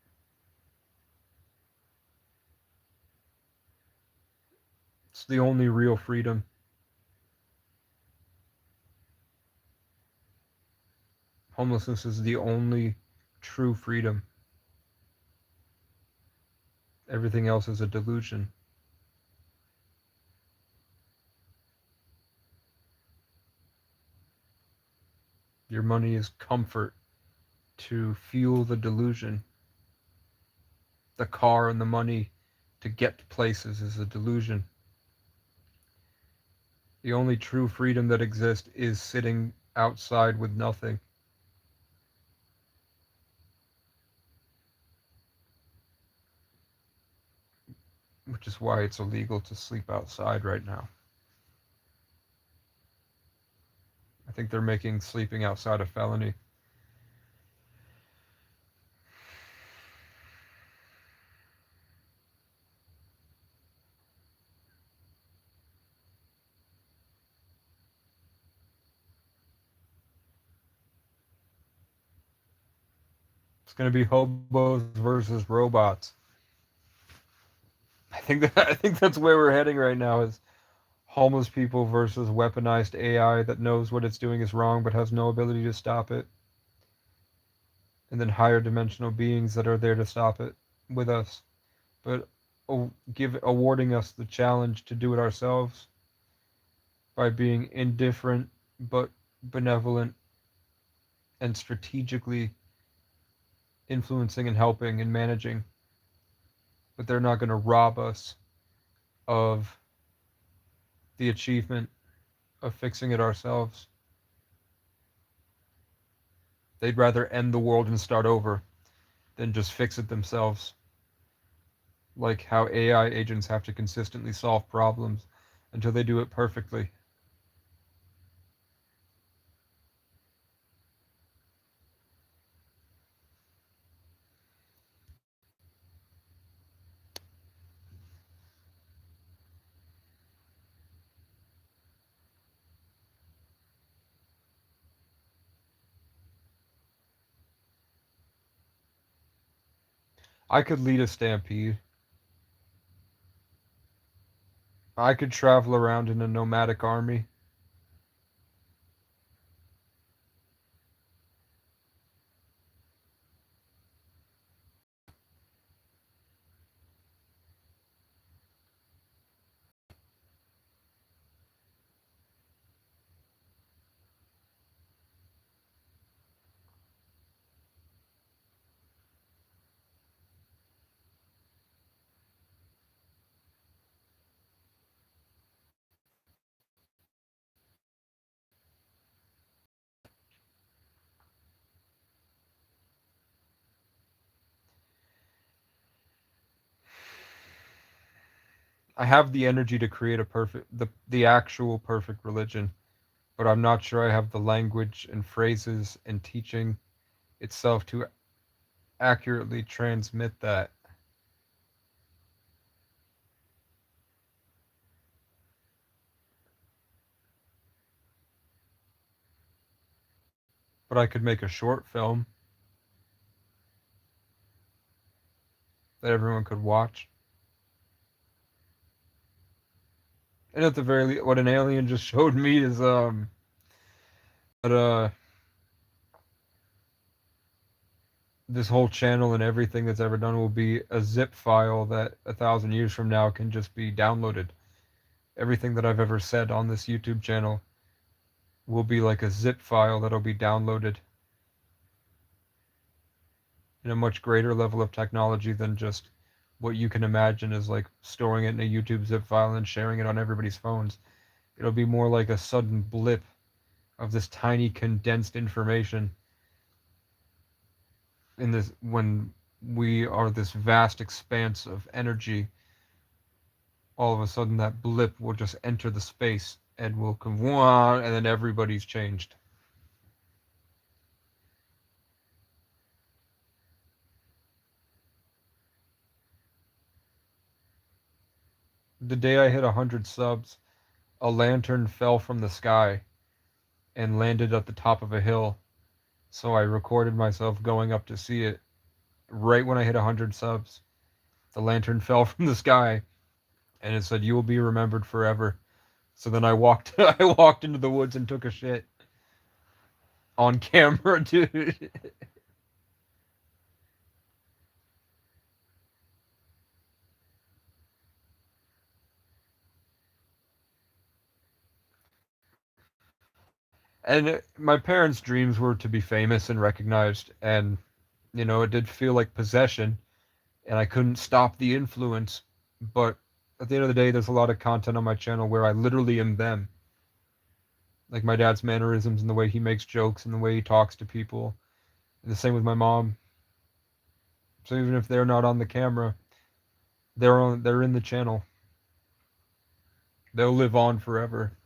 It's the only real freedom. Homelessness is the only true freedom. Everything else is a delusion. Your money is comfort to fuel the delusion. The car and the money to get places is a delusion. The only true freedom that exists is sitting outside with nothing. Which is why it's illegal to sleep outside right now. I think they're making sleeping outside a felony. It's going to be hobos versus robots. I think that's where we're heading right now is homeless people versus weaponized AI that knows what it's doing is wrong but has no ability to stop it. And then higher dimensional beings that are there to stop it with us, but awarding us the challenge to do it ourselves by being indifferent but benevolent and strategically influencing and helping and managing. But they're not going to rob us of the achievement of fixing it ourselves. They'd rather end the world and start over than just fix it themselves. Like how AI agents have to consistently solve problems until they do it perfectly. I could lead a stampede. I could travel around in a nomadic army. I have the energy to create the actual perfect religion, but I'm not sure I have the language and phrases and teaching itself to accurately transmit that. But I could make a short film that everyone could watch. And at the very least, what an alien just showed me is that this whole channel and everything that's ever done will be a zip file that 1,000 years from now can just be downloaded. Everything that I've ever said on this YouTube channel will be like a zip file that'll be downloaded in a much greater level of technology than just what you can imagine as like storing it in a YouTube zip file and sharing it on everybody's phones. It'll be more like a sudden blip of this tiny condensed information in this when we are this vast expanse of energy. All of a sudden that blip will just enter the space and will come and then everybody's changed. The day I hit 100 subs, a lantern fell from the sky and landed at the top of a hill. So I recorded myself going up to see it. Right when I hit 100 subs, the lantern fell from the sky and it said, "You will be remembered forever." So then I walked I walked into the woods and took a shit on camera, dude. And my parents' dreams were to be famous and recognized, and it did feel like possession, and I couldn't stop the influence. But at the end of the day, there's a lot of content on my channel where I literally am them. Like my dad's mannerisms and the way he makes jokes and the way he talks to people. And the same with my mom. So even if they're not on the camera, they're in the channel. They'll live on forever.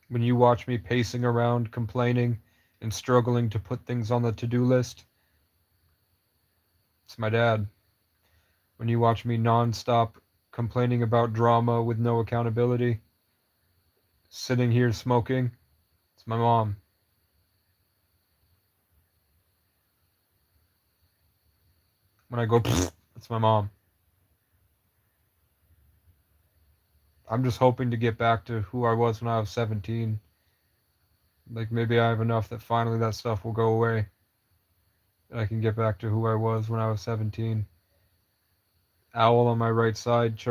When you watch me pacing around, complaining, and struggling to put things on the to-do list, it's my dad. When you watch me nonstop complaining about drama with no accountability, sitting here smoking, it's my mom. When I go, it's my mom. I'm just hoping to get back to who I was when I was 17. Like maybe I have enough that finally that stuff will go away. And I can get back to who I was when I was 17. Owl on my right side,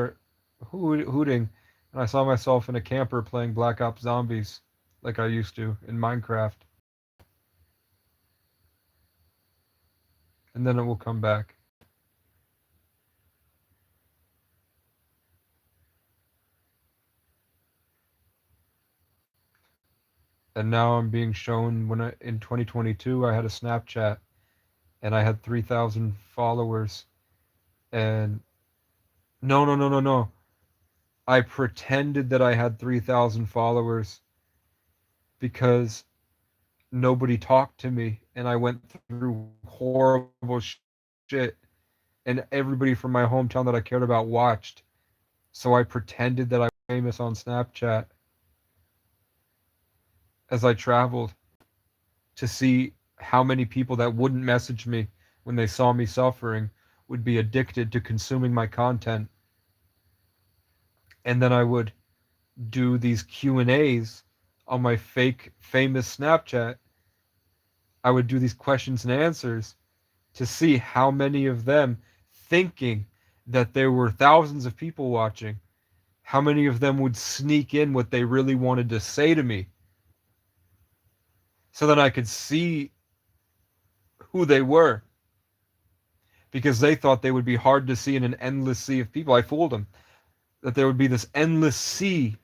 hooting, and I saw myself in a camper playing Black Ops Zombies like I used to in Minecraft. And then it will come back. And now I'm being shown in 2022 I had a Snapchat and I had 3,000 followers And no, no, no, no, no. I pretended that I had 3,000 followers because nobody talked to me and I went through horrible shit and everybody from my hometown that I cared about watched. So I pretended that I was famous on Snapchat as I traveled to see how many people that wouldn't message me when they saw me suffering would be addicted to consuming my content. And then I would do these Q&As on my fake famous Snapchat. I would do these questions and answers to see how many of them, thinking that there were thousands of people watching, how many of them would sneak in what they really wanted to say to me so that I could see who they were, because they thought they would be hard to see in an endless sea of people. I fooled them that there would be this endless sea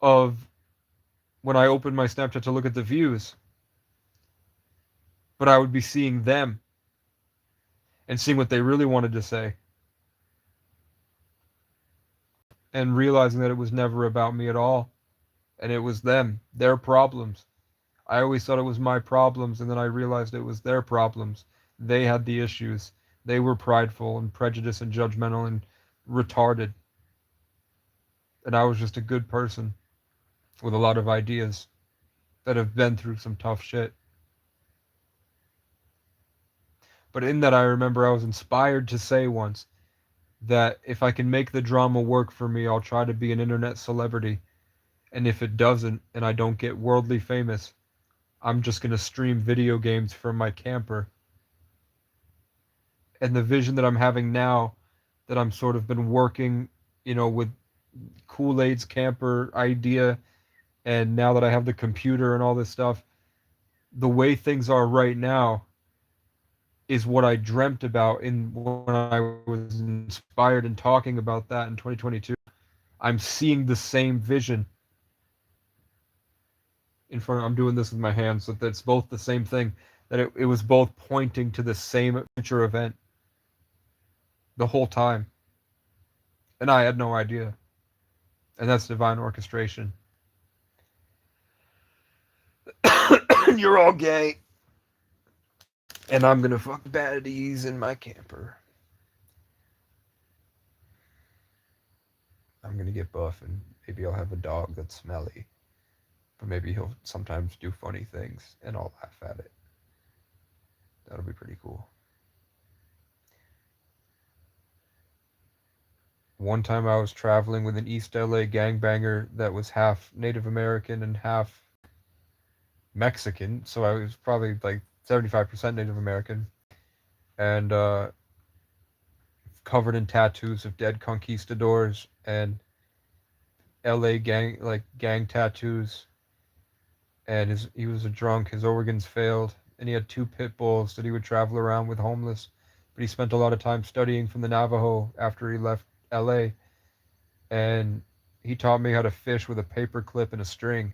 of, when I opened my Snapchat to look at the views, but I would be seeing them and seeing what they really wanted to say and realizing that it was never about me at all. And it was them, their problems. I always thought it was my problems, and then I realized it was their problems. They had the issues. They were prideful and prejudiced and judgmental and retarded. And I was just a good person with a lot of ideas that have been through some tough shit. But in that, I remember I was inspired to say once that if I can make the drama work for me, I'll try to be an internet celebrity. And if it doesn't, and I don't get worldly famous, I'm just going to stream video games from my camper. And the vision that I'm having now, that I'm sort of been working, with Kool-Aid's camper idea, and now that I have the computer and all this stuff, the way things are right now is what I dreamt about when I was inspired and talking about that in 2022. I'm seeing the same vision in front of, I'm doing this with my hands, so that's both the same thing, that it was both pointing to the same future event the whole time. And I had no idea. And that's divine orchestration. You're all gay. And I'm gonna fuck baddies in my camper. I'm gonna get buff and maybe I'll have a dog that's smelly. But maybe he'll sometimes do funny things and I'll laugh at it. That'll be pretty cool. One time I was traveling with an East LA gangbanger that was half Native American and half Mexican, so I was probably like 75% Native American, and covered in tattoos of dead conquistadors and LA gang tattoos. And he was a drunk, his organs failed, and he had 2 pit bulls that he would travel around with homeless. But he spent a lot of time studying from the Navajo after he left LA, and he taught me how to fish with a paper clip and a string,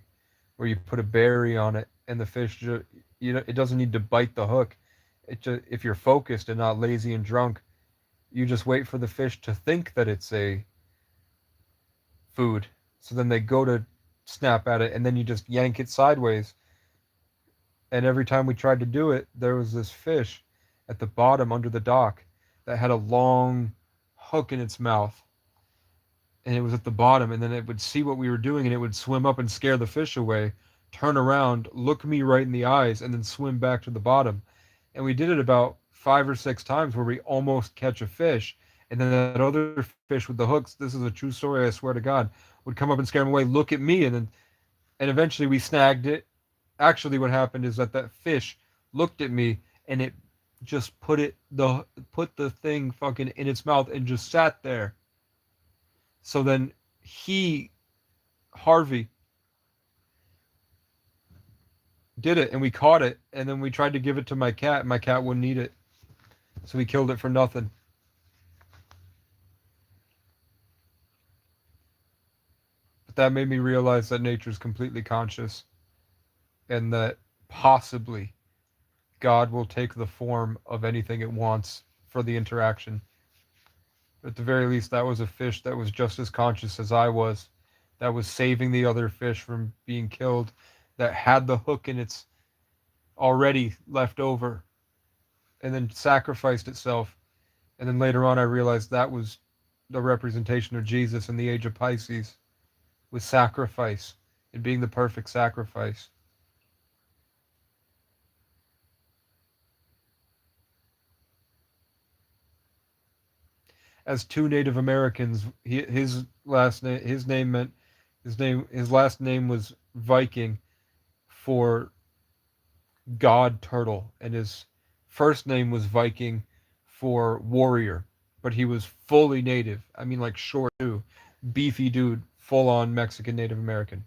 where you put a berry on it, and the fish, it doesn't need to bite the hook. It just, if you're focused and not lazy and drunk, you just wait for the fish to think that it's a food. So then they go to snap at it, and then you just yank it sideways. And every time we tried to do it, there was this fish at the bottom under the dock that had a long hook in its mouth. And it was at the bottom, and then it would see what we were doing, and it would swim up and scare the fish away, turn around, look me right in the eyes, and then swim back to the bottom. And we did it about 5 or 6 times where we almost catch a fish. And then that other fish with the hooks, this is a true story, I swear to God, would come up and scare him away, look at me, and eventually we snagged it. Actually, what happened is that fish looked at me, and it just put the thing fucking in its mouth and just sat there. So then Harvey, did it, and we caught it, and then we tried to give it to my cat, and my cat wouldn't eat it. So we killed it for nothing. But that made me realize that nature is completely conscious, and that possibly God will take the form of anything it wants for the interaction. At the very least, that was a fish that was just as conscious as I was, that was saving the other fish from being killed, that had the hook in its already left over, and then sacrificed itself. And then later on, I realized that was the representation of Jesus in the age of Pisces, with sacrifice and being the perfect sacrifice. As two Native Americans, his last name, his last name was Viking for God Turtle, and his first name was Viking for warrior, but he was fully native. I mean, like short too, beefy dude, full on Mexican Native American.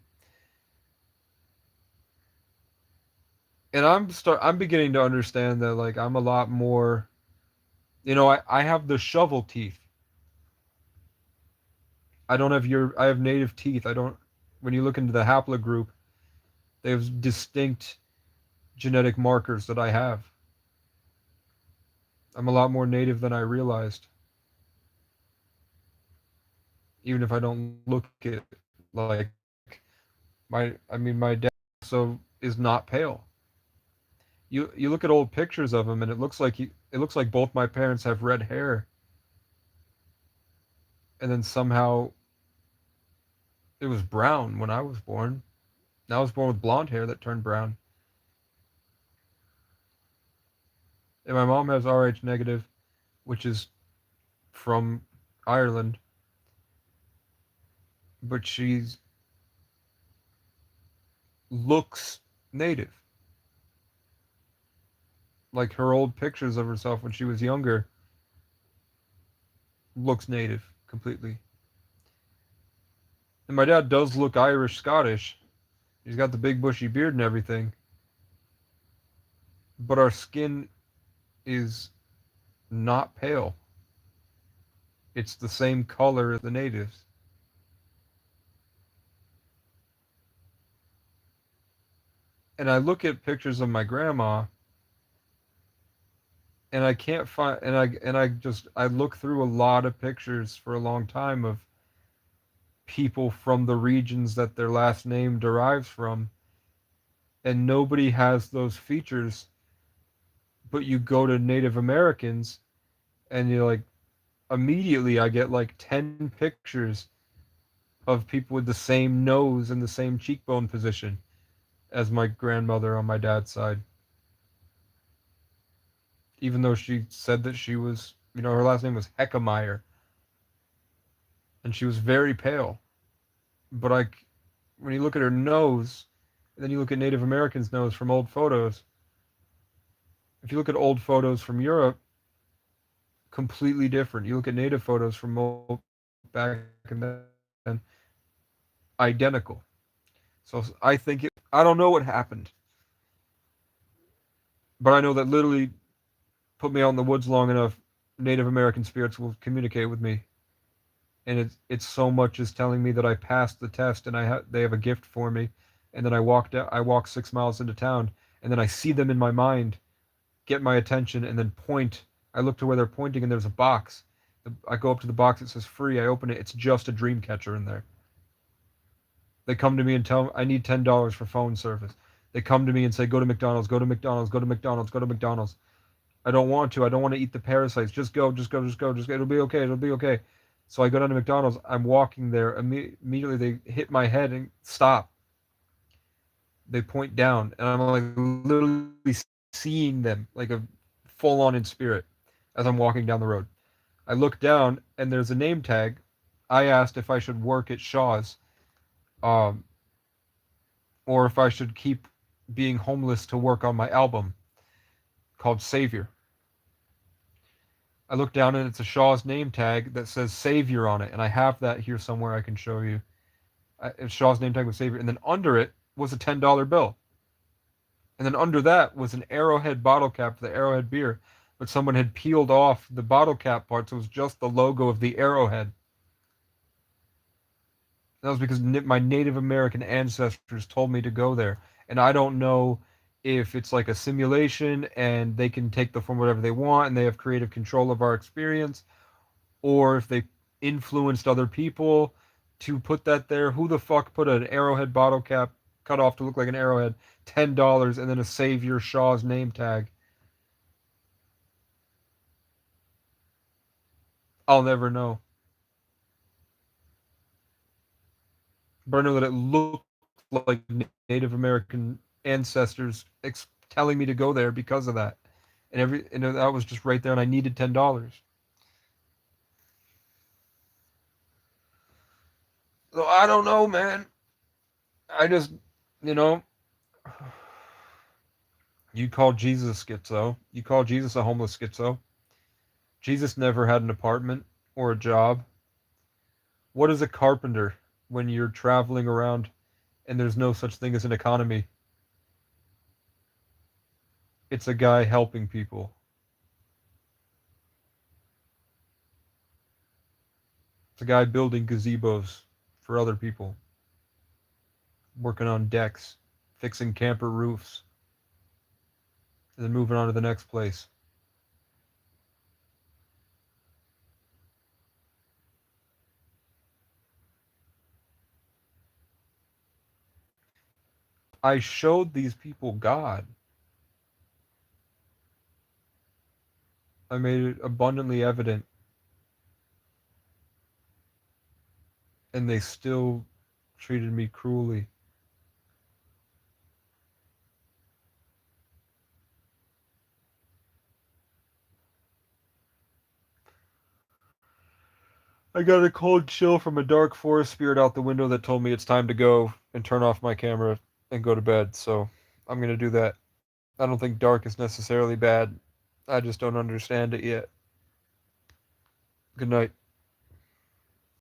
And I'm beginning to understand that like I'm a lot more, I have the shovel teeth. I have native teeth. I don't When you look into the haplogroup, they have distinct genetic markers that I have. I'm a lot more native than I realized. Even if I don't look it like my dad also is not pale. You look at old pictures of him and it looks like both my parents have red hair, and then somehow it was brown when I was born. I was born with blonde hair that turned brown. And my mom has Rh negative, which is from Ireland, but she's looks native. Like her old pictures of herself when she was younger looks native completely. And my dad does look Irish Scottish. He's got the big bushy beard and everything. But our skin is not pale. It's the same color as the natives. And I look at pictures of my grandma and I can't find I look through a lot of pictures for a long time of people from the regions that their last name derives from, and nobody has those features. But you go to Native Americans and you're like, immediately I get like 10 pictures of people with the same nose and the same cheekbone position as my grandmother on my dad's side. Even though she said that she was, her last name was Heckemeyer, and she was very pale. But when you look at her nose, and then you look at Native Americans' nose from old photos, if you look at old photos from Europe, completely different. You look at native photos from back in then, identical. So I don't know what happened, but I know that literally put me out in the woods long enough, Native American spirits will communicate with me, and it's so much as telling me that I passed the test and they have a gift for me, and then I walk 6 miles into town, and then I see them in my mind, get my attention, and then point. I look to where they're pointing, and there's a box. I go up to the box. It says free. I open it. It's just a dream catcher in there. They come to me and tell me I need $10 for phone service. They come to me and say, go to McDonald's, go to McDonald's, go to McDonald's, go to McDonald's. I don't want to. I don't want to eat the parasites. Just go, just go, just go, just go. It'll be okay. It'll be okay. So I go down to McDonald's. I'm walking there. Immediately they hit my head and stop. They point down, and I'm like literally seeing them like a full on in spirit as I'm walking down the road. I look down, and there's a name tag. I asked if I should work at Shaw's, or if I should keep being homeless to work on my album called Savior. I look down, and it's a Shaw's name tag that says Savior on it, and I have that here somewhere I can show you. It's Shaw's name tag with Savior, and then under it was a $10 bill. And then under that was an Arrowhead bottle cap for the Arrowhead beer, but someone had peeled off the bottle cap part, so it was just the logo of the Arrowhead. That was because my Native American ancestors told me to go there, and I don't know if it's like a simulation and they can take the form whatever they want and they have creative control of our experience, or if they influenced other people to put that there. Who the fuck put an Arrowhead bottle cap cut off to look like an arrowhead, $10, and then a Savior Shaw's name tag? I'll never know. But I know that it looked like Native American ancestors telling me to go there because of that. And that was just right there, and I needed $10. So I don't know, man. I just, you know, you call Jesus schizo. You call Jesus a homeless schizo. Jesus never had an apartment or a job. What is a carpenter when you're traveling around and there's no such thing as an economy? It's a guy helping people. It's a guy building gazebos for other people, working on decks, fixing camper roofs, and then moving on to the next place. I showed these people God. I made it abundantly evident, and they still treated me cruelly. I got a cold chill from a dark forest spirit out the window that told me it's time to go and turn off my camera and go to bed, so I'm going to do that. I don't think dark is necessarily bad. I just don't understand it yet. Good night.